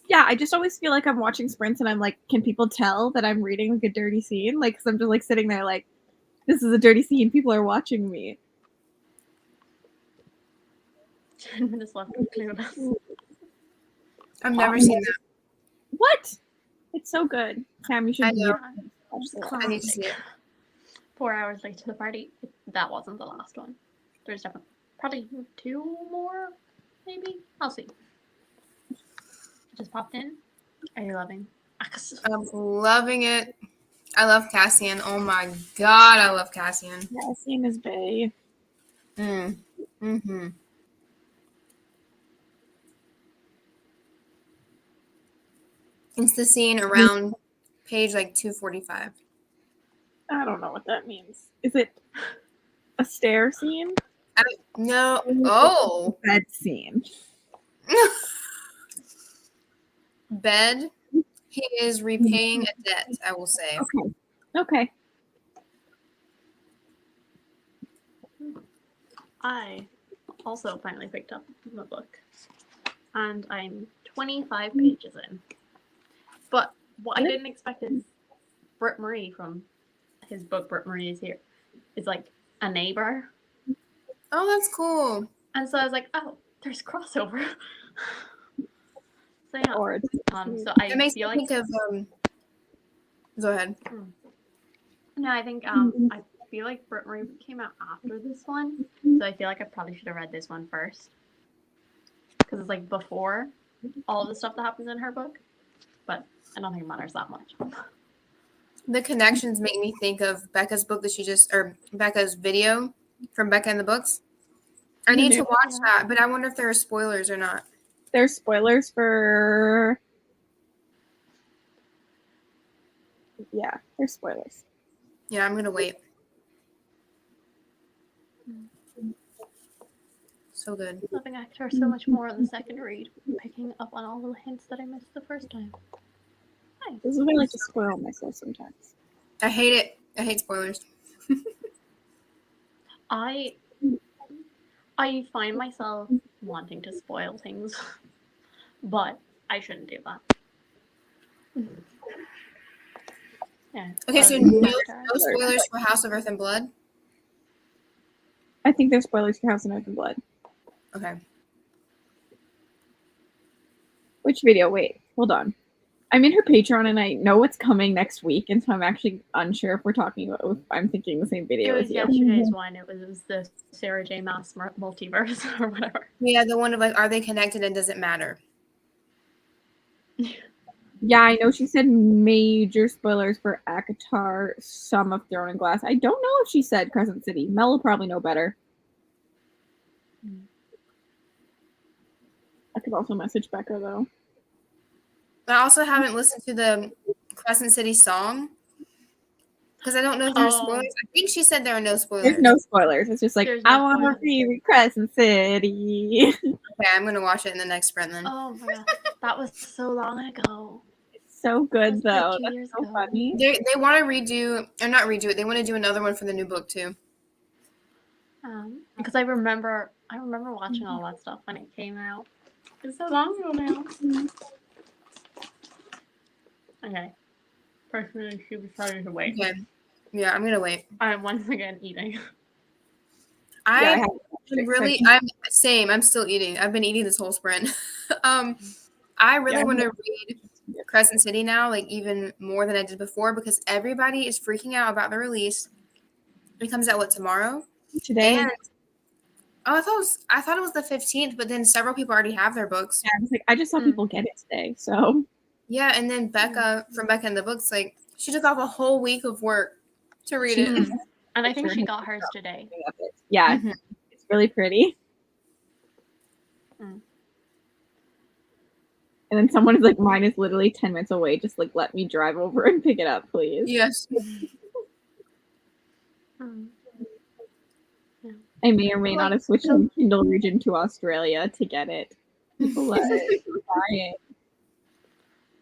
Yeah, I just always feel like I'm watching sprints and I'm like, can people tell that I'm reading like a dirty scene? Like, because I'm just like sitting there like, this is a dirty scene. People are watching me. 10 minutes left with Clueless. I've never seen that. What? It's so good. Sam, you should I know. watch that. I need to see it. 4 hours late to the party. That wasn't the last one. There's definitely probably 2 more, maybe. I'll see. Just popped in. Are you loving? I'm loving it. I love Cassian. Oh my god, I love Cassian. Yeah, scene is bae. Mm-hmm. It's the scene around page like 245. I don't know what that means. Is it a stair scene? No. Oh. Bed scene. Bed. He is repaying a debt, I will say. Okay. I also finally picked up the book. And I'm 25 pages in. But what I didn't expect is Britt Marie from his book Britt Marie is Here is like a neighbor. Oh, that's cool. And so I was like, oh, there's crossover. So yeah. Or So I It makes me feel like think of go ahead. no, I think I feel like Britt Marie came out after this one. So I feel like I probably should have read this one first. Because it's like before all of the stuff that happens in her book. But I don't think it matters that much. The connections make me think of Becca's book that or Becca's video from Becca in the Books. I need to watch that, but I wonder if there are spoilers or not. There's spoilers for... Yeah, there's spoilers. Yeah, I'm going to wait. So good. Loving actor so much more on the second read, picking up on all the hints that I missed the first time. Nice. This is why I like to spoil myself sometimes. I hate it. I hate spoilers. I find myself wanting to spoil things, but I shouldn't do that. Yeah. Okay, so no spoilers for House of Earth and Blood? I think there's spoilers for House of Earth and Blood. Okay. Which video? Wait, hold on. I'm in her Patreon and I know what's coming next week, and so I'm actually unsure if we're talking about. I'm thinking the same video It as was you. yesterday's one. It was the Sarah J. Maas multiverse or whatever. Yeah, the one of like, are they connected and does it matter? Yeah, I know she said major spoilers for ACOTAR, some of Throne and Glass. I don't know if she said Crescent City. Mel will probably know better. I could also message Becca, though. I also haven't listened to the Crescent City song because I don't know if there are spoilers. I think she said there are no spoilers. There's no spoilers. It's just like, I want to read Crescent City. Okay, I'm going to watch it in the next sprint then. Oh my god. That was so long ago. It's so good, though. Like 2 years That's so ago. funny. They want to redo, or not redo it, they want to do another one for the new book too. Because I remember watching all that stuff when it came out. It's so long ago now. Okay. Personally, she was trying to wait. Okay. Yeah, I'm gonna wait. I'm once again eating. Yeah, I'm still eating. I've been eating this whole sprint. I really want to read Crescent City now, like even more than I did before, because everybody is freaking out about the release. It comes out tomorrow? Today. And, I thought it was the 15th, but then several people already have their books. Yeah, I was like, I just saw people get it today, so. Yeah, and then Becca from Becca and the Books, like she took off a whole week of work to read it. And I think she got hers today. Yeah, it's really pretty. Mm. And then someone is like, mine is literally 10 minutes away. Just like, let me drive over and pick it up, please. Yes. Yeah. I may or may not have switched from Kindle region to Australia to get it. People love it. Buy it.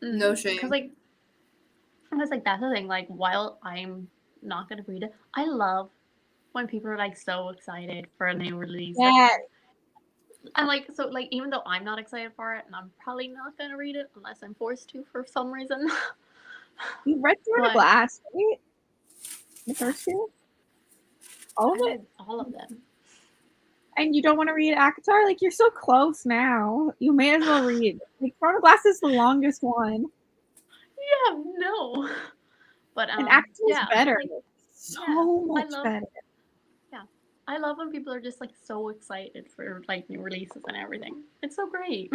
No shame. Because like, I was like, that's the thing. Like, while I'm not gonna read it, I love when people are like so excited for a new release. Yeah. And like, so like, even though I'm not excited for it, and I'm probably not gonna read it unless I'm forced to for some reason. You read Through the Glass, right? The first two? All of it? All of them. And you don't want to read ACOTAR? Like, you're so close now. You may as well read. Like, Through the Glass is the longest one. Yeah, no. But and ACOTAR is better. Like, so much better. Yeah. I love when people are just like so excited for like new releases and everything. It's so great.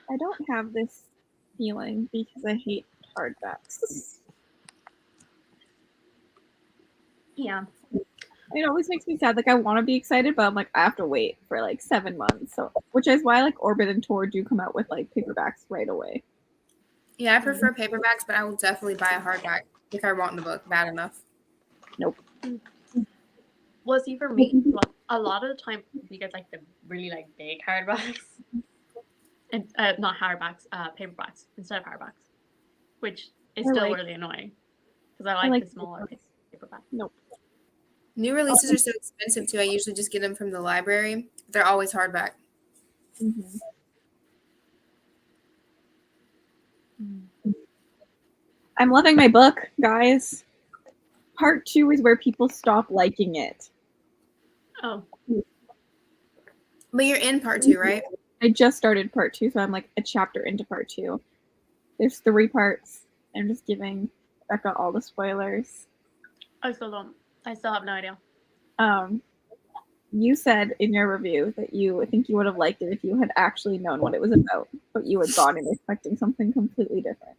I don't have this feeling because I hate hardbacks. Yeah. It always makes me sad. Like, I want to be excited, but I'm like, I have to wait for like 7 months. So, which is why like Orbit and Tor do come out with like paperbacks right away. Yeah, I prefer paperbacks, but I will definitely buy a hardback if I want the book bad enough. Nope. Well, see, for me, a lot of the time we get like the really like big hardbacks, and not hardbacks, paperbacks instead of hardbacks, which is still really annoying because I like the smaller paperback. Nope. New releases are so expensive too. I usually just get them from the library. They're always hardback. Mm-hmm. I'm loving my book, guys. Part 2 is where people stop liking it. Oh. But you're in part 2, right? I just started part 2, so I'm like a chapter into part 2. There's 3 parts. I'm just giving Becca all the spoilers. I still have no idea. You said in your review that you think you would have liked it if you had actually known what it was about, but you had gone in expecting something completely different.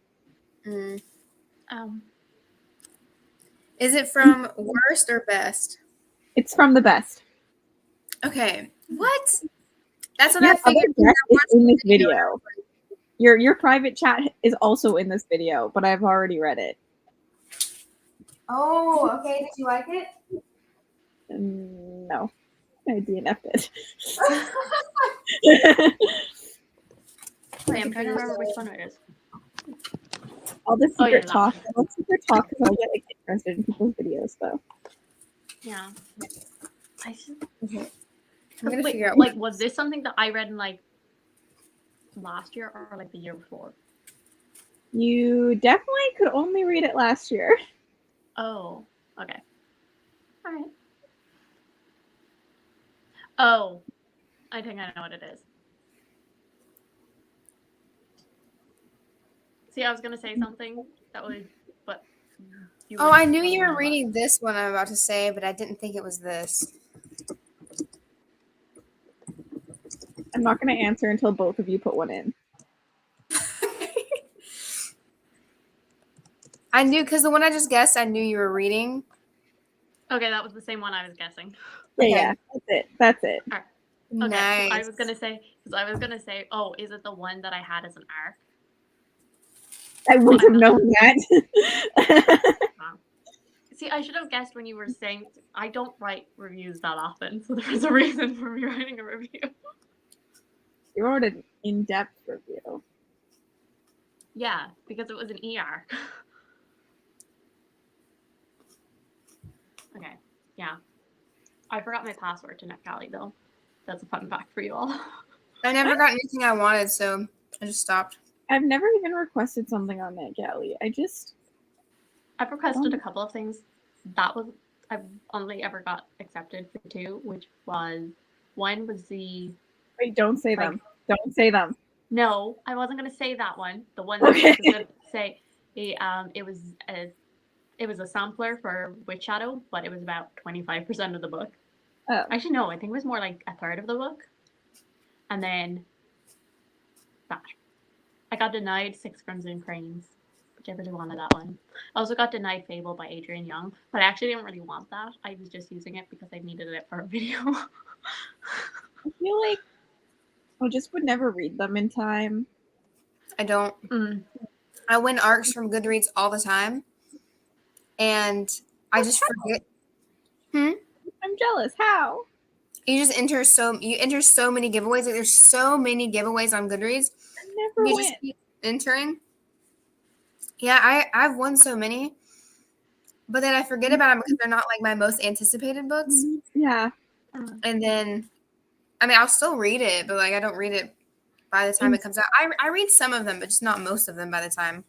Is it from worst or best? It's from the best. Okay. What? That's what I figured. Is in this video. Your private chat is also in this video, but I've already read it. Oh, okay. Did you like it? No. I DNF'd it. Wait, I'm trying to remember which one it is. All the secret talk. All the secret talk because I get like interested in people's videos though. Yeah. I should. I'm gonna figure out. Like, was this something that I read in like last year or like the year before? You definitely could only read it last year. Oh, okay. All right. Oh, I think I know what it is. See, I was gonna say something that would, but. I knew you were reading this one I'm about to say, but I didn't think it was this. I'm not going to answer until both of you put one in. I knew, because the one I just guessed, I knew you were reading. Okay, that was the same one I was guessing. Yeah, that's it. All right. Okay, nice. I was gonna say, oh, is it the one that I had as an arc? I would have known that. See, I should have guessed when you were saying I don't write reviews that often, so there's a reason for me writing a review. You wrote an in-depth review. Yeah, because it was an ER. Okay, yeah. I forgot my password to NetGalley though. That's a fun fact for you all. I never got anything I wanted, so I just stopped. I've never even requested something on NetGalley. I've requested a couple of things. I've only ever got accepted for 2, which was one was the Wait, don't say like them. Don't say them. no, I wasn't gonna say that one. The one that Okay. I was just gonna say it was a sampler for Witch Shadow, but it was about 25% of the book. Oh. Actually, no, I think it was more like a third of the book. And then that. I got denied 6 Crimson Cranes, which I really wanted that one. I also got denied Fable by Adrian Young, but I actually didn't really want that. I was just using it because I needed it for a video. I feel like I just would never read them in time. I don't. I win arcs from Goodreads all the time, and I just forget. I'm jealous. How? You enter so many giveaways. Like, there's so many giveaways on Goodreads. I never You win. just keep entering. Yeah, I've won so many, but then I forget about them because they're not like my most anticipated books. Yeah. And then, I mean, I'll still read it, but like I don't read it by the time it comes out. I read some of them, but just not most of them by the time.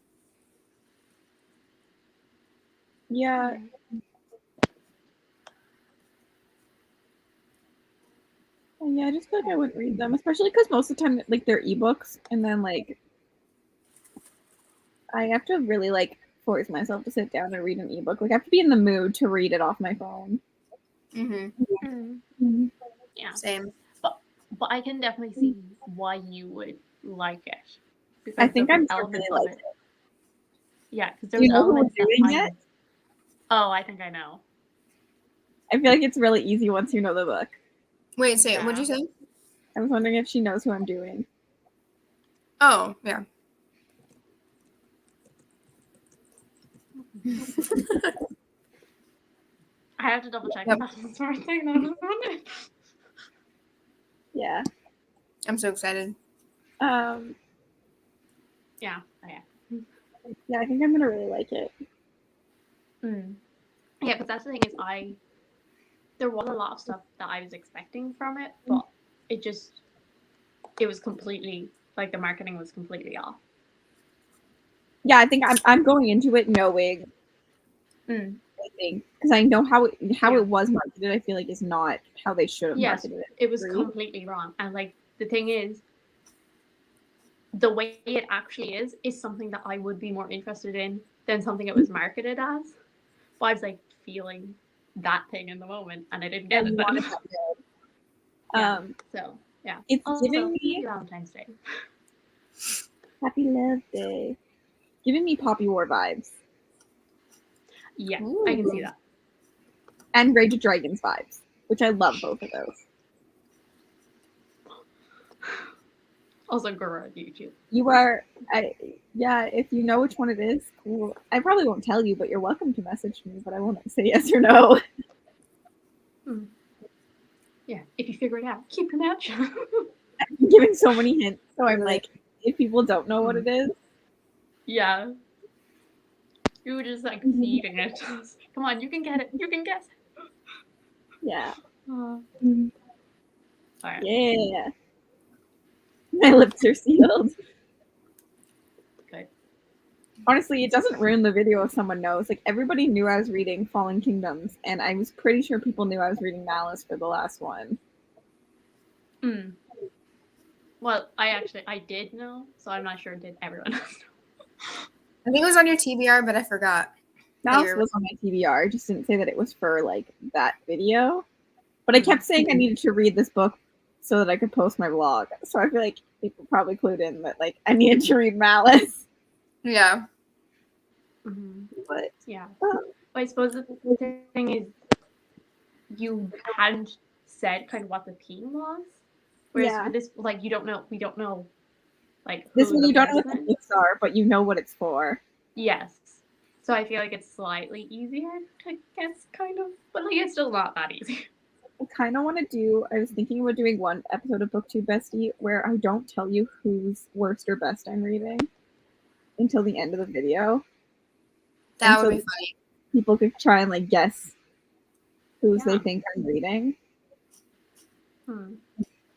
Yeah. Yeah, I just feel like I wouldn't read them, especially because most of the time, like, they're ebooks, and then, like, I have to really, like, force myself to sit down and read an ebook. Like, I have to be in the mood to read it off my phone. Yeah. Same. But I can definitely see why you would like it. Because I think I'm elements really of like it. Yeah, because Do there's you know who we're elements that doing yet? Oh, I think I know. I feel like it's really easy once you know the book. Wait, say Yeah. what'd you say? I was wondering if she knows who I'm doing. Oh, yeah. I have to double check Yep. if that's the sort of thing that is. Yeah. I'm so excited. Yeah. Oh, yeah. Yeah, I think I'm gonna really like it. Yeah, because that's the thing is there was a lot of stuff that I was expecting from it, but it was completely like the marketing was completely off. Yeah, I think I'm going into it knowing. I think because I know how it was marketed. I feel like is not how they should have marketed it. It was completely wrong, and like the thing is, the way it actually is something that I would be more interested in than something it was marketed as. But I was like feeling that thing in the moment, and I didn't get it then. So yeah, it's also, giving me Valentine's Day. Happy Love Day. Giving me Poppy War vibes. Yeah, I can see that. And Rage of Dragons vibes, which I love both of those. Also, Guru YouTube. You are, if you know which one it is, cool. I probably won't tell you, but you're welcome to message me, but I won't say yes or no. Yeah, if you figure it out, keep your mouth shut. I'm giving so many hints, so I'm like, if people don't know what it is. Yeah. You were just like feeding it. Come on, you can get it. You can guess it. Yeah. Right. Yeah. My lips are sealed. Good. Honestly, it doesn't ruin the video if someone knows. Like, everybody knew I was reading Fallen Kingdoms, and I was pretty sure people knew I was reading Malice for the last one. Well, I did know, so I'm not sure did everyone else know. I think it was on your TBR, but I forgot. Malice was on my TBR. I just didn't say that it was for, like, that video. But I kept saying I needed to read this book so that I could post my vlog. So I feel like people probably clued in that, like, I needed to read Malice. Yeah. But yeah. I suppose the thing is, you hadn't said kind of what the theme was. Whereas with this, like, we don't know, like, this one you don't know what person the books are, but you know what it's for. Yes. So I feel like it's slightly easier to guess, kind of, but like it's still not that easy. I kind of want to do. I was thinking about doing one episode of BookTube Bestie where I don't tell you whose worst or best I'm reading until the end of the video. That would be funny. People could try and like guess whose they think I'm reading.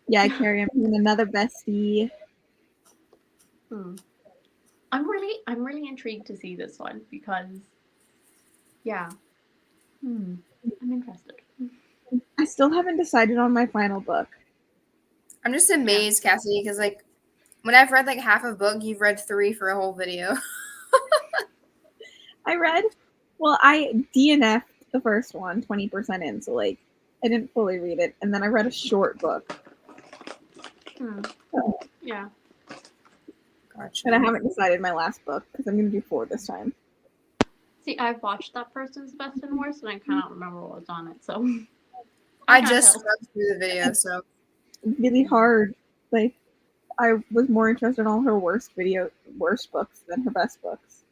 Yeah, Carrie, I'm doing another bestie. I'm really intrigued to see this one because, yeah, I'm interested. I still haven't decided on my final book. I'm just amazed, Cassidy, because like when I've read like half a book, you've read 3 for a whole video. I DNF'd the first one 20% in, so like I didn't fully read it, and then I read a short book. Yeah. Gotcha. But I haven't decided my last book because I'm going to do 4 this time. See, I've watched that person's best and worst, and I cannot remember what was on it, so I can't just tell. scrubbed through the video, so Really hard. Like, I was more interested in all her worst books than her best books.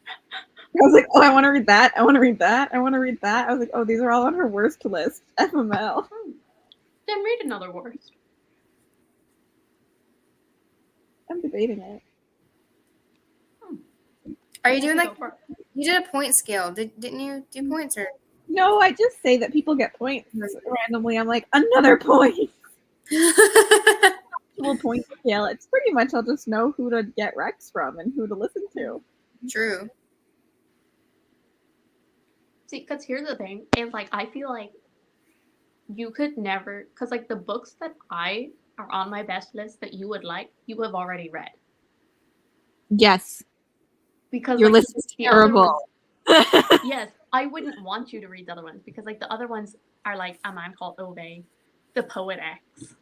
I was like, oh, I want to read that. I want to read that. I want to read that. I was like, oh, these are all on her worst list. FML. Then read another worst. I'm debating it. are you doing Go like for it. you did a point scale? Didn't you do points or No, I just say that people get points randomly. I'm like, another point. Actual point scale. It's pretty much I'll just know who to get Rex from and who to listen to. True. See, because here's the thing, is like I feel like you could never, because like the books that I are on my best list that you would like, you have already read. Yes. Because Your like, list is the other terrible. ones, yes, I wouldn't want you to read the other ones because like the other ones are like A Man Called Ove, The Poet X.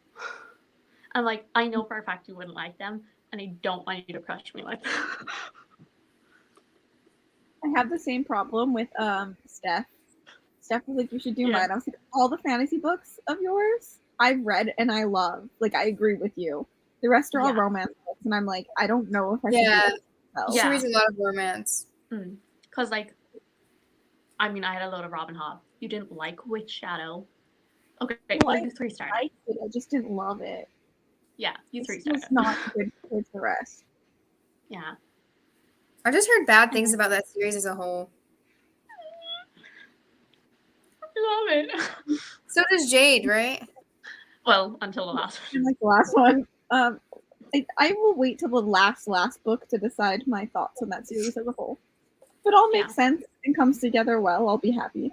I'm like, I know for a fact you wouldn't like them, and I don't want you to crush me like that. I have the same problem with Steph. Steph was like, you should do Yeah. mine. I was like, all the fantasy books of yours I've read and I love. Like, I agree with you. The rest are all Yeah. romance books, and I'm like, I don't know if I should Yeah. do it myself. She Yeah. reads a lot of romance. Because like, I mean, I had a load of Robin Hobb. You didn't like Witch Shadow. Okay, Well, you 3-star. I liked it. I just didn't love it. Yeah, you It's 3-star. just not good towards the rest. Yeah. I've just heard bad things about that series as a whole. I love it. So does Jade, right? Well, until the last And like the last one, I will wait till the last book to decide my thoughts on that series as a whole. If it all makes sense and comes together well, I'll be happy.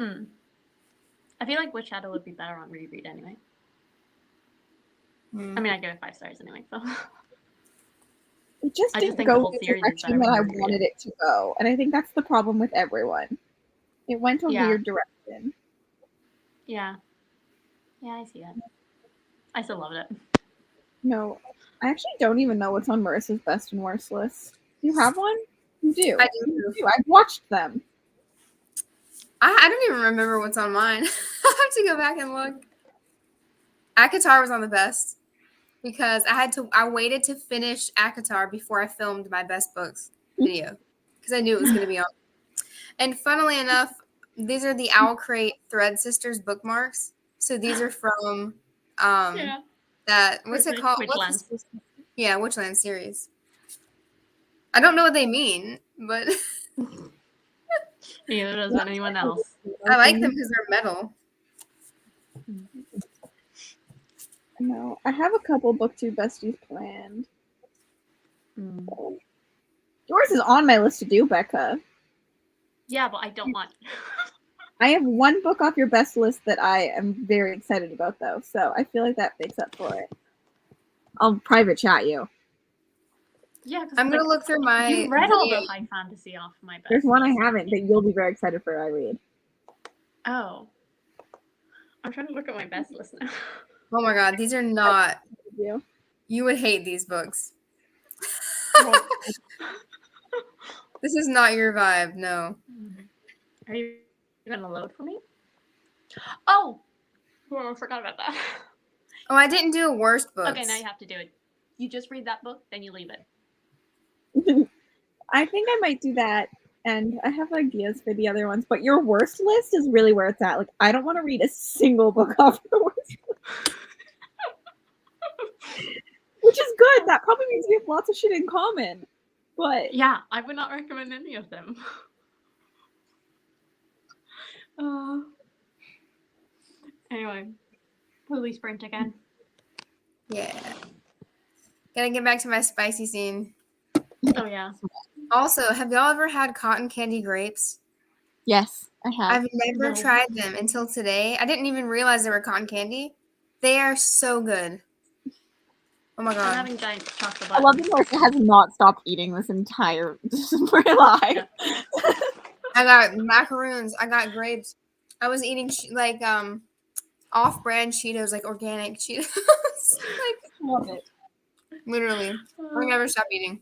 I feel like Witch Shadow would be better on reread anyway. I mean, I give it 5 stars anyway, so. It just I didn't think the go whole the series is direction better that I when you reread wanted it to go. And I think that's the problem with everyone. It went a Yeah. weird direction. Yeah. Yeah, I see that. I still loved it. No, I actually don't even know what's on Marissa's best and worst list. Do you have one? You do. I do. You do. I've watched them. I don't even remember what's on mine. I'll have to go back and look. Akatar was on the best because I waited to finish Akatar before I filmed my best books video because I knew it was going to be on. And funnily enough, these are the Owl Crate Thread Sisters bookmarks. So these are from that what's it called? Witchlands. Yeah, Witchland series. I don't know what they mean, but Neither does anyone else. I like them because they're metal. No, I have a couple booktube besties planned. Yours is on my list to do, Becca. Yeah, but I don't want. I have one book off your best list that I am very excited about, though, so I feel like that makes up for it. I'll private chat you. Yeah, I'm gonna look through my. You read all the high fantasy off my best. There's one I list. haven't that you'll be very excited for. I read. Oh, I'm trying to look at my best list now. Oh my god, these are not. You. You would hate these books. This is not your vibe. No. Are you gonna load for me? Oh, I forgot about that. Oh, I didn't do a worst book. Okay, now you have to do it. You just read that book, then you leave it. I think I might do that, and I have ideas for the other ones. But your worst list is really where it's at. Like, I don't want to read a single book off the worst list. Which is good. That probably means we have lots of shit in common. But yeah, I would not recommend any of them. Anyway, will we sprint again? Yeah. Gotta get back to my spicy scene. Oh yeah. Also, have y'all ever had cotton candy grapes? Yes, I have. I've never No. tried them until today. I didn't even realize they were cotton candy. They are so good. Oh my I'm god. having giant chocolate I love buttons. that Marissa has not stopped eating this entire December life. Yeah. I got macaroons. I got grapes. I was eating like off-brand Cheetos, like organic Cheetos. Like Love it. literally. I never stop eating.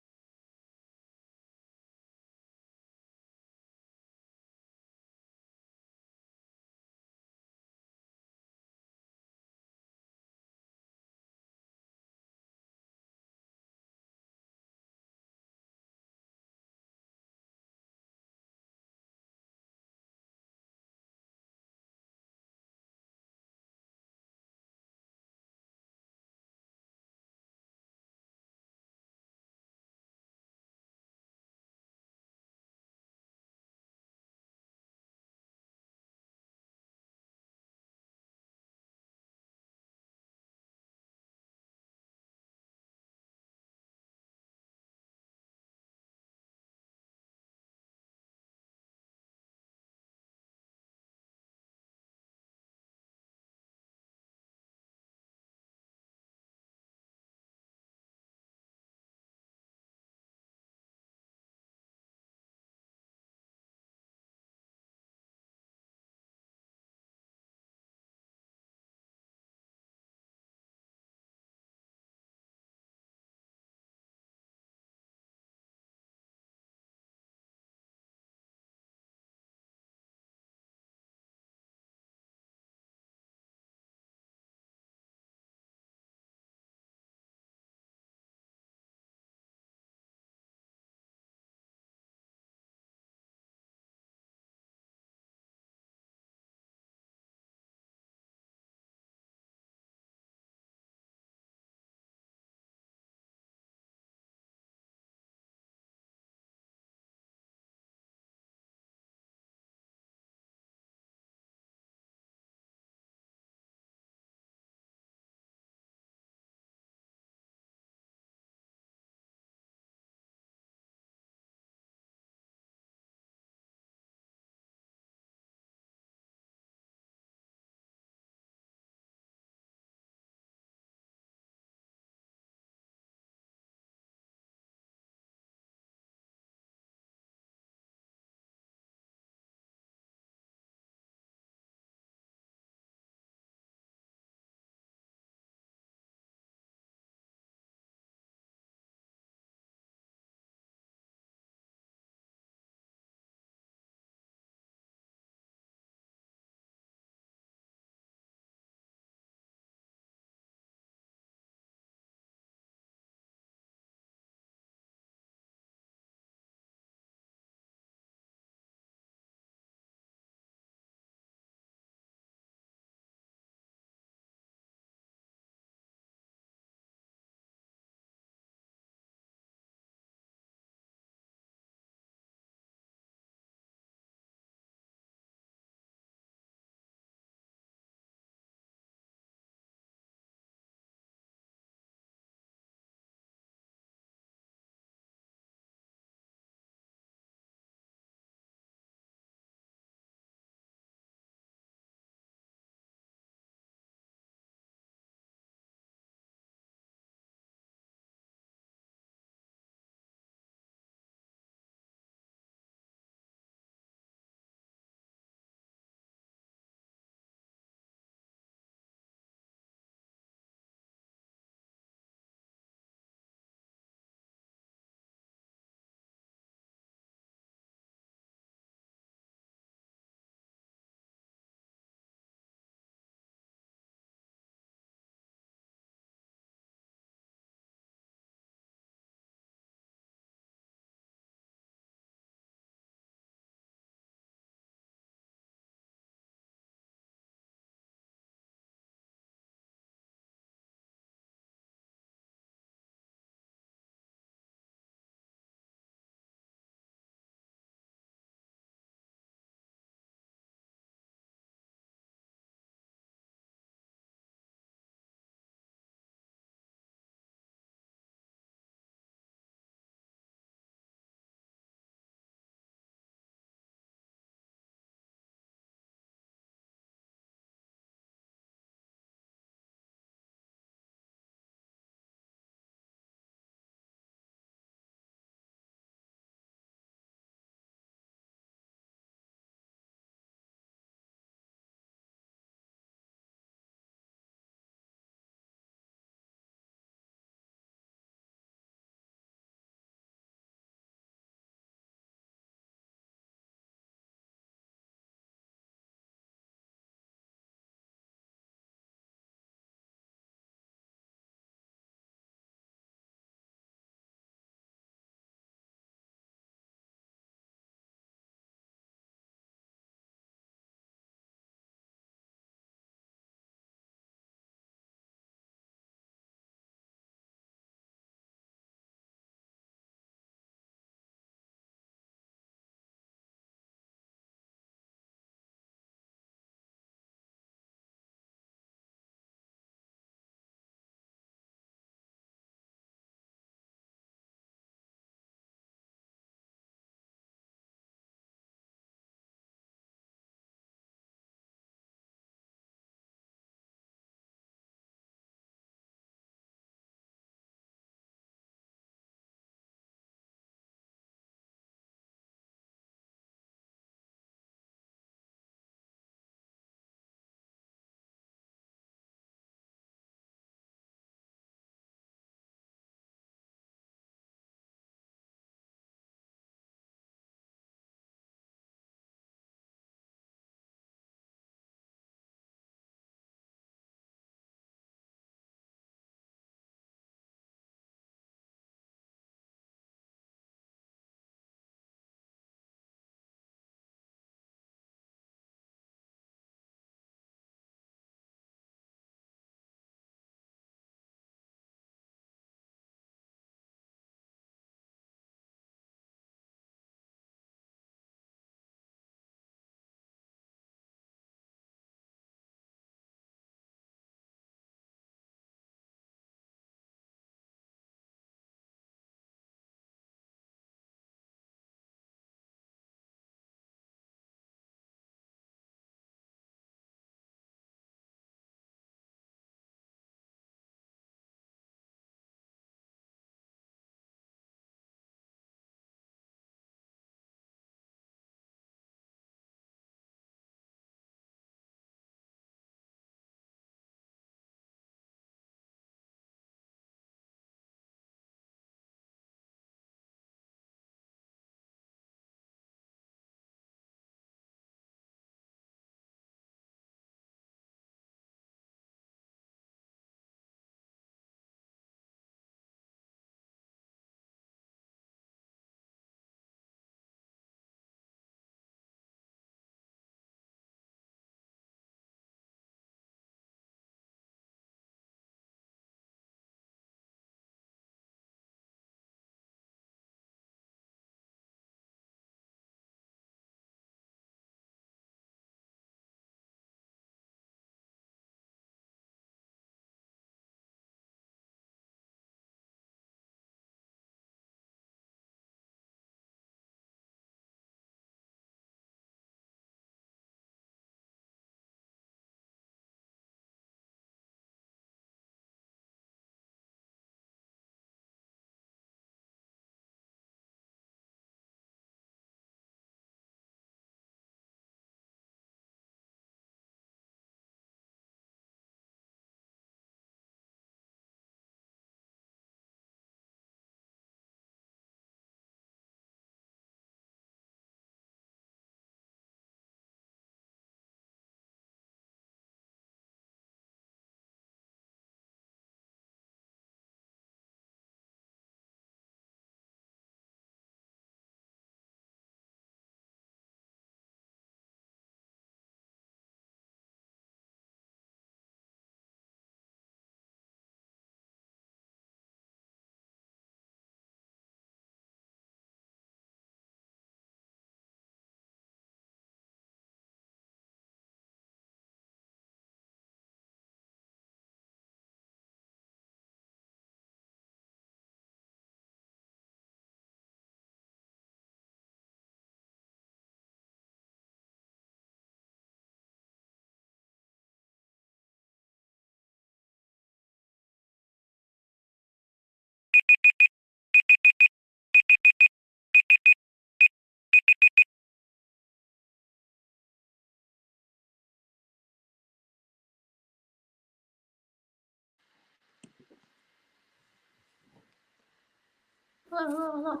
Hello.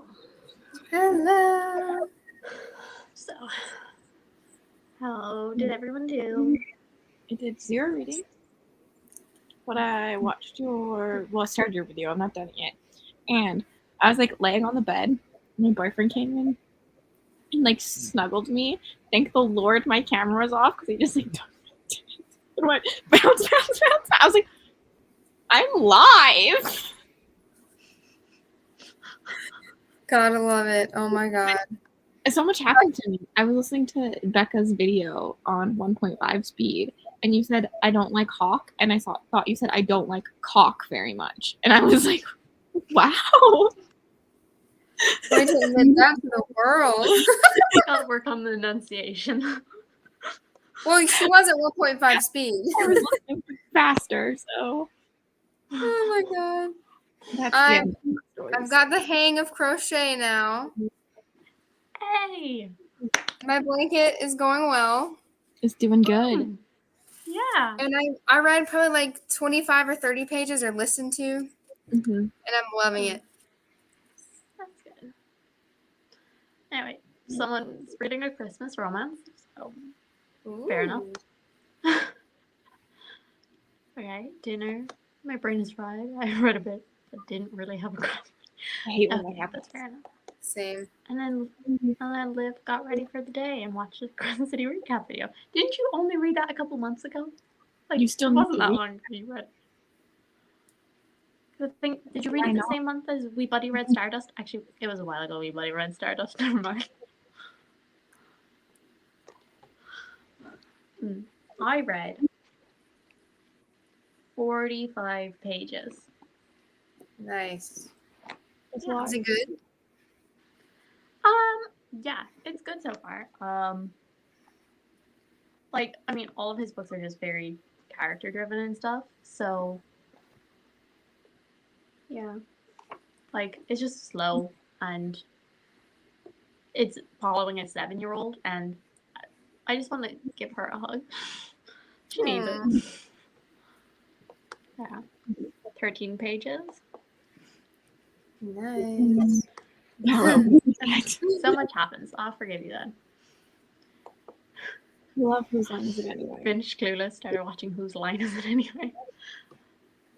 Hello. So, how did everyone do? I did 0 reading. But I watched started your video. I'm not done it yet. And I was like laying on the bed. My boyfriend came in and like snuggled me. Thank the Lord my camera was off because he just like and went bounce, bounce, bounce. I was like, I'm live. Gotta love it. Oh my god. So much happened to me. I was listening to Becca's video on 1.5 speed, and you said I don't like Hawk, and I thought you said I don't like cock very much, and I was like, wow. Way to admit that to the world. Gotta work on the enunciation. Well, she was at 1.5 speed. I was listening faster, so Oh my god. that's the end of the stories. I've got the hang of crochet now. Hey! My blanket is going well. It's doing good. Yeah. And I read probably like 25 or 30 pages or listened to, Mm-hmm. and I'm loving it. That's good. Anyway, someone's reading a Christmas romance, so fair enough. Okay, dinner. My brain is fried. I read a bit, but didn't really have a grasp. I hate when Okay, that happens. that's fair enough. Same. And then Liv got ready for the day and watched the Crescent City recap video. Didn't you only read that a couple months ago? Like, You still it need wasn't to that read. long ago you read. Did you read I it the know. same month as We Buddy Read Stardust? Actually, it was a while ago We Buddy Read Stardust. Never mind. I read 45 pages. Nice. That's Yeah. why. Is it good? Yeah, it's good so far. Like, I mean, all of his books are just very character driven and stuff, so yeah. Like, it's just slow, and it's following a 7-year-old, and I just want to give her a hug. She needs it. Yeah. 13 pages. Nice. So much happens. I'll forgive you then. Love Whose Line Is It Anyway? Finished Clueless, started watching Whose Line Is It Anyway?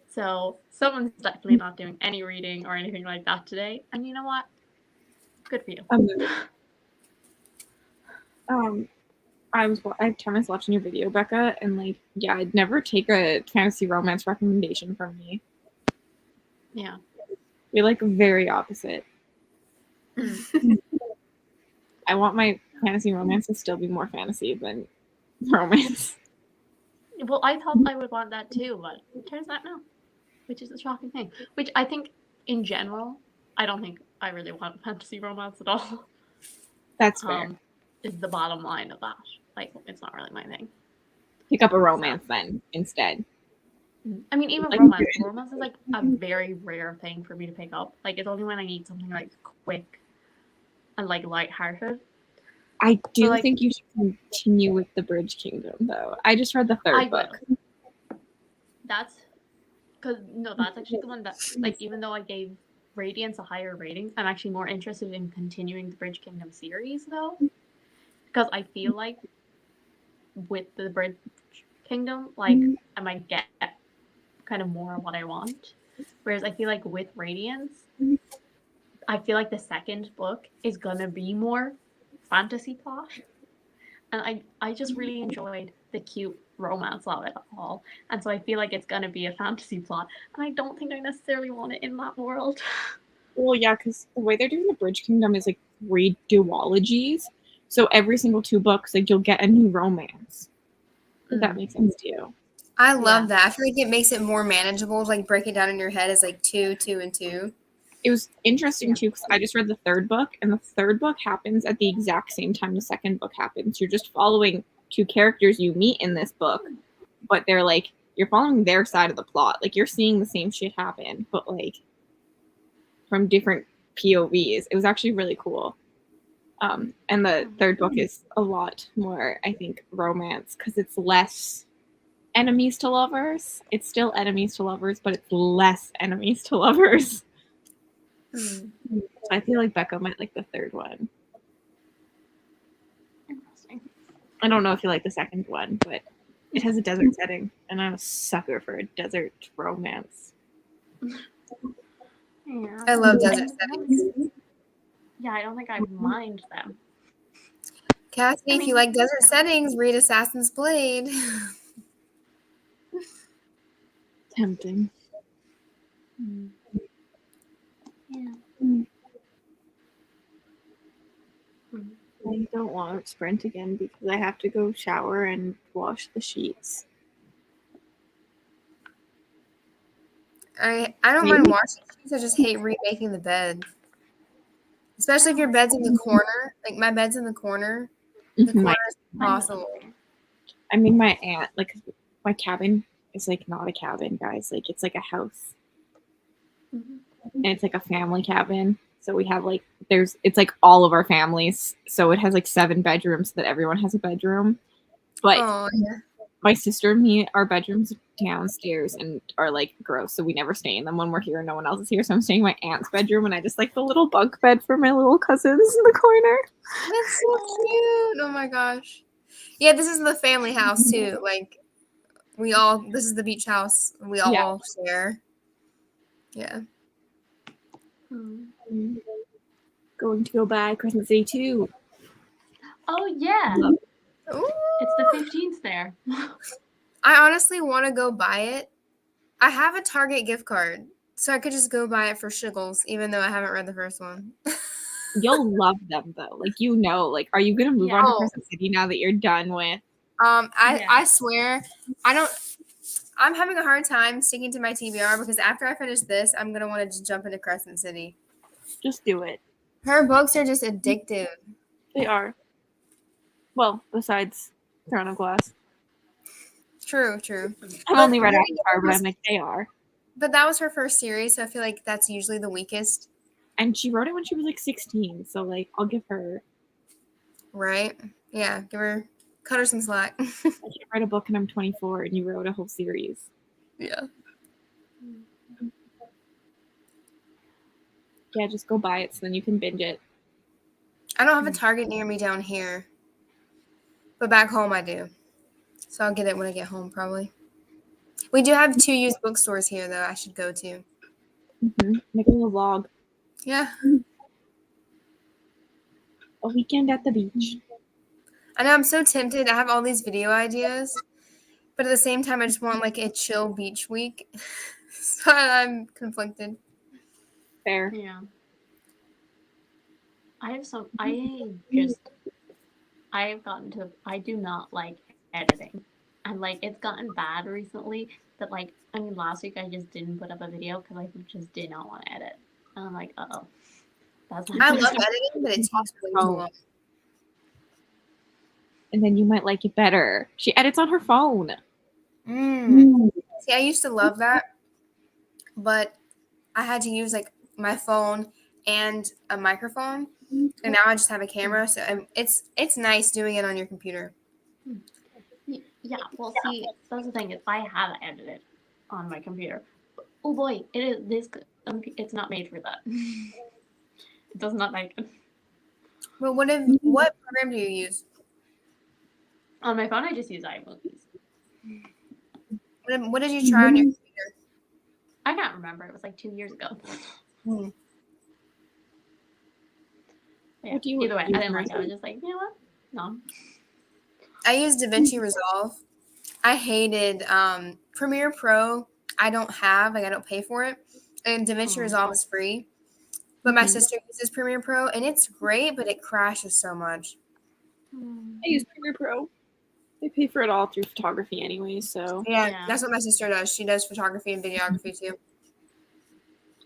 So, someone's definitely not doing any reading or anything like that today. And you know what? Good for you. I was watching your video, Becca, and like, yeah, I'd never take a fantasy romance recommendation from me. Yeah. We're like very opposite. I want my fantasy romance to still be more fantasy than romance. Well, I thought I would want that too, but it turns out no, which is a shocking thing. Which I think, in general, I don't think I really want fantasy romance at all. That's fair. Is the bottom line of that. Like, it's not really my thing. Pick up a romance then instead. I mean, even Like, romance is like a very rare thing for me to pick up. Like, it's only when I need something like quick and like lighthearted. I do So, like, think you should continue with The Bridge Kingdom, though. I just read the third book. That's actually the one that, like, even though I gave Radiance a higher rating, I'm actually more interested in continuing the Bridge Kingdom series, though. Because I feel like with the Bridge Kingdom, like, I might get kind of more of what I want. Whereas I feel like with Radiance, I feel like the second book is gonna be more fantasy plot. And I just really enjoyed the cute romance of it all. And so I feel like it's gonna be a fantasy plot. And I don't think I necessarily want it in that world. Well, yeah, because the way they're doing The Bridge Kingdom is like 3 duologies. So every single 2 books, like, you'll get a new romance. If that makes sense to you. I love that. I feel like it makes it more manageable to like break it down in your head as like 2, 2, and 2. It was interesting too because I just read the third book, and the third book happens at the exact same time the second book happens. You're just following 2 characters you meet in this book, but they're like, you're following their side of the plot. Like, you're seeing the same shit happen, but like from different POVs. It was actually really cool. And the third book is a lot more, I think, romance because it's less enemies to lovers. It's still enemies to lovers, but it's less enemies to lovers. I feel like Becca might like the third one. Interesting. I don't know if you like the second one, but it has a desert setting, and I'm a sucker for a desert romance. Yeah. I love desert settings. Yeah, I don't think I mind them. Cassie, if you like desert settings, read Assassin's Blade. Tempting. Yeah. I don't want to sprint again because I have to go shower and wash the sheets. I don't mind washing sheets. I just hate remaking the bed. Especially if your bed's in the corner. Like my bed's in the corner. The corner is impossible. I mean, my aunt, like, my cabin is like not a cabin, guys. Like, it's like a house, and it's like a family cabin. So we have like it's like all of our families. So it has like 7 bedrooms that everyone has a bedroom. But my sister and me, our bedrooms downstairs and are like gross, so we never stay in them when we're here and no one else is here. So I'm staying in my aunt's bedroom, and I just like the little bunk bed for my little cousins in the corner. That's so cute. Oh my gosh. Yeah, this is the family house too. Like this is the beach house. We all share. Yeah. Going to go buy Crescent City 2. Oh yeah. Ooh. It's the 15th there. I honestly want to go buy it. I have a Target gift card, so I could just go buy it for shiggles, even though I haven't read the first one. You'll love them though. Like, like, are you gonna move on to Crescent City now that you're done with? I swear, I'm having a hard time sticking to my TBR because after I finish this, I'm gonna want to just jump into Crescent City. Just do it. Her books are just addictive. They are. Well, besides Throne of Glass. True. I've only read Avatar, but I'm like, they are. But that was her first series, so I feel like that's usually the weakest. And she wrote it when she was like 16, so like I'll give her. Right? Yeah, cut her some slack. I can't write a book and I'm 24, and you wrote a whole series. Yeah. Yeah, just go buy it so then you can binge it. I don't have a Target near me down here, but back home I do. So I'll get it when I get home, probably. We do have 2 used bookstores here, though, I should go to. Make a little vlog. Yeah. A weekend at the beach. I know, I'm so tempted. I have all these video ideas, but at the same time, I just want, like, a chill beach week. So I'm conflicted. Fair. Yeah. I do not like editing. And like it's gotten bad recently that like last week I just didn't put up a video because I just did not want to edit. And I'm like, uh-oh. That's not I love editing, but it takes way too long. And then you might like it better. She edits on her phone. See, I used to love that, but I had to use like my phone and a microphone, and now I just have a camera. So it's nice doing it on your computer. Yeah, well, see, that's the thing is I have edited on my computer. Oh boy, it's not made for that. It does not make it. But what program do you use? On my phone, I just use iMovies. What did you try on your computer? I can't remember. It was like 2 years ago. Yeah, either way, I didn't like it. I was just like, you know what? No. I used DaVinci Resolve. I hated Premiere Pro. I don't pay for it. And DaVinci Resolve is free. But my sister uses Premiere Pro, and it's great, but it crashes so much. I use Premiere Pro. They pay for it all through photography anyway, so. Yeah, that's what my sister does. She does photography and videography too.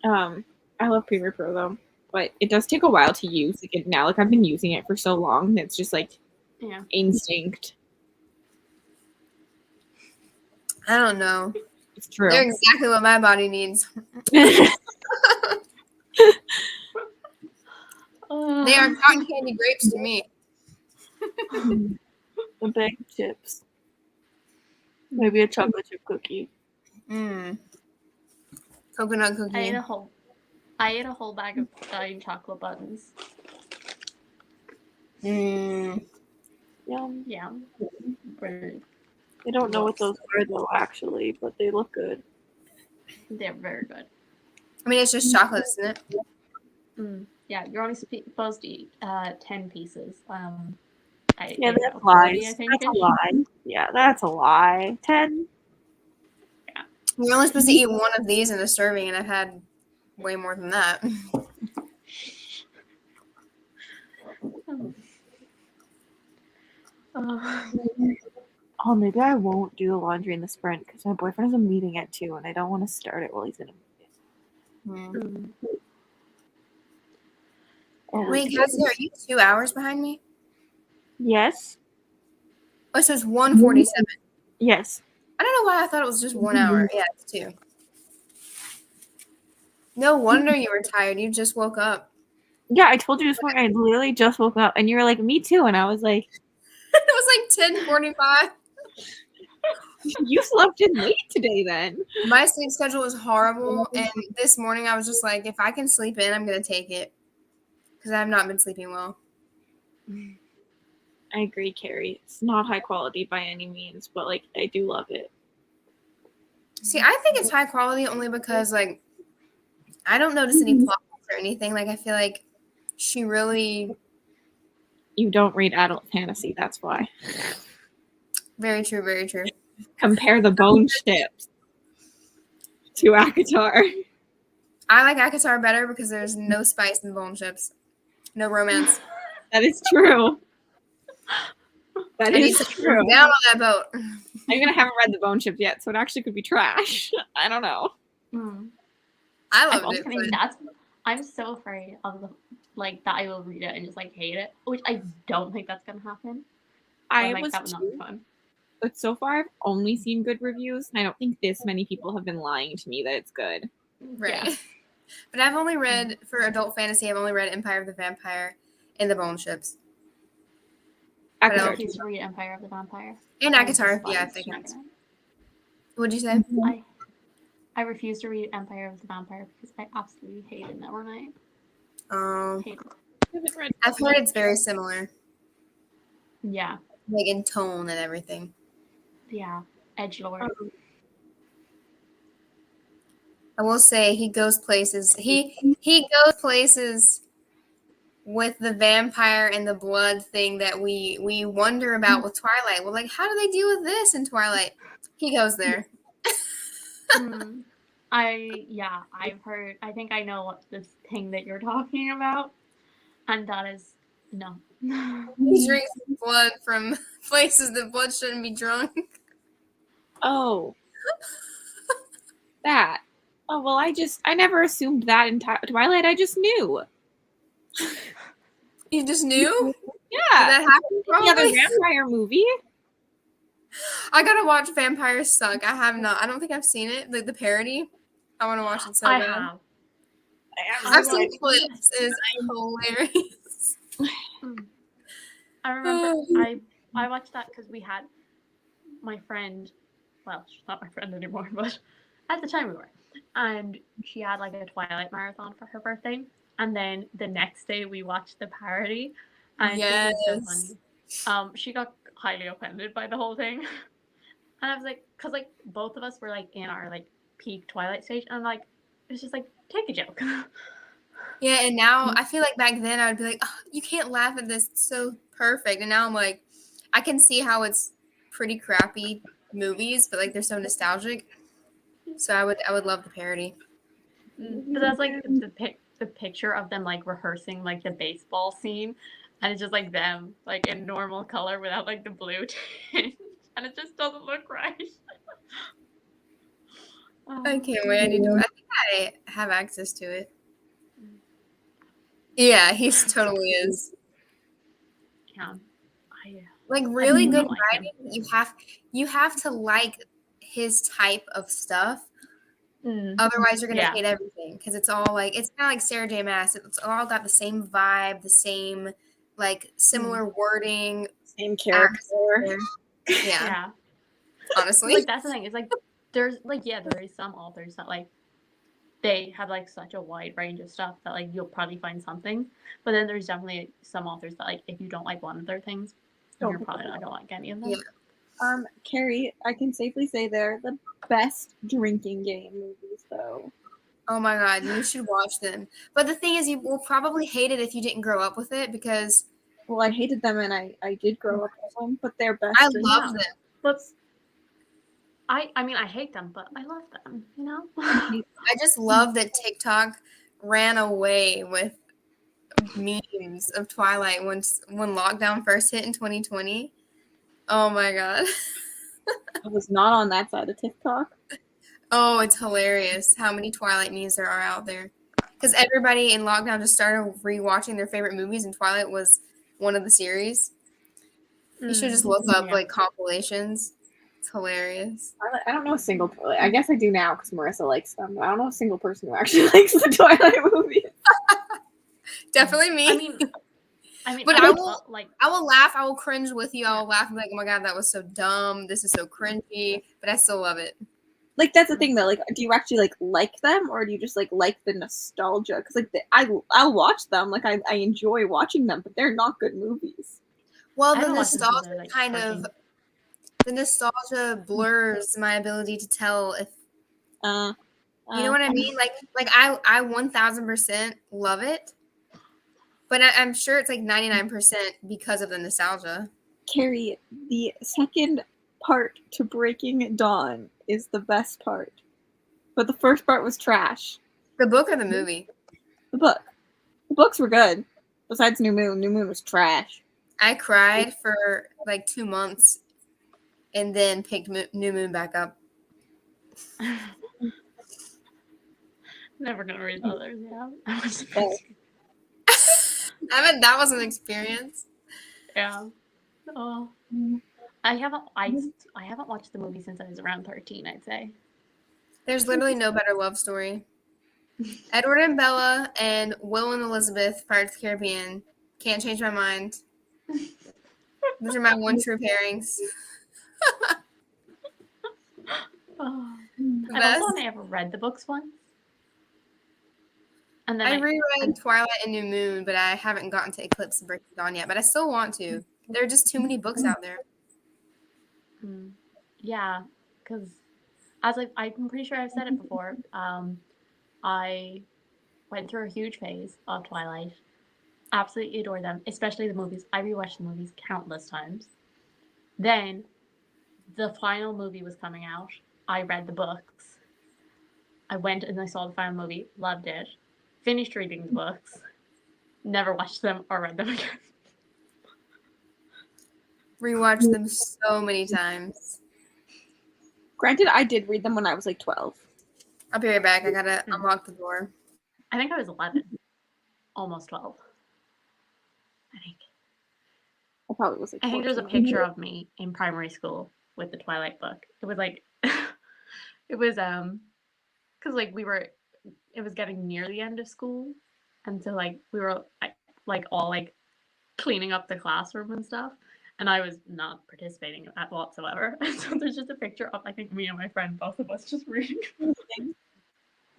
I love Premiere Pro though, but it does take a while to use. Like now, like I've been using it for so long, it's just like instinct. I don't know. It's true. They're exactly what my body needs. They are cotton candy grapes to me. A bag of chips. Maybe a chocolate chip cookie. Coconut cookie. I ate a whole bag of chocolate buttons. Yum. Yeah. Very, I don't know what those are though, actually, but they look good. they're very good. I mean, it's just chocolate, isn't it? Yeah, you're only supposed to eat 10 pieces. Yeah, in that's quality, lies. I think. That's a lie. Yeah, that's a lie. 10. You're only supposed to eat one of these in a serving, and I've had way more than that. Oh, maybe I won't do the laundry in the sprint because my boyfriend has a meeting at 2 and I don't want to start it while he's in a meeting. Wait, Cassie, are you 2 hours behind me? Yes. Oh, so it's 1:47. Yes. I don't know why I thought it was just 1 hour. Yeah, it's 2. No wonder you were tired. You just woke up. Yeah, I told you this morning. I literally just woke up and you were like, me too. And I was like, It was like 10:45. you slept in late today then. My sleep schedule was horrible, and this morning I was just like, if I can sleep in, I'm going to take it because I have not been sleeping well. I agree, Carrie. It's not high quality by any means, but like I do love it. See, I think it's high quality only because like I don't notice any plot holes or anything. Like I feel like she really You don't read adult fantasy, that's why. very true, very true. Compare the bone chips to Akatar. I like Akatar better because there's no spice in bone chips. No romance. That is true. That I need is to true. come down on that boat. I even haven't read the bone chips yet, so it actually could be trash. I don't know. I loved it. But I'm so afraid of that I will read it and just like hate it, which I don't think that's gonna happen. I But, was that would not be too, fun. but so far I've only seen good reviews, and I don't think this many people have been lying to me that it's good. Right. Yeah. But I've only read, for adult fantasy, I've only read Empire of the Vampire and the Bone Ships. I Akatar. refuse to read Empire of the Vampire. And I Akatar, yeah, despise they can. Dragon. What'd you say? I refuse to read Empire of the Vampire because I absolutely hated Nevernight. Hate it. I've heard it's very similar. Yeah. Like in tone and everything. Yeah. Edgelord. I will say he goes places. He goes places with the vampire and the blood thing that we wonder about with Twilight. Well, like, how do they deal with this in Twilight? He goes there. I've heard. I think I know what this thing that you're talking about, and that is no. He drinks blood from places that blood shouldn't be drunk. Oh. That. Oh, well, I never assumed that in Twilight. I just knew. You just knew? Yeah. Did that happen? Probably? Yeah, the vampire movie. I gotta watch Vampires Suck. I have not. I don't think I've seen it. The parody. I want to watch it so bad. have. I've seen clips. It is hilarious. I remember I watched that because we had my friend. Well, she's not my friend anymore, but at the time we were. And she had like a Twilight marathon for her birthday. And then the next day we watched the parody. And it was so funny. She got highly offended by the whole thing. And I was like, because like both of us were like in our like peak Twilight stage. And I'm like, it's just like, take a joke. Yeah, and now I feel like back then I would be like, oh, you can't laugh at this. It's so perfect. And now I'm like, I can see how it's pretty crappy movies, but like they're so nostalgic. So I would love the parody. But that's like the picture of them like rehearsing like the baseball scene, and it's just like them like in normal color without like the blue tinge, and it just doesn't look right. I can't wait. I think I have access to it. Yeah, he totally is. Yeah, like really good like writing. You have to like his type of stuff. Otherwise, you're gonna hate everything because it's all like it's kind of like Sarah J. Maas. It's all got the same vibe, the same like similar wording, same character. Honestly, like that's the thing. It's like there's like there is some authors that like they have like such a wide range of stuff that like you'll probably find something. But then there's definitely some authors that like if you don't like one of their things, Don't you're pick probably them not up. gonna like any of them. Yeah. Carrie, I can safely say they're the best drinking game movies, though. Oh my god, you should watch them. But the thing is, you will probably hate it if you didn't grow up with it because Well, I hated them, and I did grow up with them, but they're best. I drinking. love them. But I mean I hate them, but I love them, you know? I just love that TikTok ran away with memes of Twilight when lockdown first hit in 2020. Oh my god. I was not on that side of TikTok. Oh, it's hilarious how many Twilight memes there are out there. Because everybody in lockdown just started rewatching their favorite movies, and Twilight was one of the series. You should just look up like compilations. It's hilarious. I don't know a single Twilight. I guess I do now because Marissa likes them, but I don't know a single person who actually likes the Twilight movies. Definitely me. I mean, But I I will will like. I will laugh. I will cringe with you. I will laugh and be like, oh my god, that was so dumb. This is so cringy. But I still love it. Like that's the thing though. Like, do you actually like them, or do you just like the nostalgia? Because like I'll watch them. Like I enjoy watching them, but they're not good movies. Well, I the don't watch them because nostalgia they're, like, kind of fucking- the nostalgia blurs my ability to tell if you know what I mean. Like I 1000% love it, but I'm sure it's like 99% because of the nostalgia. Carrie, the second part to Breaking Dawn is the best part, but the first part was trash. The book or the movie? The books were good. Besides New Moon. New Moon was trash. I cried for like 2 months, and then picked New Moon back up. Never gonna read the others. Yeah. I mean, that was an experience. Yeah. Oh. I haven't watched the movie since I was around 13, I'd say. There's literally no better love story. Edward and Bella and Will and Elizabeth, Pirates of the Caribbean. Can't change my mind. Those are my one true pairings. Oh. The I've best. also only ever read the books once. And then I reread Twilight and New Moon, but I haven't gotten to Eclipse and Breaking Dawn yet. But I still want to. There are just too many books out there. Yeah, because I'm pretty sure I've said it before. I went through a huge phase of Twilight. Absolutely adore them, especially the movies. I rewatched the movies countless times. Then the final movie was coming out. I read the books. I went and I saw the final movie, loved it. Finished reading the books. Never watched them or read them again. Rewatched them so many times. Granted, I did read them when I was like 12. I'll be right back. I gotta unlock the door. I think I was 11. Almost 12. I think. I probably was like 14. I think there's a picture of me in primary school with the Twilight book. It was like, it was, because like it was getting near the end of school. And so like we were like all like cleaning up the classroom and stuff. And I was not participating in that whatsoever. And so there's just a picture of, I think, me and my friend, both of us just reading.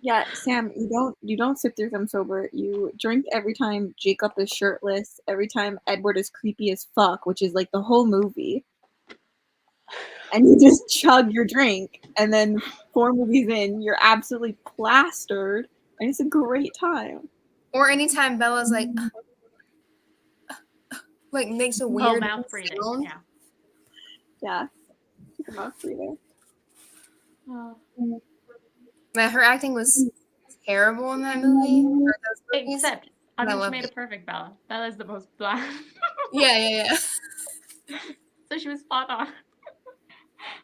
Yeah, Sam, you don't sit through them sober. You drink every time Jacob is shirtless, every time Edward is creepy as fuck, which is like the whole movie. And you just chug your drink, and then 4 movies in, you're absolutely plastered, and it's a great time. Or anytime Bella's like makes a weird mouth breathing. sound. Yeah. Mouth breathing. But her acting was terrible in that movie. Or those movies. Except, I mean, I she loved made a it. perfect Bella. Bella's the most bland. Yeah. So she was spot on.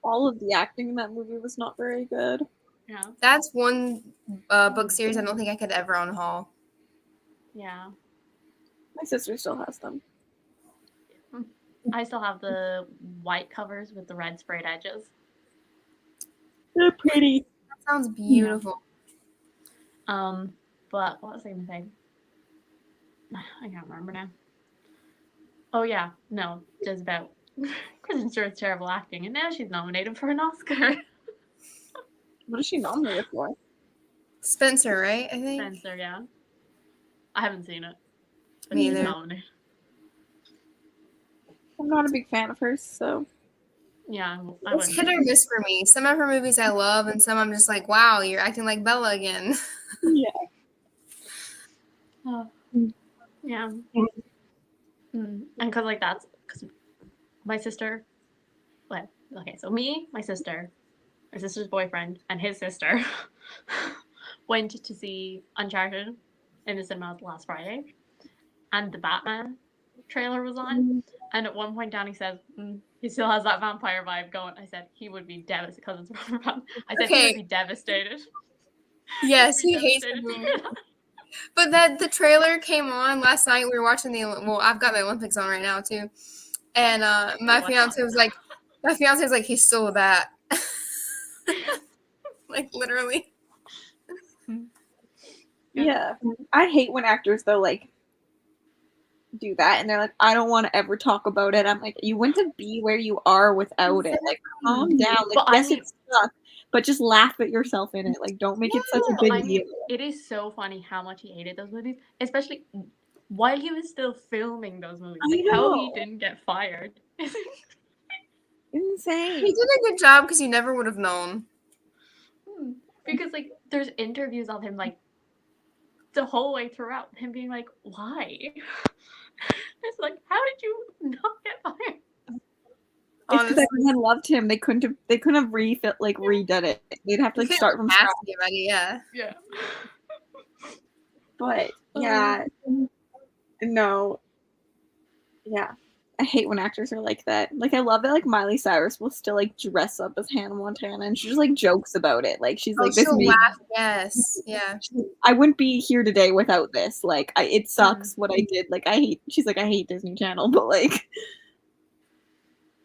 All of the acting in that movie was not very good. Yeah. That's one book series I don't think I could ever own haul. Yeah. My sister still has them. I still have the white covers with the red sprayed edges. They're pretty. That sounds beautiful. But what was I gonna say? I can't remember now. Oh yeah, no, just about Kristen Stewart's terrible acting, and now she's nominated for an Oscar. What is she nominated for? Spencer, right? I think. Spencer, yeah. I haven't seen it. But Me she's either. nominated. I'm not a big fan of hers, so. Yeah, I It's wouldn't. hit or miss for me. Some of her movies I love, and some I'm just like, wow, you're acting like Bella again. Yeah. Yeah. And because like that's because my sister, well, okay, so me, my sister's boyfriend, and his sister went to see Uncharted in the cinemas last Friday, and the Batman trailer was on. And at one point, Danny says, he still has that vampire vibe going. I said, he would be devastated because it's Robert Pattinson. I said, he would be devastated. Yes, He he would be hates the devastated to movie. hear that. But the trailer came on last night. We were watching well, I've got the Olympics on right now too, and my fiance was like, he's still a bat, like literally. Yeah. I hate when actors though like do that and they're like, I don't want to ever talk about it. I'm like, you wouldn't be where you are without it. Like, calm down. Like, But yes, it sucks, but just laugh at yourself in it. Like, don't make it such a big I mean, deal. it is so funny how much he hated those movies, especially while he was still filming those movies. I Like how he know. didn't get fired. Insane. He did a good job because you never would have known. Because like there's interviews of him like the whole way throughout, him being like, why? It's like, how did you not get fired? It's because Honestly, everyone loved him. They couldn't have redone it. They'd have to like start from scratch. Yeah. Yeah. But yeah, no, yeah. I hate when actors are like that. Like I love that like Miley Cyrus will still like dress up as Hannah Montana and she just like jokes about it. Like she's like this she'll made laugh. Yes. Yeah. I wouldn't be here today without this. Like it sucks what I did. Like she's like I hate Disney Channel, but like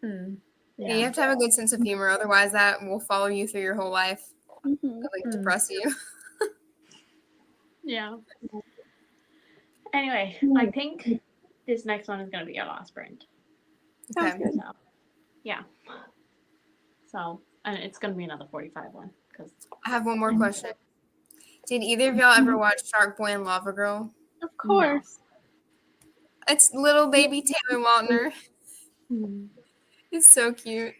Yeah, you have to have a good sense of humor, otherwise that will follow you through your whole life. Like depress you. Yeah. Anyway, I think this next one is gonna be our last sprint. Okay. So, yeah. So, and it's gonna be another 45 one because I have one more question. Did either of y'all ever watch Shark Boy and Lava Girl? of course. It's little baby Taylor Lautner. It's so cute.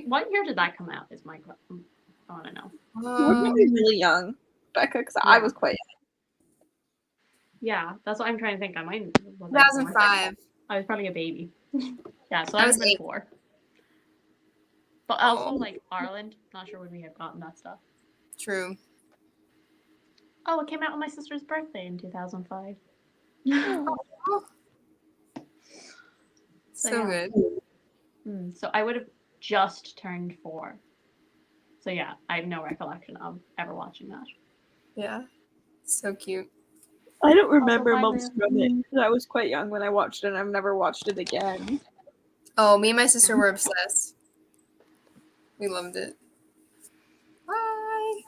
What year did that come out? Is my question. I want to know. We're probably really young, Becca, because I was quite young. Yeah, that's what I'm trying to think. I might. 2005. I was probably a baby. Yeah, so I I was was 8. 4. But also, like Ireland, not sure when we have gotten that stuff. True. Oh, it came out on my sister's birthday in 2005. So good. So I would have just turned 4. So yeah, I have no recollection of ever watching that. Yeah. So cute. I don't remember most from it because I was quite young when I watched it and I've never watched it again. Oh, me and my sister were obsessed. We loved it. Bye.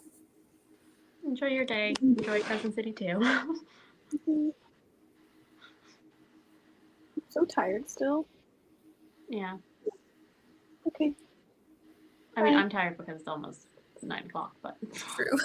Enjoy your day. Enjoy Crescent City too. I'm so tired still. Yeah. Okay. I mean, I'm tired because it's almost 9 o'clock, but. True.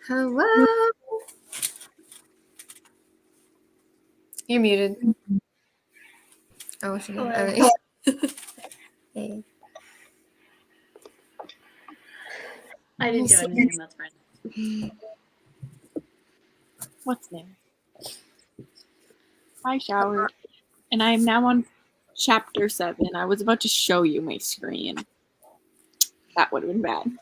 Hello. You're muted. Oh, she did. Hello. Hey. I didn't do anything, that's fine. What's there? I showered, and I am now on chapter 7. I was about to show you my screen. That would have been bad.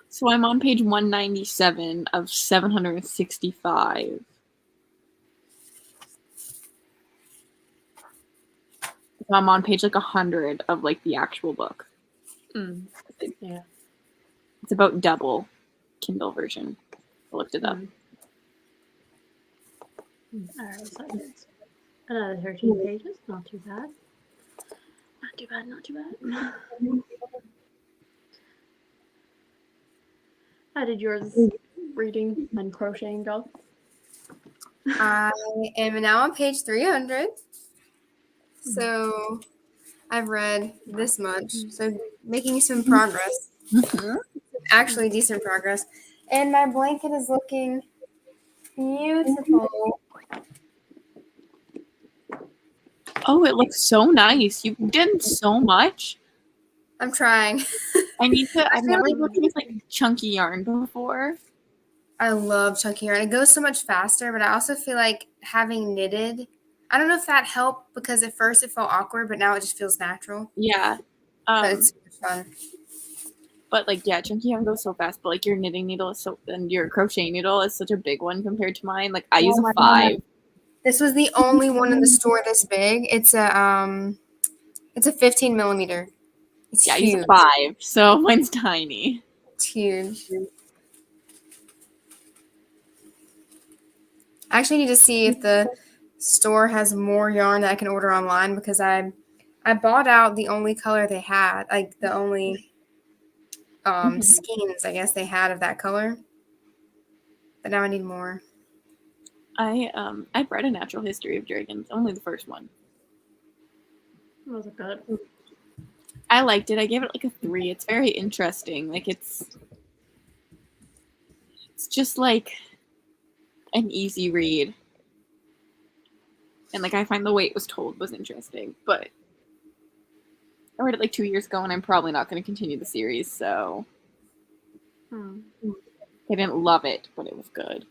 So I'm on page 197 of 765. So I'm on page like 100 of like the actual book. Yeah. It's about double Kindle version. I looked it up. Alright, so it's another 13 pages. Not too bad. Not too bad, not too bad. How did yours reading and crocheting go? I am now on page 300. So I've read this much. So making some progress. Actually decent progress. And my blanket is looking beautiful. Oh, it looks so nice. You've done so much. I'm trying. I've never like- worked with like chunky yarn before. I love chunky yarn. It goes so much faster, but I also feel like having knitted, I don't know if that helped because at first it felt awkward, but now it just feels natural. Yeah. But it's fun. But like, yeah, chunky yarn goes so fast. But like, your knitting needle is and your crochet needle is such a big one compared to mine. Like, I use a 5. God. This was the only one in the store this big. It's a 15 millimeter. It's Yeah, huge. I use a 5, so mine's tiny. It's huge. I actually need to see if the store has more yarn that I can order online because I bought out the only color they had, like the only skeins I guess they had of that color. But now I need more. I've read A Natural History of Dragons, only the first one. Was it good? I liked it. I gave it like a 3. It's very interesting. Like it's just like an easy read. And like I find the way it was told was interesting. But I read it like 2 years ago and I'm probably not going to continue the series, so I didn't love it, but it was good.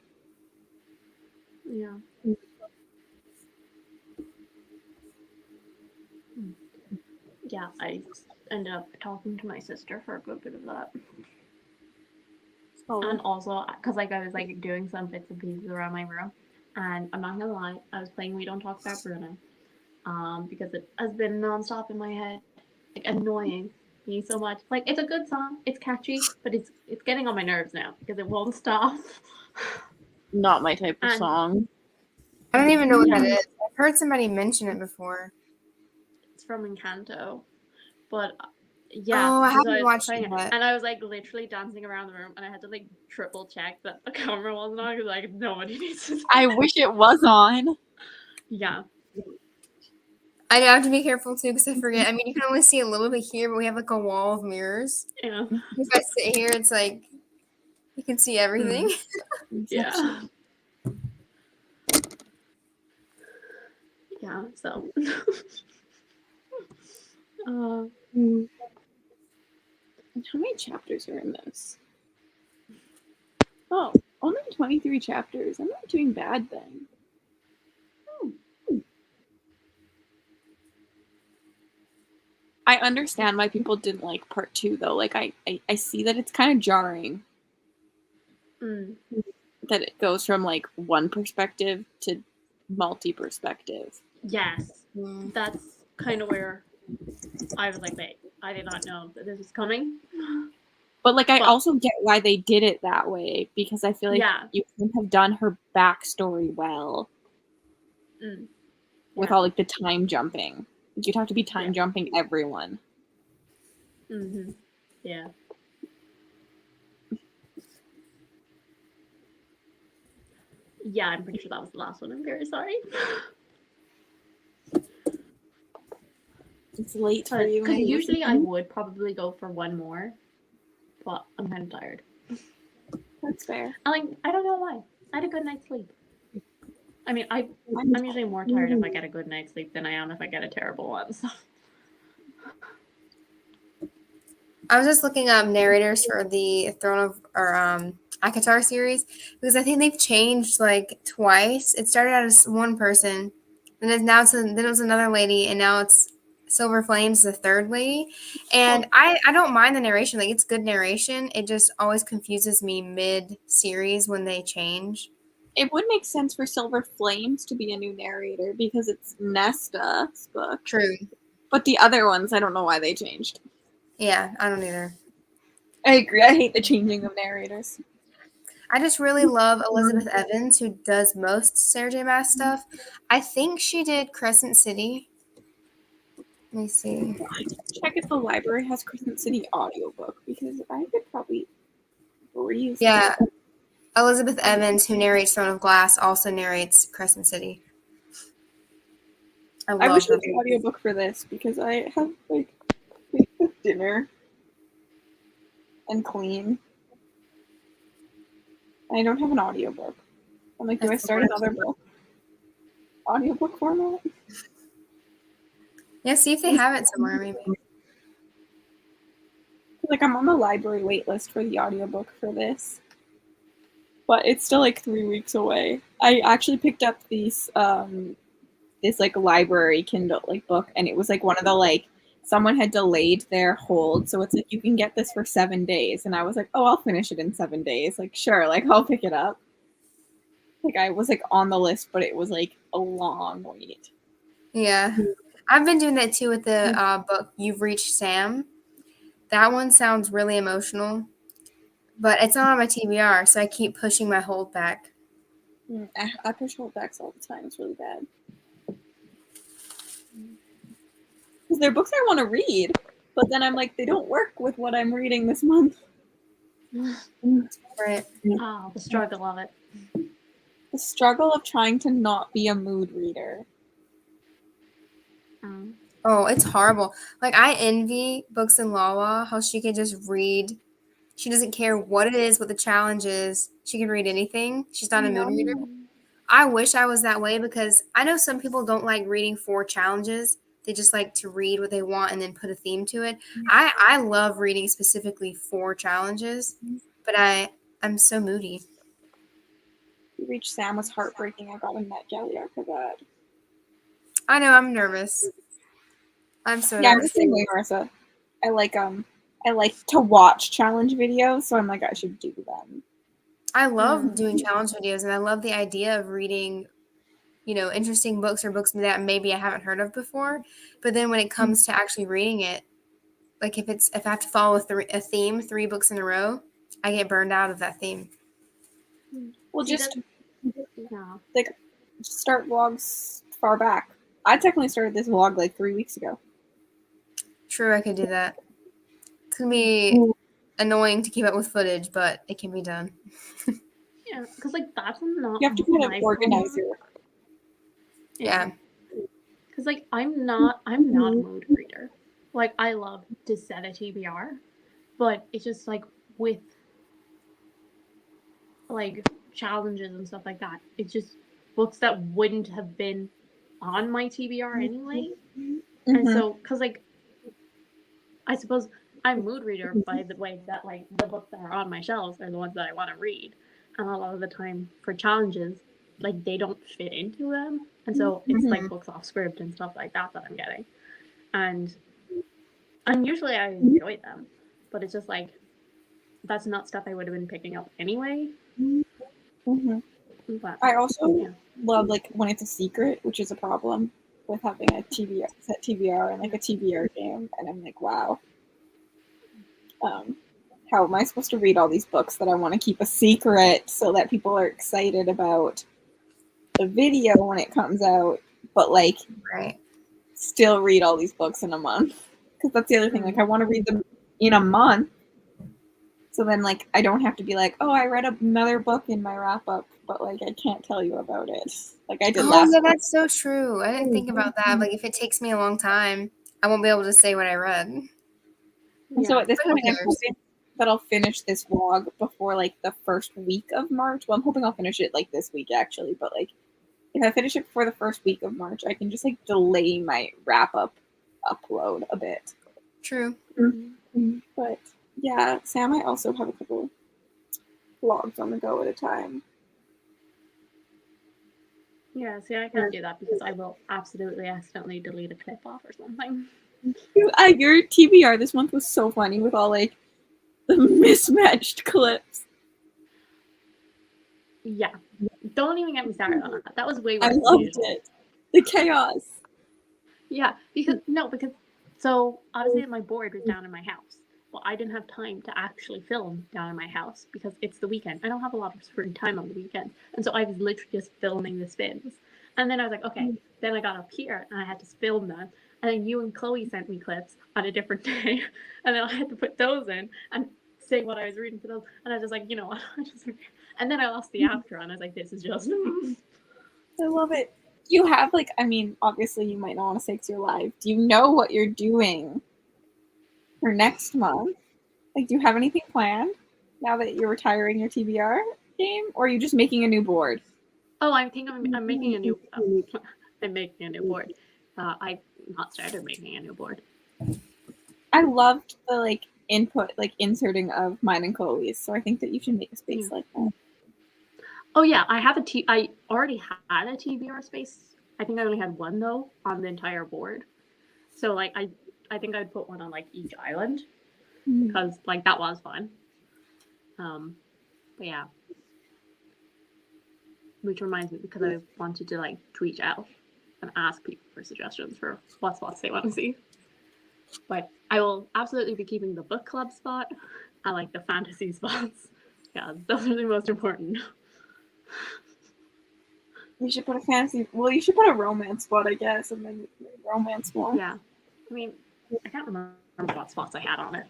Yeah. Yeah, I ended up talking to my sister for a good bit of that. Oh. And also, because like I was like doing some bits and pieces around my room, and I'm not gonna lie, I was playing We Don't Talk About Bruno, because it has been nonstop in my head, like annoying me so much. Like it's a good song, it's catchy, but it's getting on my nerves now because it won't stop. Not my type of And- song. I don't even know what that is. I've heard somebody mention it before. It's from Encanto, but yeah. Oh, I so haven't was watched playing it yet. and I was like literally dancing around the room, and I had to like triple check that the camera wasn't on because like nobody needs to. I wish it was on. Yeah. I have to be careful too because I forget. I mean, you can only see a little bit here, but we have like a wall of mirrors. Yeah. If I sit here, it's like you can see everything. Yeah. Yeah, so How many chapters are in this? Oh, only 23 chapters. I'm not doing bad then. I understand why people didn't like part 2 though. Like I see that it's kind of jarring that it goes from like one perspective to multi-perspective. yes, that's kind of where I was like, wait, I did not know that this was coming. But like I also get why they did it that way because I feel like you couldn't have done her backstory well with all like the time jumping. You'd have to be time jumping everyone. Yeah. Yeah, I'm pretty sure that was the last one. I'm very sorry. It's late for you. Because usually I would probably go for one more, but I'm kind of tired. That's fair. I don't know why. I had a good night's sleep. I mean, I'm usually more tired if I get a good night's sleep than I am if I get a terrible one. So. I was just looking up narrators for the Throne of Akatar series because I think they've changed like twice. It started out as one person, then then it was another lady, and now it's Silver Flames, the third lady. And I don't mind the narration; like it's good narration. It just always confuses me mid series when they change. It would make sense for Silver Flames to be a new narrator because it's Nesta's book. True. But the other ones, I don't know why they changed. Yeah, I don't either. I agree. I hate the changing of narrators. I just really love Elizabeth Evans, who does most Sarah J. Maas stuff. I think she did Crescent City. Let me see. Check if the library has Crescent City audiobook because I could probably breeze. Yeah, Elizabeth Evans, who narrates Throne of Glass, also narrates Crescent City. I I wish love I had her. an audiobook for this because I have like dinner and clean. I don't have an audiobook. I'm like, do I start another book? Audiobook format? Yeah, see if they have it somewhere, maybe. Like, I'm on the library wait list for the audiobook for this. But it's still like 3 weeks away. I actually picked up this like library Kindle like book, and it was like one of the like someone had delayed their hold, so it's like you can get this for 7 days, and I was like, oh, I'll finish it in 7 days. Like, sure, like I'll pick it up. Like I was like on the list, but it was like a long wait. Yeah, I've been doing that too with the book You've Reached Sam. That one sounds really emotional, but it's not on my TBR, so I keep pushing my hold back. I push holdbacks all the time. It's really bad. Because they're books I want to read, but then I'm like, they don't work with what I'm reading this month. Right. Oh, the struggle of it. The struggle of trying to not be a mood reader. Oh, it's horrible. Like, I envy Books in Lawa, how she can just read. She doesn't care what it is, what the challenge is. She can read anything. She's not a mood reader. I wish I was that way because I know some people don't like reading for challenges. They just like to read what they want and then put a theme to it. I love reading specifically for challenges, but I'm so moody. You Reach Sam was heartbreaking. I got a NetGalley for that. I know, I'm nervous. I'm so Yeah, I'm the nervous. same way, Marissa. I like to watch challenge videos, so I'm like, I should do them. I love doing challenge videos, and I love the idea of reading, interesting books or books that maybe I haven't heard of before. But then when it comes to actually reading it, like if I have to follow a theme 3 books in a row, I get burned out of that theme. Well, See, just yeah. like start vlogs far back. I technically started this vlog like 3 weeks ago. True, I could do that. It's gonna be annoying to keep up with footage, but it can be done. Yeah, because like that's not. You have to kind of my organize problem. your. Yeah. Because like I'm not a mood reader. Like I love to set a TBR, but it's just like with like challenges and stuff like that. It's just books that wouldn't have been on my TBR anyway. And so, because like I suppose I'm mood reader by the way that like the books that are on my shelves are the ones that I want to read, and a lot of the time for challenges, like they don't fit into them, and so it's like books off script and stuff like that I'm getting, and usually I enjoy them, but it's just like that's not stuff I would have been picking up anyway. But, I also love like when it's a secret, which is a problem with having a set TBR and like a TBR game, and I'm like, wow. How am I supposed to read all these books that I want to keep a secret so that people are excited about the video when it comes out, but like still read all these books in a month? Because that's the other thing. Like I want to read them in a month, so then like I don't have to be like, oh, I read another book in my wrap up, but like I can't tell you about it. Like I did last. Yeah, that's so true. I didn't think about that. Like if it takes me a long time, I won't be able to say what I read. And so at this point, I'm hoping that I'll finish this vlog before like the first week of March. Well, I'm hoping I'll finish it like this week actually, but like if I finish it before the first week of March, I can just like delay my wrap up upload a bit. True. But yeah, Sam, I also have a couple vlogs on the go at a time. Yeah, see, I can't do that because I will absolutely accidentally delete a clip off or something. Your TBR this month was so funny with all like the mismatched clips. Yeah. Don't even get me started on that. That was way worse I than loved usual. it. The chaos. Yeah, because so obviously my board was down in my house. Well, I didn't have time to actually film down in my house because it's the weekend. I don't have a lot of free time on the weekend. And so I was literally just filming the spins. And then I was like, okay. Then I got up here and I had to film them. And then you and Chloe sent me clips on a different day. And then I had to put those in and say what I was reading for those. And I was just like, you know what? And then I lost the after and I was like, this is just I love it. You have like, I mean, obviously you might not want to say it's your life. Do you know what you're doing for next month? Like, do you have anything planned now that you're retiring your TBR game, or are you just making a new board? Oh, I think I'm making a new. I'm making a new board. I've not started making a new board. I loved the like input, like inserting of mine and Chloe's. So I think that you should make a space like that. Oh yeah, I have I already had a TBR space. I think I only had one though on the entire board. So like I think I'd put one on like each island because like that was fun. But yeah. Which reminds me because I wanted to like tweet out and ask people for suggestions for what spots they want to see. But I will absolutely be keeping the book club spot. I like the fantasy spots. Yeah, those are the most important. You should put a fantasy. Well, you should put a romance spot, I guess, and then romance one. Yeah, I mean, I can't remember what spots I had on it.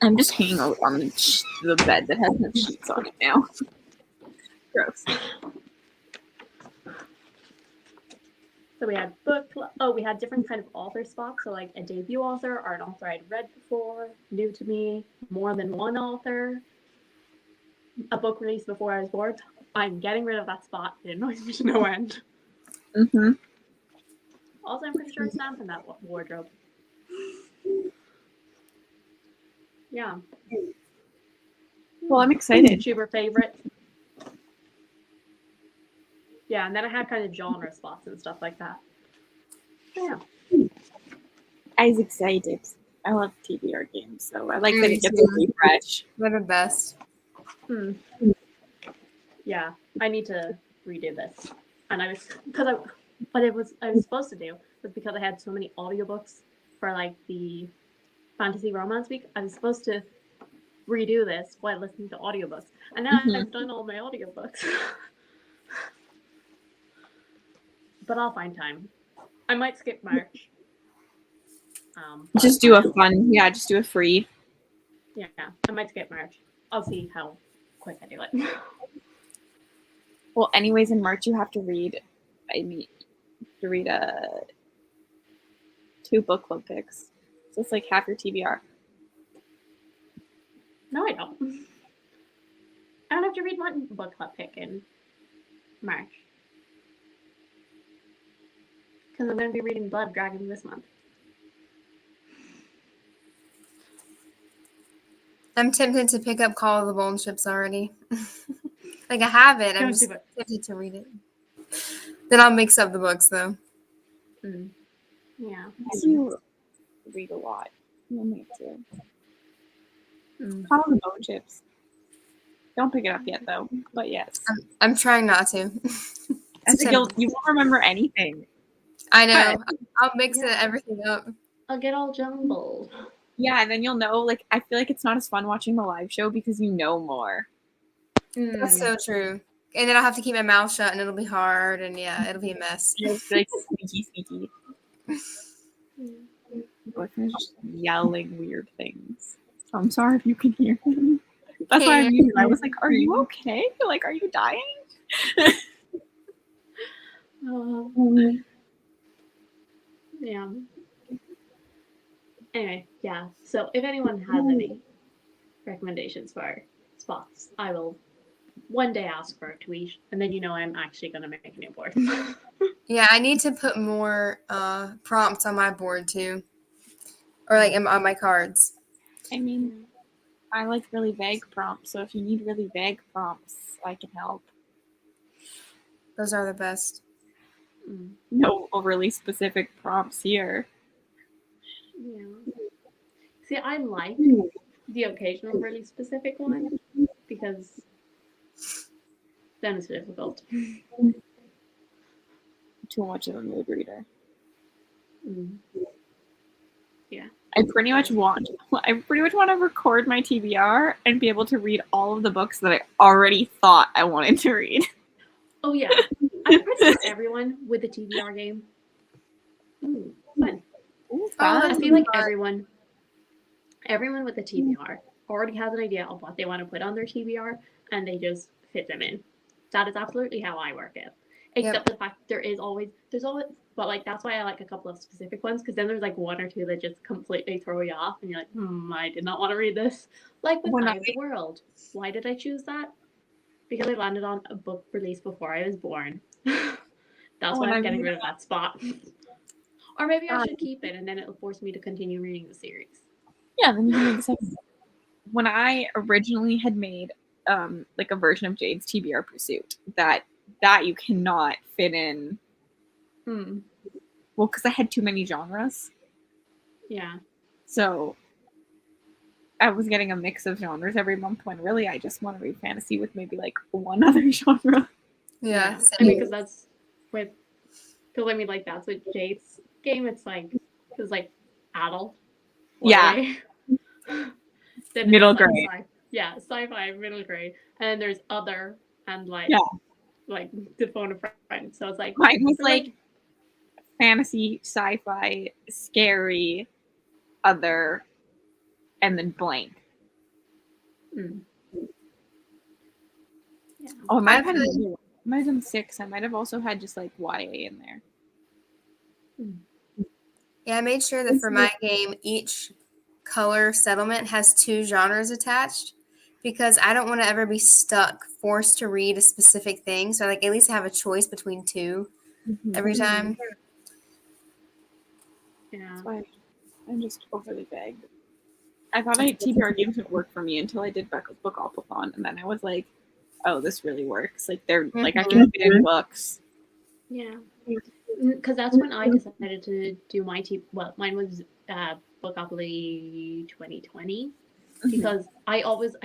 I'm just hanging out on the bed that has no sheets on it now. Gross. So we had book club. Oh, we had different kind of author spots. So like a debut author or an author I'd read before, new to me, more than one author, a book released before I was bored. I'm getting rid of that spot. It annoys me to no end. Also, I'm pretty sure it's stamped in that wardrobe. Yeah. Well, I'm excited. YouTuber favorite. Yeah, and then I had kind of genre spots and stuff like that. Yeah. I was excited. I love TBR games, so I like that it gets a refresh. They're the best. Yeah, I need to redo this. And I was I was supposed to do was because I had so many audiobooks for like the Fantasy Romance Week. I was supposed to redo this while listening to audiobooks. And now I've done all my audiobooks. But I'll find time. I might skip March. Just do a fun, just do a free. Yeah, I might skip March. I'll see how quick I do it. Well, anyways, in March you have to read. To read 2 book club picks, so it's like half your TBR. No, I don't. I don't have to read one book club pick in March. Because I'm going to be reading Blood Dragon this month. I'm tempted to pick up Call of the Bone Ships already. Like I have it. I'm just tempted to read it. Then I'll mix up the books though. Yeah. You read a lot. You'll need to. Call the Bone Chips. Don't pick it up yet though. But yes. I'm trying not to. I think you won't remember anything. I know. I'll mix everything up. I'll get all jumbled. Yeah, and then you'll know, like, I feel like it's not as fun watching the live show because you know more. That's so true. And then I'll have to keep my mouth shut and it'll be hard and it'll be a mess. It's like sneaky. Boyfriend's just yelling weird things. So I'm sorry if you can hear him. That's why I was like, are you okay? Like, are you dying? Yeah. Anyway, yeah. So if anyone has any recommendations for spots, I will one day ask for a tweet, and then I'm actually gonna make a new board. Yeah, I need to put more prompts on my board too, or like on my cards. I mean, I like really vague prompts, so if you need really vague prompts, I can help. Those are the best. No overly specific prompts here. Yeah. See, I like the occasional really specific one because then it's difficult. Too much of a mood reader. Yeah. I pretty much want to record my TBR and be able to read all of the books that I already thought I wanted to read. Oh yeah, I'm pretty much everyone with the TBR game. Fun. Ooh, I fun. feel like everyone with the TBR already has an idea of what they want to put on their TBR, and they just fit them in. That is absolutely how I work it. Except the fact there's always, but like that's why I like a couple of specific ones, because then there's like one or two that just completely throw you off, and you're like, I did not want to read this. Like with Eye of the World, why did I choose that? Because I landed on a book released before I was born. That's why I'm getting rid of that spot. Or maybe I should keep it, and then it'll force me to continue reading the series. Yeah, then you can make the second. When I originally had made like a version of Jade's TBR Pursuit, that you cannot fit in. Well, because I had too many genres. Yeah. So I was getting a mix of genres every month when really I just want to read fantasy with maybe like one other genre. Yeah. Because that's with, because I mean, like, that's with Jade's game. It's like, adult. Yeah. Then middle it's grade. Sci-fi, middle grade. And then there's other and like the phone a friend. So it's like mine was like fantasy, sci-fi, scary, other, and then blank. Yeah. Oh, I might have been 6. I might have also had just like YA in there. Yeah, I made sure that for my game, each color settlement has 2 genres attached, because I don't want to ever be forced to read a specific thing. So like at least have a choice between 2 every time. Yeah. That's why I'm just overly vague. I thought TBR games would work for me until I did Bookathon, and then I was like, oh, this really works. Like they're like I can fit in books. Yeah. Because that's when I decided to do my mine was Bookopoly 2020, because I always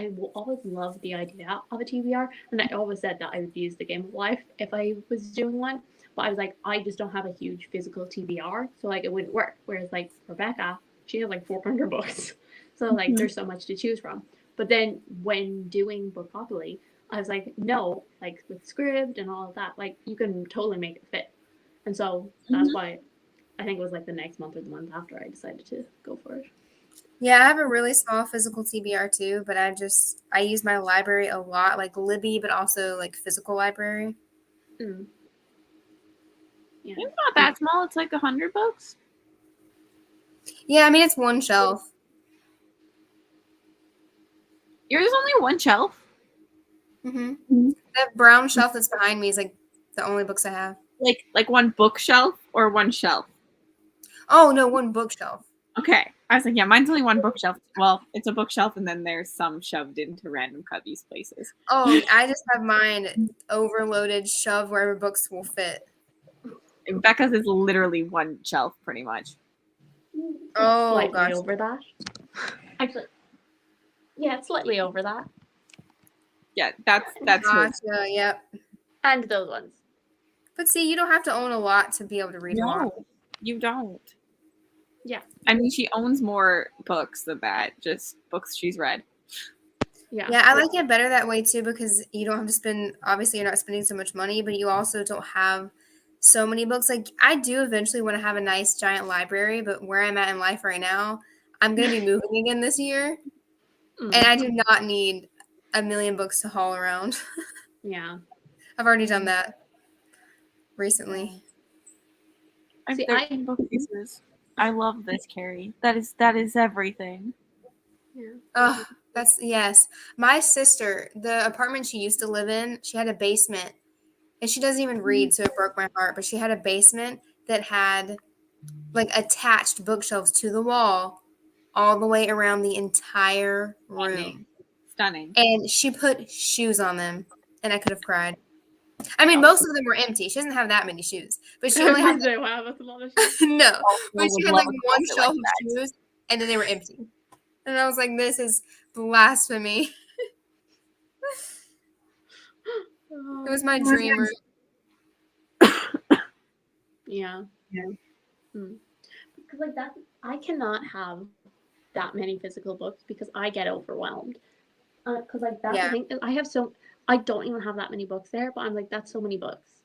loved the idea of a TBR, and I always said that I would use the Game of Life if I was doing one, but I was like, I just don't have a huge physical TBR, so like it wouldn't work. Whereas like Rebecca, she has like 400 books, so like there's so much to choose from. But then when doing Bookopoly, I was like, no, like with SCRIBD and all of that, like you can totally make it fit. And so that's why I think it was like the next month or the month after I decided to go for it. Yeah, I have a really small physical TBR too, but I use my library a lot, like Libby, but also like physical library. Yeah. It's not that small. It's like 100 books. Yeah, I mean it's one shelf. Yours is only one shelf? That brown shelf that's behind me is like the only books I have. Like one bookshelf or one shelf? Oh no, one bookshelf. Okay. I was like, yeah, mine's only one bookshelf. Well, it's a bookshelf, and then there's some shoved into random cubbies places. Oh, I just have mine overloaded, shoved wherever books will fit. Becca's is literally one shelf, pretty much. Oh, slightly gosh. over that. Actually, yeah, it's slightly over that. Yeah, that's gotcha, yep. And those ones. But see, you don't have to own a lot to be able to read a lot. No, you don't. Yeah. I mean, she owns more books than that, just books she's read. Yeah. Yeah, I like it better that way too, because you don't have to spend, obviously you're not spending so much money, but you also don't have so many books. Like I do eventually want to have a nice giant library, but where I'm at in life right now, I'm going to be moving again this year. And I do not need 1 million books to haul around. Yeah. I've already done that recently. I have See, 13 bookcases. I love this, Carrie. That is everything. Yeah. Oh, yes. My sister, the apartment she used to live in, she had a basement. And she doesn't even read, so it broke my heart. But she had a basement that had like attached bookshelves to the wall all the way around the entire room. Stunning. And she put shoes on them, and I could have cried. I mean, most of them were empty. She doesn't have that many shoes, but she only had Wow, that's a lot of shit. no. But would she had love like a one closet shelf like of that. shoes, and then they were empty. And I was like, "This is blasphemy." It was my dream room. Yeah. Yeah. Because like that, I cannot have that many physical books because I get overwhelmed. Because like that's the Yeah. thing. I have I don't even have that many books there, but I'm like, that's so many books.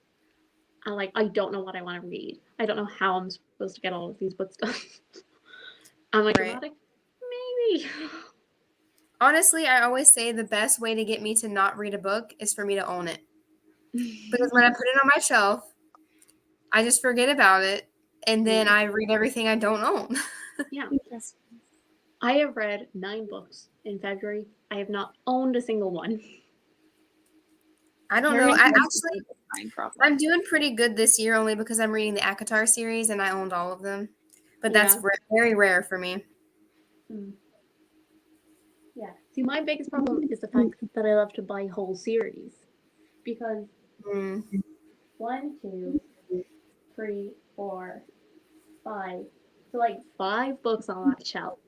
And like, I don't know what I want to read. I don't know how I'm supposed to get all of these books done. I'm like, Right. dramatic? Maybe. Honestly, I always say the best way to get me to not read a book is for me to own it. Because when I put it on my shelf, I just forget about it, and then I read everything I don't own. Yeah. I have read 9 books in February. I have not owned a single one. I don't know. Carrie I has actually, a mind problem. I'm doing pretty good this year only because I'm reading the ACOTAR series and I owned all of them. But that's very rare for me. Yeah. See, my biggest problem is the fact that I love to buy whole series. Because 1, 2, 3, 4, 5. So like 5 books on that shelf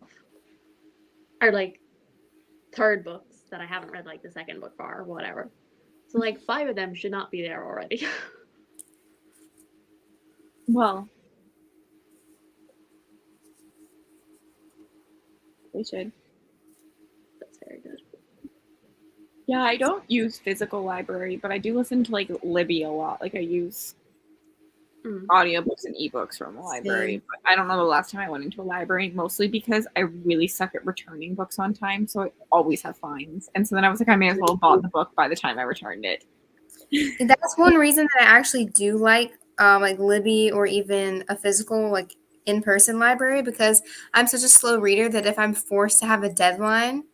are like third books that I haven't read like the second book for or whatever. So like 5 of them should not be there already. Well, they should. That's very good. Yeah, I don't use physical library, but I do listen to like Libby a lot. Like I use audiobooks and ebooks from the library. But I don't know the last time I went into a library, mostly because I really suck at returning books on time, so I always have fines. And so then I was like, I may as well have bought the book by the time I returned it. That's one reason that I actually do like Libby or even a physical like in-person library, because I'm such a slow reader that if I'm forced to have a deadline,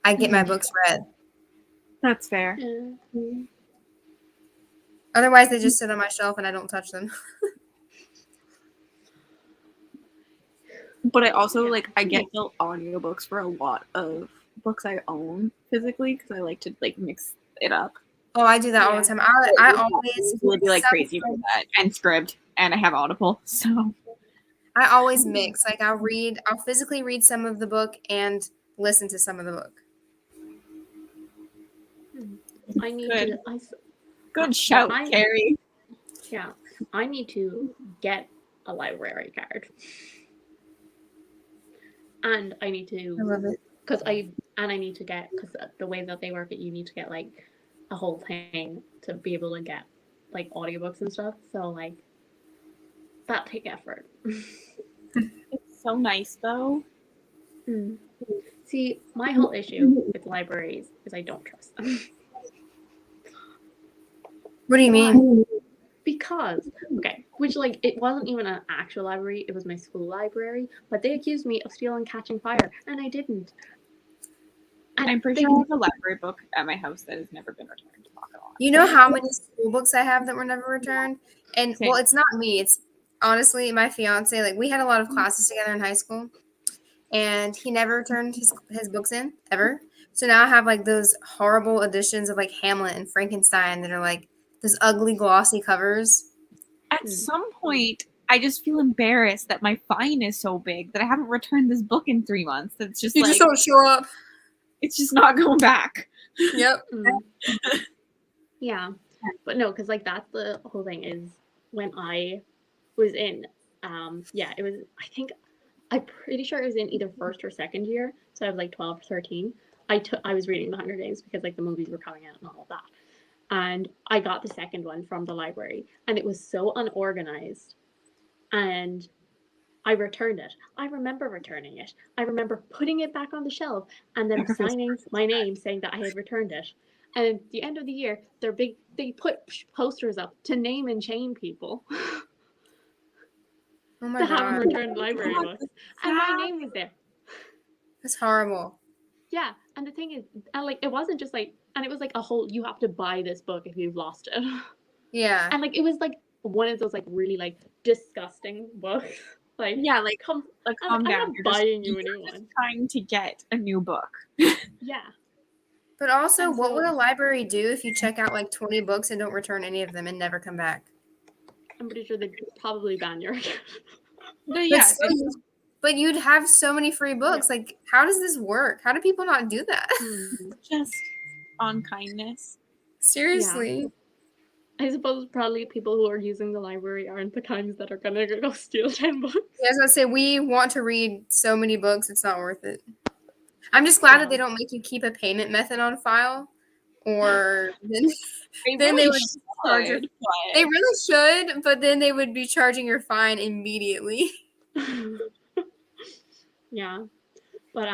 I get my books read. That's fair. Otherwise, they just sit on my shelf and I don't touch them. But I also like I get the audiobooks for a lot of books I own physically because I like to like mix it up. Oh, I do that all the time. I always would be like crazy for that, and SCRIBD, and I have Audible, so I always mix. Like I'll physically read some of the book and listen to some of the book. I need Good. to. Good shout, Carrie. Yeah, I need to get a library card, and I need to. I love it. Because I need to get, because the way that they work it, you need to get like a whole thing to be able to get like audiobooks and stuff. So like that take effort. It's so nice though. See, my whole issue with libraries is I don't trust them. What do you mean? Because, which like it wasn't even an actual library, it was my school library, but they accused me of stealing Catching Fire, and I didn't. And I'm pretty sure I have a library book at my house that has never been returned. You know how many school books I have that were never returned? And well, it's not me. It's honestly my fiance. Like we had a lot of classes together in high school, and he never returned his books in ever. So now I have like those horrible editions of like Hamlet and Frankenstein that are like those ugly glossy covers. At some point, I just feel embarrassed that my fine is so big that I haven't returned this book in 3 months. That's just just don't show up. It's just not going back. Yep. Yeah, but no, because like that's the whole thing is when I was in, it was, I'm pretty sure it was in either first or second year, so I was like 12 or 13. I was reading The Hunger Games because like the movies were coming out and all of that, and I got the second one from the library, and it was so unorganized, and I returned it. I remember returning it. I remember putting it back on the shelf and then signing my name saying that I had returned it. And at the end of the year, they put posters up to name and shame people. Oh my to have them god. return library God, books, that's and my sad. name was there. That's horrible. Yeah, and the thing is, and like it wasn't just like, and it was like a whole, you have to buy this book if you've lost it, Yeah. and like it was like one of those like really like disgusting books. Like Yeah, like come, I'm calm like, I'm down. not You're just buying you a you're new just one. trying to get a new book. Yeah, But also, and what so would a library do if you check out like 20 books and don't return any of them and never come back? I'm pretty sure they'd probably ban your account. But But, yeah, still, but you'd have so many free books. Like, how does this work? How do people not do that? just on kindness. Seriously. I suppose probably people who are using the library aren't the kinds that are gonna go steal 10 books. Yeah, I was gonna say we want to read so many books, it's not worth it. I'm just glad that they don't make you keep a payment method on file, or then they would charge your. They really should, but then they would be charging your fine immediately. Yeah, but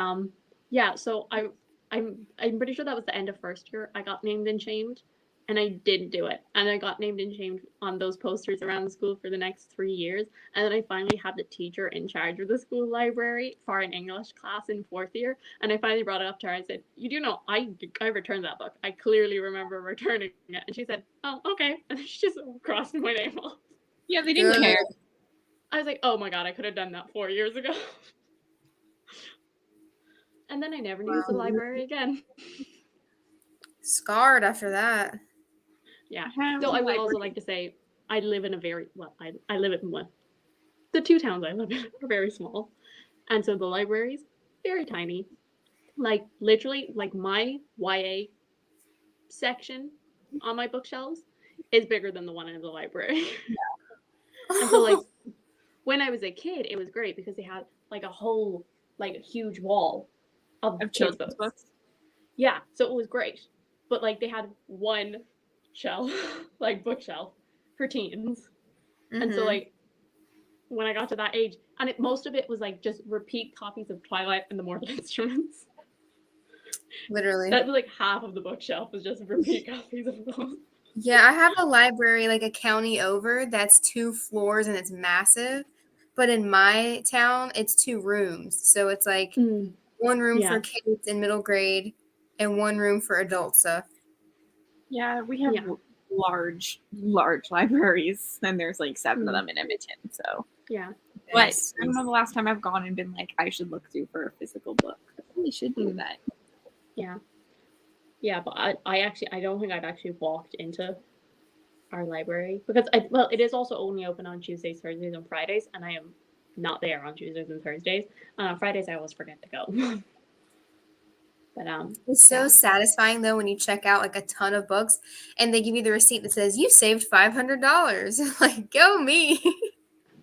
yeah. So I'm pretty sure that was the end of first year. I got named and shamed, and I didn't do it. And I got named and shamed on those posters around the school for the next 3 years. And then I finally had the teacher in charge of the school library for an English class in 4th year. And I finally brought it up to her. I said, "You do know I returned that book. I clearly remember returning it." And she said, "Oh, okay." And she just crossed my name off. Yeah, they didn't care. I was like, "Oh my god, I could have done that 4 years ago." And then I never used the library again. Scarred after that. Yeah. So I would also like to say I live in a very I live in one. The 2 towns I live in are very small. And so the library's very tiny. Like literally like my YA section on my bookshelves is bigger than the one in the library. And so like when I was a kid, it was great because they had like a whole like huge wall of kids' books. Yeah, so it was great. But like they had one shelf, like bookshelf for teens. And so like when I got to that age, and most of it was like just repeat copies of Twilight and the Mortal Instruments. Literally. That was like half of the bookshelf was just repeat copies of those. Yeah, I have a library like a county over that's 2 floors and it's massive. But in my town, it's 2 rooms. So it's like one room for kids in middle grade and one room for adult stuff. Yeah, we have large libraries, and there's like 7 of them in Edmonton. So yeah, but I don't know the last time I've gone and been like, I should look through for a physical book. I probably should do that. Yeah, but I don't think I've actually walked into our library because it is also only open on Tuesdays, Thursdays, and Fridays, and I am not there on Tuesdays and Thursdays. And on Fridays I always forget to go. But it's so satisfying though when you check out like a ton of books and they give you the receipt that says you saved $500. Like, go me.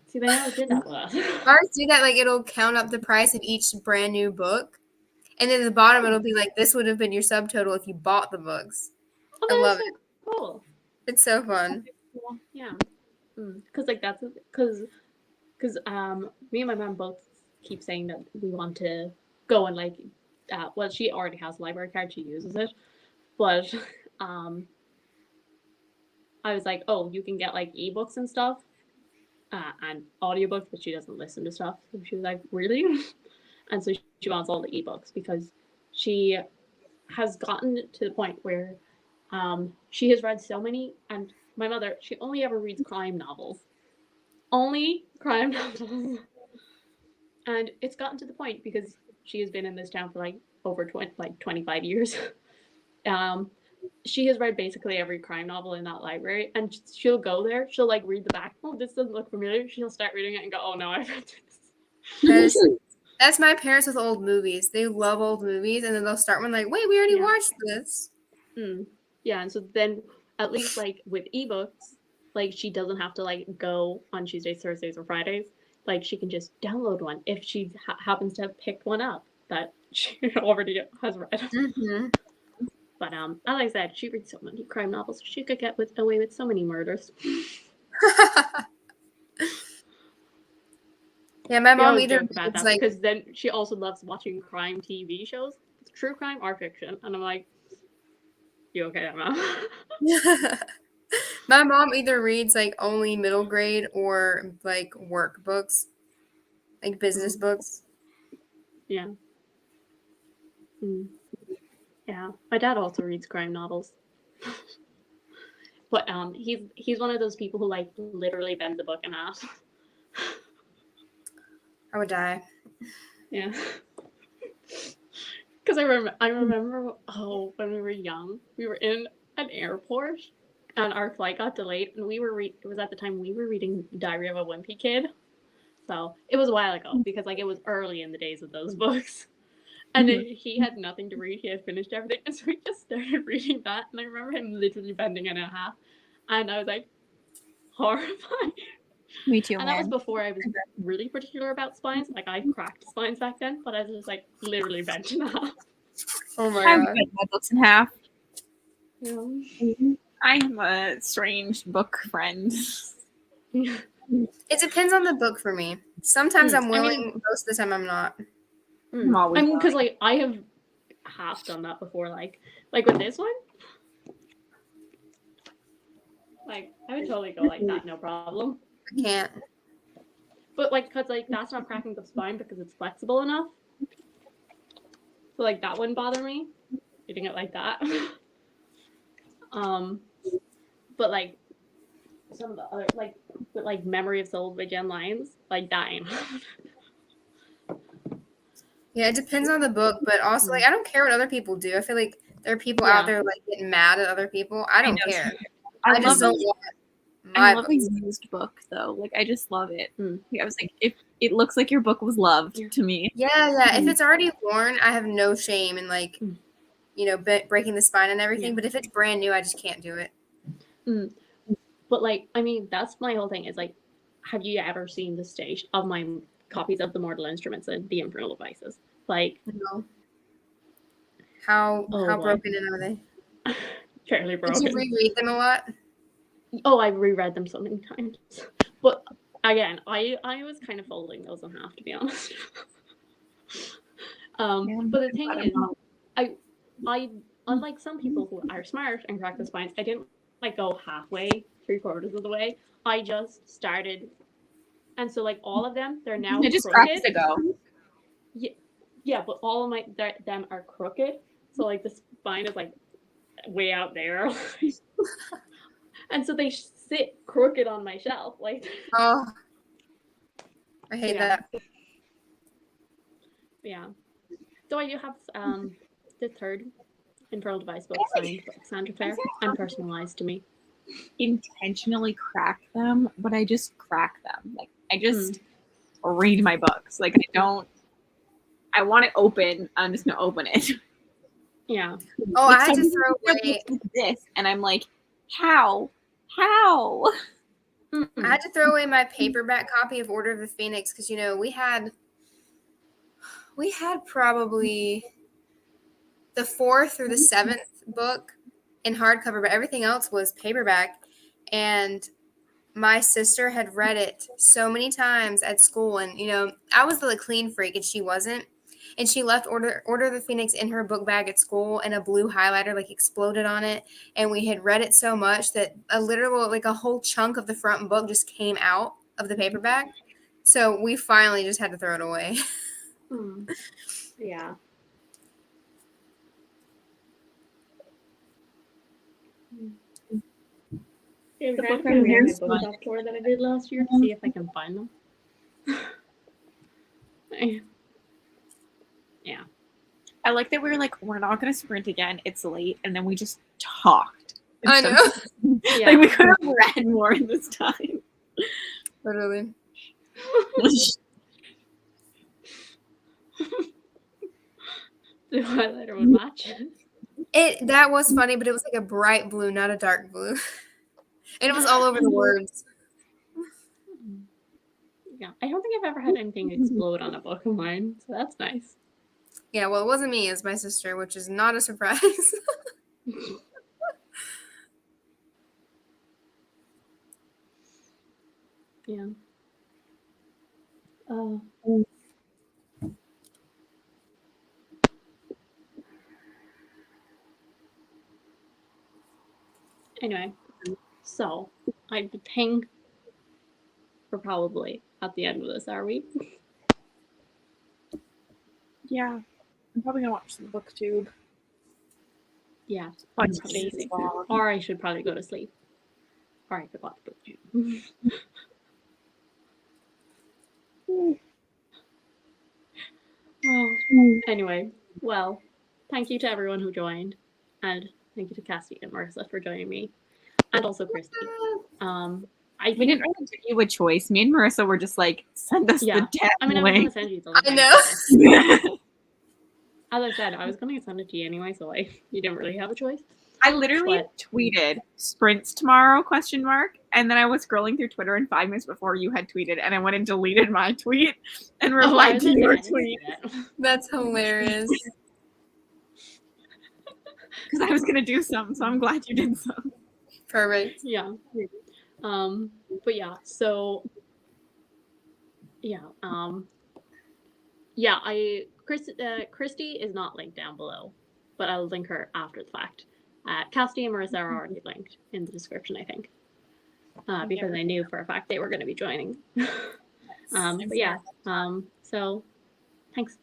See, they never did that with us. Ours do that, like it'll count up the price of each brand new book. And then at the bottom it'll be like, this would have been your subtotal if you bought the books. I love it. Cool. It's so fun. Yeah. Because like that's because me and my mom both keep saying that we want to go and like well, she already has a library card, she uses it, but I was like, oh, you can get like ebooks and stuff and audiobooks, but she doesn't listen to stuff. So she was like, really? And so she wants all the ebooks because she has gotten to the point where she has read so many, and my mother, she only ever reads crime novels. Only crime novels. And it's gotten to the point because she has been in this town for like over 25 years. She has read basically every crime novel in that library, and she'll go there, she'll like read the back, oh, this doesn't look familiar, she'll start reading it and go, oh no, I've read this. That's my parents with old movies. They love old movies, and then they'll start one like, wait, we already watched this. Yeah, and so then at least like with ebooks, like she doesn't have to like go on Tuesdays, Thursdays, or Fridays. Like she can just download one if she happens to have picked one up that she already has read. But as I said, she reads so many crime novels, she could get away with so many murders. Yeah, my mom either about that like, because then she also loves watching crime TV shows, true crime or fiction, and I'm like, you okay, Mom? My mom either reads like only middle grade or like work books, like business books. Yeah. Yeah. My dad also reads crime novels. But he's one of those people who like literally bends a book in half. I would die. Yeah. Because I remember when we were young, we were in an airport and our flight got delayed, and it was at the time we were reading Diary of a Wimpy Kid. So it was a while ago because like it was early in the days of those books. And he had nothing to read. He had finished everything, and so we just started reading that. And I remember him literally bending it in half, and I was like horrified. Me too, And that was man. before I was really particular about spines. Like I cracked spines back then, but I was just like literally bent in half. Oh my I've god. read my books in half. Yeah. I am a strange book friend. It depends on the book for me. Sometimes I'm willing, I mean, most of the time I'm not. I'm always because like I have half done that before, like with this one. Like I would totally go like that, no problem. I can't. But like, cause like that's not cracking the spine because it's flexible enough. So like that wouldn't bother me, reading it like that. But like some of the other like Memory of Souls by Jen Lyons, like dying. Yeah, it depends on the book, but also like I don't care what other people do. I feel like there are people out there like getting mad at other people. I don't care. I just don't want I my love book. a used book though. Like I just love it. I was like, if it looks like your book was loved to me. Yeah. If it's already worn, I have no shame in like, breaking the spine and everything. Yeah. But if it's brand new, I just can't do it. But like, I mean, that's my whole thing. Is like, have you ever seen the stage of my copies of the Mortal Instruments and the Infernal Devices? Like, No. How broken in are they? Fairly broken. Did you reread them a lot? Oh, I've reread them so many times. But again, I was kind of folding those in half, to be honest. But the thing is, I unlike some people who are smart and crack the spines, I didn't like go halfway, 3/4 of the way. I just started, and so like all of them, they're now It just crooked. cracks to go. Yeah, but all of them are crooked. So like the spine is like way out there. And so they sit crooked on my shelf, like. Oh, I hate that. Yeah. So I do have the third Infernal Device book signed by Sandra Fair and personalized to me. Intentionally crack them, but I just crack them. Like I just read my books. Like I want it open. I'm just gonna open it. Yeah. Oh, like, I had to throw away this, and I'm like, how? I had to throw away my paperback copy of Order of the Phoenix because we had probably the 4th or the 7th book in hardcover, but everything else was paperback. And my sister had read it so many times at school, and I was the clean freak and she wasn't. And she left Order of the Phoenix in her book bag at school, and a blue highlighter like exploded on it. And we had read it so much that a whole chunk of the front book just came out of the paperback. So we finally just had to throw it away. Yeah. I'm trying to figure out my bookshop tour that I did last year to see if I can find them. Yeah. I like that we were like, we're not gonna sprint again. It's late, and then we just talked. I know. Yeah. Like we could have read more in this time. Literally. The highlighter would match. That was funny, but it was like a bright blue, not a dark blue. And it was all over the words. Yeah, I don't think I've ever had anything explode on a book of mine, so that's nice. Yeah, well, it wasn't me, it was my sister, which is not a surprise. Yeah. Anyway, So I think we're probably at the end of this, are we? Yeah. I'm probably gonna watch some booktube. Yeah, Watch basically. vlog. Or I should probably go to sleep. Or I could watch booktube. Anyway, well, thank you to everyone who joined, and thank you to Cassie and Marissa for joining me, and also Christy. We didn't really give you a choice. Me and Marissa were just like, send us Yeah. the damn I mean, I was link. gonna send you the link. I know. As I said, I was gonna send it to you anyway, so you didn't really have a choice. I literally tweeted sprints tomorrow ? And then I was scrolling through Twitter, and 5 minutes before you had tweeted, and I went and deleted my tweet and replied to your tweet That's hilarious. because I was gonna do something. So I'm glad you did something. Perfect. Yeah. But yeah, so yeah, Christy is not linked down below, but I'll link her after the fact. Cassie and Marissa are already linked in the description, I think, because I knew for a fact they were going to be joining. But yeah, so thanks,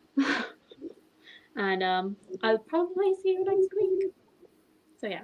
and I'll probably see you next week. So yeah.